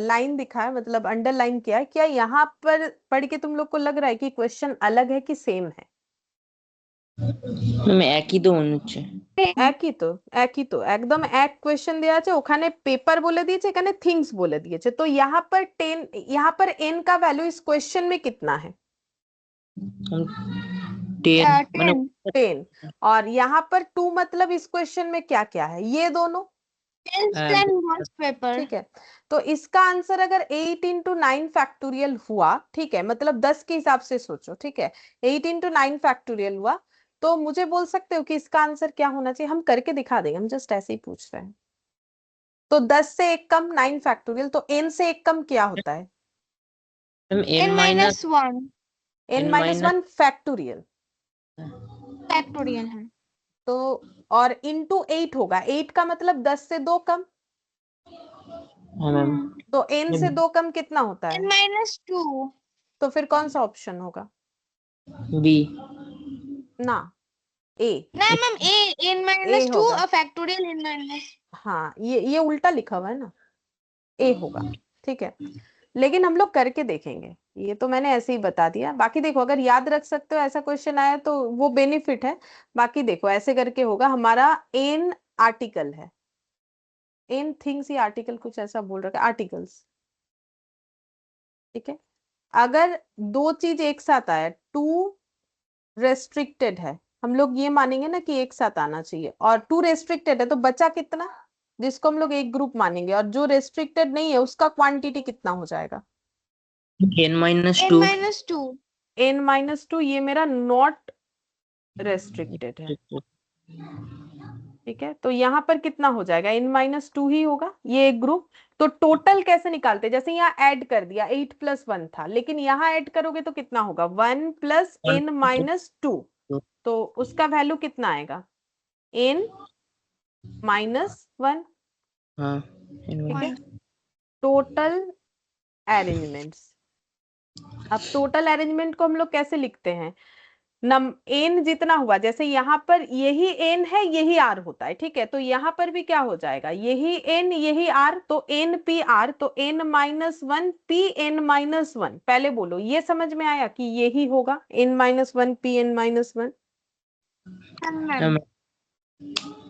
लाइन दिखा है, मतलब अंडरलाइन किया है, क्या यहाँ पर पढ़ के तुम लोग को लग रहा है कि क्वेश्चन अलग है कि सेम है? একই তো মনে হচ্ছে। একই তো একদম এক কোয়েশ্চেন দেওয়া আছে, ওখানে পেপার বলে দিয়েছে, এখানে থিংস বলে দিয়েছে। তো यहाँ पर 10, यहाँ पर n का वैल्यू इस क्वेश्चन में कितना है? 10 মানে 10। और यहाँ पर 2 मतलब इस क्वेश्चन में क्या क्या है? ये दोनों। पेपर। ठीक है, तो इसका आंसर अगर 8 इंटू 9 फैक्टोरियल हुआ, ठीक है, मतलब 10 के हिसाब से सोचो, ठीक है, 8 इंटू 9 फैक्टोरियल हुआ, तो मुझे बोल सकते हो कि इसका आंसर क्या होना चाहिए? हम करके दिखा देंगे, हम जस्ट ऐसे ही पूछ रहे हैं। तो 10 से 1 कम 9 फैक्टोरियल, तो n से 1 कम क्या होता है? n minus n minus 1 factorial. Factorial है। तो और इंटू 8 होगा, 8 का मतलब 10 से 2 कम, हाँ मैम। तो n से 2 कम कितना होता है? -2। तो फिर कौन सा ऑप्शन होगा? बी ना, ए। ना मैम n-2 होगा। और फैक्टोरियल n-। हाँ, ये उल्टा लिखा हुआ है ना, ए होगा। ठीक है, लेकिन हम लोग करके देखेंगे, ये तो मैंने ऐसे ही बता दिया। बाकी देखो, अगर याद रख सकते हो, ऐसा क्वेश्चन आया तो वो बेनिफिट है। बाकी देखो ऐसे करके होगा, हमारा एन आर्टिकल है, एन थिंग्स ही आर्टिकल, कुछ ऐसा बोल रखा है, आर्टिकल्स। ठीक है, अगर दो चीज एक साथ आया, टू रेस्ट्रिक्टेड है, हम लोग ये मानेंगे ना कि एक साथ आना चाहिए, और टू रेस्ट्रिक्टेड है, तो बचा कितना जिसको हम लोग एक ग्रुप मानेंगे, और जो रेस्ट्रिक्टेड नहीं है उसका क्वांटिटी कितना हो जाएगा? n-2 n-2। ये मेरा नॉट रेस्ट्रिक्टेड है। ठीक है, तो यहाँ पर कितना हो जाएगा? n-2 ही होगा, ये एक ग्रुप। तो टोटल कैसे निकालते? जैसे यहाँ ऐड कर दिया, 8 + 1 था, लेकिन यहाँ ऐड करोगे तो कितना होगा? 1 + n-2, तो उसका वैल्यू कितना आएगा? n-1। हाँ ठीक है, टोटल अरेंजमेंट्स। अब टोटल अरेंजमेंट को हम लोग कैसे लिखते हैं? एन जितना हुआ, जैसे यहाँ पर यही एन है, यही आर होता है। ठीक है, तो यहाँ पर भी क्या हो जाएगा? यही एन, यही आर, तो एन पी आर, तो n-1 पी n-1। पहले बोलो, ये समझ में आया कि यही होगा n-1 पी n-1?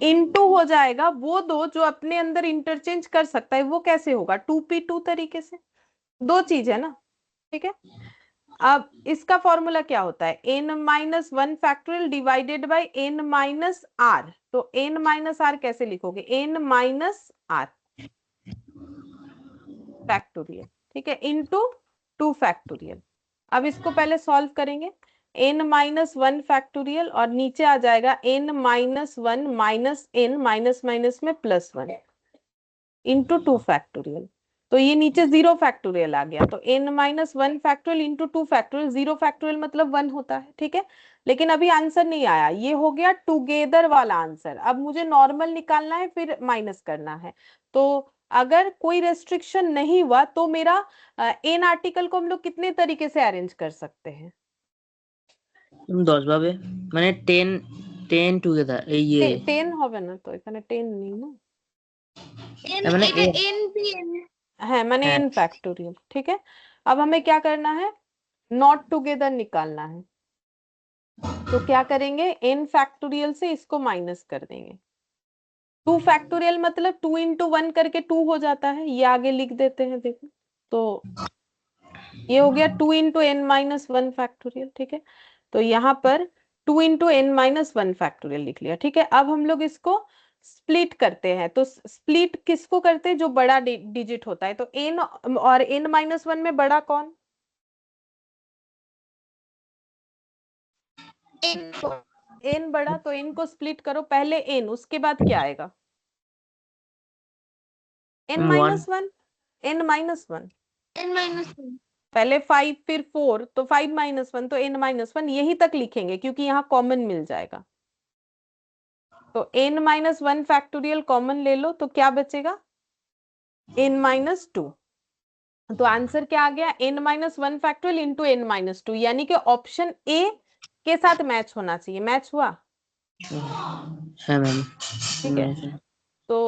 इनटू हो जाएगा, वो दो जो अपने अंदर इंटरचेंज कर सकता है, वो कैसे होगा? 2p2 तरीके से, दो चीज है ना। ठीक है, अब इसका फॉर्मूला क्या होता है? n-1 factorial divided by n-r। तो n-r कैसे लिखोगे? n-r factorial. ठीक है, इंटू 2 फैक्टोरियल। अब इसको पहले सॉल्व करेंगे, n-1 फैक्टोरियल, और नीचे आ जाएगा n-1 minus n, minus minus में +1 इंटू 2 फैक्टोरियल। तो ये नीचे 0 फैक्टोरियल आ गया, तो n-1 factorial into 2 factorial, 0 factorial मतलब 1 होता है। ठीक है, लेकिन अभी आंसर नहीं आया, ये हो गया टुगेदर वाला आंसर। अब मुझे नॉर्मल निकालना है, फिर माइनस करना है। तो अगर कोई रेस्ट्रिक्शन नहीं हुआ तो मेरा एन आर्टिकल को हम लोग कितने तरीके से अरेंज कर सकते हैं? 10 ভাবে, মানে 10 টুগেদার এই 10 হবে না তো, এখানে 10 নেই না, মানে है माने हाँ। n factorial. ठीक है, अब हमें क्या करना है? नॉट टुगेदर निकालना है। तो क्या करेंगे? n फैक्टोरियल से इसको माइनस कर देंगे। 2 फैक्टोरियल मतलब 2 × 1 करके 2 हो जाता है, ये आगे लिख देते हैं। देखो, तो ये हो गया 2 × n-1 फैक्टोरियल। ठीक है, तो यहाँ पर 2 × n-1 फैक्टोरियल लिख लिया। ठीक है, अब हम लोग इसको स्प्लिट करते हैं। तो स्प्लिट किसको करते हैं? जो बड़ा डिजिट होता है। तो n और n-1 में बड़ा कौन? n बड़ा तो n को स्प्लिट करो, पहले n उसके बाद क्या आएगा, n minus one, n minus one, n-1 पहले 5 फिर 4, तो 5 माइनस 1 तो n माइनस 1, यही तक लिखेंगे क्योंकि यहाँ कॉमन मिल जाएगा। तो n माइनस 1 फैक्टोरियल कॉमन ले लो तो क्या बचेगा, n माइनस 2। तो आंसर क्या आ गया, n minus 1 factorial into n minus 2, यानी कि ऑप्शन ए के साथ मैच होना चाहिए। मैच हुआ, है मैम। ठीक है। तो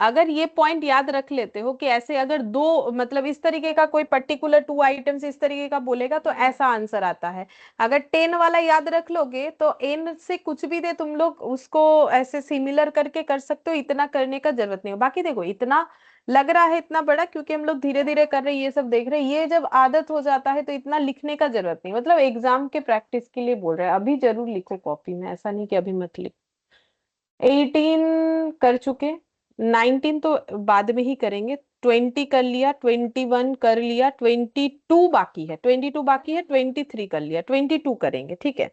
अगर ये पॉइंट याद रख लेते हो कि ऐसे अगर दो मतलब इस तरीके का कोई पर्टिकुलर 2 आइटम्स इस तरीके का बोलेगा तो ऐसा आंसर आता है। अगर 10 वाला याद रख लोगे तो n से कुछ भी दे तुम लोग उसको ऐसे सिमिलर करके कर सकते हो, इतना करने का जरूरत नहीं हो। बाकी देखो इतना लग रहा है इतना बड़ा क्योंकि हम लोग धीरे धीरे कर रहे हैं, ये सब देख रहे हैं, ये जब आदत हो जाता है तो इतना लिखने का जरूरत नहीं, मतलब एग्जाम के प्रैक्टिस के लिए बोल रहे हैं। अभी जरूर लिखो कॉपी में, ऐसा नहीं कि अभी मत लिखो। 18 कर चुके, 19 तो बाद में ही करेंगे, 20 कर लिया, 21 कर लिया, 22 बाकी है, 22 बाकी है, 23 कर लिया, 22 करेंगे, ठीक है।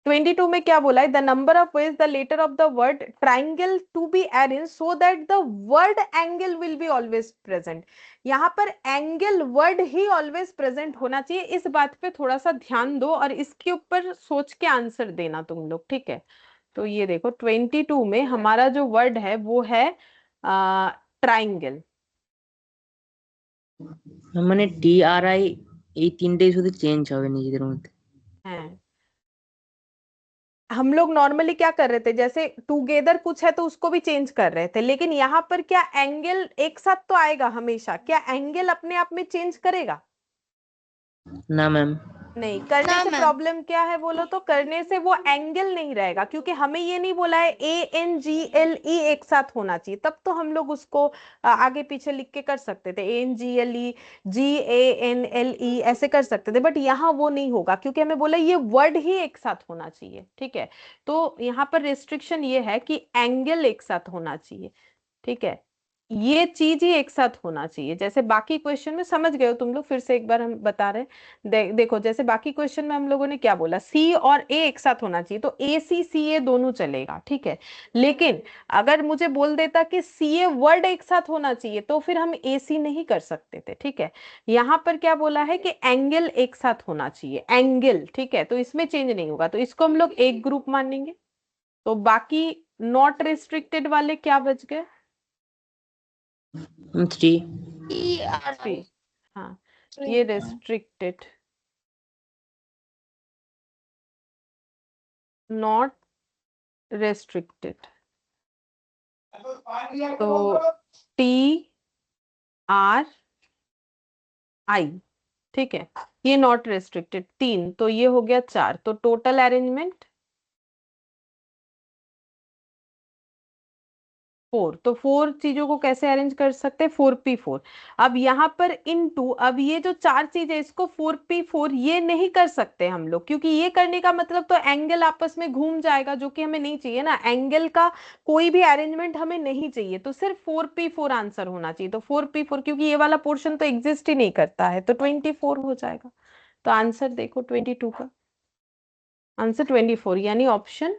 22 में क्या बोला है, the number of ways the letter of the word triangle to be arrange so that the word angle will be always present. यहाँ पर एंगल वर्ड ही ऑलवेज प्रेजेंट होना चाहिए, इस बात पे थोड़ा सा ध्यान दो और इसके ऊपर सोच के आंसर देना तुम लोग, ठीक है। तो ये देखो 22 में हमारा जो वर्ड है वो है ट्राइंगल। মানে TRI এই তিনটেই শুধু চেঞ্জ হবে নিজেদের মধ্যে। है हम लोग नॉर्मली क्या कर रहे थे, जैसे टुगेदर कुछ है तो उसको भी चेंज कर रहे थे, लेकिन यहाँ पर क्या एंगल एक साथ तो आएगा हमेशा, क्या एंगल अपने आप में चेंज करेगा, না ম্যাম। नहीं। करने ना से मैम। प्रॉब्लम क्या है बोलो तो, करने से वो एंगल नहीं रहेगा क्योंकि हमें ये नहीं बोला है ANGLE एक साथ होना चाहिए, तब तो हम लोग उसको आगे पीछे लिख के कर सकते थे, ANGLE GANLE ऐसे कर सकते थे, बट यहाँ वो नहीं होगा क्योंकि हमें बोला ये वर्ड ही एक साथ होना चाहिए, ठीक है। तो यहाँ पर रिस्ट्रिक्शन ये है कि एंगल एक साथ होना चाहिए, ठीक है, ये चीज ही एक साथ होना चाहिए। जैसे बाकी क्वेश्चन में समझ गए हो तुम लोग, फिर से एक बार हम बता रहे हैं। देखो जैसे बाकी क्वेश्चन में हम लोगों ने क्या बोला, सी और ए एक साथ होना चाहिए, तो ACCA दोनों चलेगा, ठीक है। लेकिन अगर मुझे बोल देता कि CA वर्ड एक साथ होना चाहिए तो फिर हम AC नहीं कर सकते थे, ठीक है। यहाँ पर क्या बोला है कि एंगल एक साथ होना चाहिए, एंगल, ठीक है, तो इसमें चेंज नहीं होगा, तो इसको हम लोग एक ग्रुप मानेंगे। तो बाकी नॉट रिस्ट्रिक्टेड वाले क्या बच गए, 3। थ्री, हाँ ये रेस्ट्रिक्टेड, नॉट रेस्ट्रिक्टेड, तो TRI, ठीक है, ये नॉट रेस्ट्रिक्टेड 3, तो ये हो गया 4, तो टोटल अरेंजमेंट 4। तो 4 चीजों को कैसे अरेंज कर सकते हैं, 4P4। अब यहाँ पर इनटू, अब ये जो 4 चीज है इसको 4P4 ये नहीं कर सकते हम लोग, क्योंकि ये करने का मतलब तो एंगल आपस में घूम जाएगा, जो कि हमें नहीं चाहिए ना, एंगल का कोई भी अरेंजमेंट हमें नहीं चाहिए, तो सिर्फ 4P4 आंसर होना चाहिए। तो 4P4 क्योंकि ये वाला पोर्शन तो एग्जिस्ट ही नहीं करता है, तो 24 हो जाएगा। तो आंसर देखो 22 का आंसर 24, यानी ऑप्शन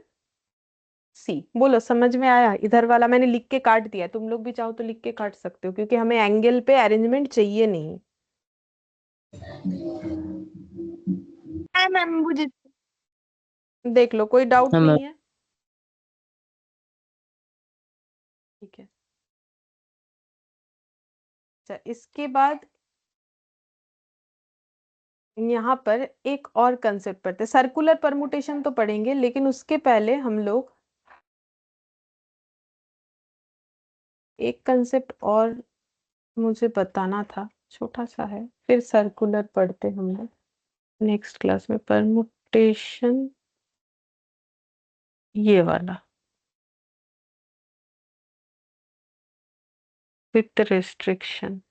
सी। बोलो समझ में आया, इधर वाला मैंने लिख के काट दिया, तुम लोग भी चाहो तो लिख के काट सकते हो क्योंकि हमें एंगल पे अरेंजमेंट चाहिए नहीं। हाँ मैम मुझे देख लो कोई डाउट हाँ मैम। नहीं है, ठीक है। अच्छा इसके बाद यहाँ पर एक और कंसेप्ट पढ़ते हैं, सर्कुलर परमुटेशन तो पढ़ेंगे, लेकिन उसके पहले हम लोग एक कंसेप्ट और मुझे बताना था, छोटा सा है, फिर सर्कुलर पढ़ते हम लोग नेक्स्ट क्लास में। परमुटेशन ये वाला विथ रिस्ट्रिक्शन,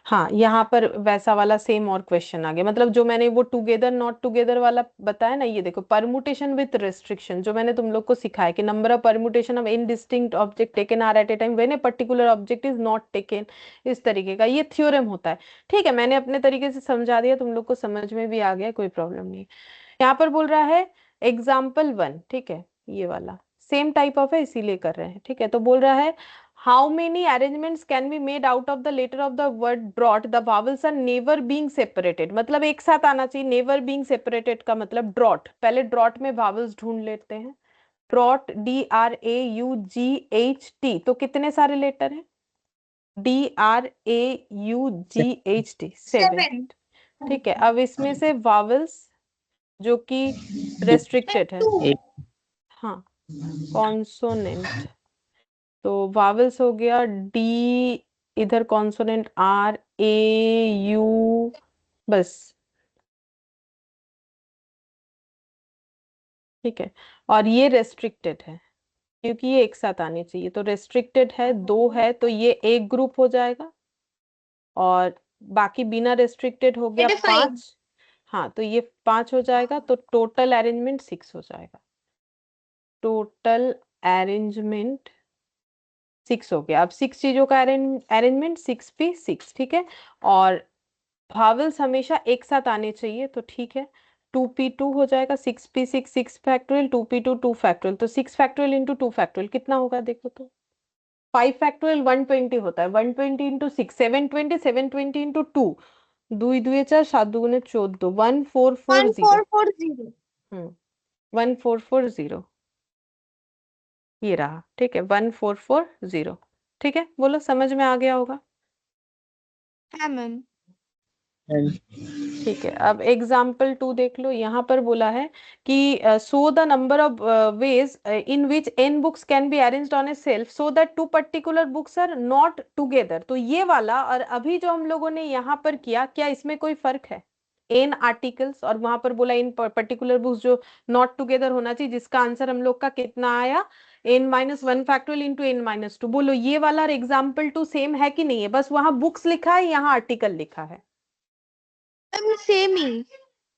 हाँ यहाँ पर वैसा वाला सेम और क्वेश्चन आ गया, मतलब जो मैंने वो टुगेदर नॉट टुगेदर वाला बताया ना, ये देखो परमुटेशन विथ रिस्ट्रिक्शन जो मैंने तुम लोग को सिखाया कि number of permutation of indistinct object taken r at a time when a particular object is not taken, इस तरीके का ये थ्योरम होता है, ठीक है। मैंने अपने तरीके से समझा दिया, तुम लोग को समझ में भी आ गया, कोई प्रॉब्लम नहीं। यहाँ पर बोल रहा है एग्जाम्पल 1, ठीक है, ये वाला सेम टाइप ऑफ है इसीलिए कर रहे हैं, ठीक है। तो बोल रहा है how many arrangements can be made out of the letter of the word drought, the vowels are never being separated, मतलब एक साथ आना चाहिए। नेवर बीइंग सेपरेटेड का मतलब ड्रॉट, पहले ड्रॉट में वावल्स ढूंढ लेते हैं। ड्रॉट DRAUGHT, तो कितने सारे लेटर हैं? DRAUGHT 7, 7 ठीक है। अब इसमें से वावल्स जो कि रेस्ट्रिक्टेड है, 2 हाँ, कॉन्सोनेंट, तो वावल्स हो गया डी, इधर कॉन्सोनेंट RAU, बस, ठीक है। और ये रेस्ट्रिक्टेड है क्योंकि ये एक साथ आनी चाहिए, तो रेस्ट्रिक्टेड है, 2 है, तो ये एक ग्रुप हो जाएगा, और बाकी बिना रेस्ट्रिक्टेड हो गया 5 5, हाँ, तो ये 5 हो जाएगा, तो टोटल अरेंजमेंट 6 हो जाएगा। टोटल अरेंजमेंट 6 हो गया। अब 6 चीजों का अरेंजमेंट 6p6, ठीक है। और भावल्स हमेशा एक साथ आने चाहिए, तो ठीक है, 2p2 हो जाएगा, 6p6 6 फैक्टोरियल, 2p2 2 फैक्टोरियल, तो 6 फैक्टोरियल इंटू 2 फैक्टोरियल कितना होगा देखो तो, 5 फैक्टोरियल 120 होता है, 120 इंटू 6 720, 720 इंटू 2, 2 2 4 7 2 14, 1440, 1440 1440, ये रहा, ठीक है, 1440, ठीक है। बोलो समझ में आ गया होगा? हाँ मैम। ठीक है। अब एग्जाम्पल 2 देख लो, यहाँ पर बोला है कि so the number of ways in which n books can be arranged on a shelf so that 2 particular books are not together, तो ये वाला और अभी जो हम लोगों ने यहाँ पर किया, क्या इसमें कोई फर्क है? n आर्टिकल्स और वहां पर बोला इन पर्टिकुलर बुक्स जो नॉट टुगेदर होना चाहिए, जिसका आंसर हम लोग का कितना आया, n-1 फैक्टोरियल इंटू n-2। बोलो ये वाला और एग्जाम्पल 2 सेम है कि नहीं है? बस वहां बुक्स लिखा है, यहाँ आर्टिकल लिखा है, मैम सेम ही।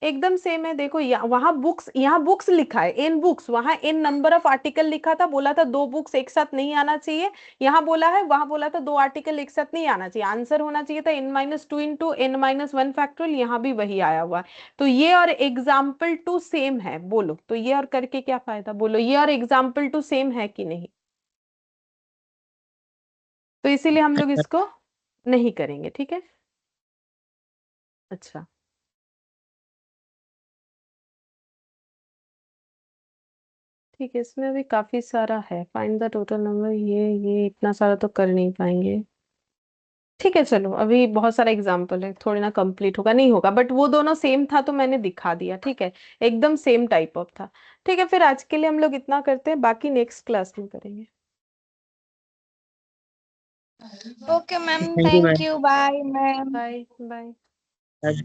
एकदम सेम है। देखो वहां बुक्स, यहाँ बुक्स लिखा है, इन बुक्स, वहां इन नंबर ऑफ आर्टिकल लिखा था, बोला था 2 बुक्स एक साथ नहीं आना चाहिए, यहाँ बोला है, वहां बोला था 2 आर्टिकल एक साथ नहीं आना चाहिए, आंसर होना चाहिए था n-2 इंटू n-1 फैक्टोरियल, यहाँ भी वही आया हुआ है। तो ये और एग्जाम्पल 2 सेम है, बोलो तो ये और करके क्या फायदा? बोलो ये और एग्जाम्पल 2 सेम है कि नहीं? तो इसीलिए हम लोग इसको नहीं करेंगे, ठीक है। अच्छा, ठीक है, इसमें अभी काफी सारा है, फाइंड द टोटल नंबर, ये इतना सारा तो कर नहीं पाएंगे, ठीक है। चलो अभी बहुत सारा एग्जाम्पल है, थोड़ी ना कंप्लीट होगा, नहीं होगा, बट वो दोनों सेम था तो मैंने दिखा दिया, ठीक है, एकदम सेम टाइप ऑफ था, ठीक है। फिर आज के लिए हम लोग इतना करते हैं, बाकी नेक्स्ट क्लास में करेंगे। Okay ma'am, thank you thank you, bye ma'am. Bye bye. Ma'am.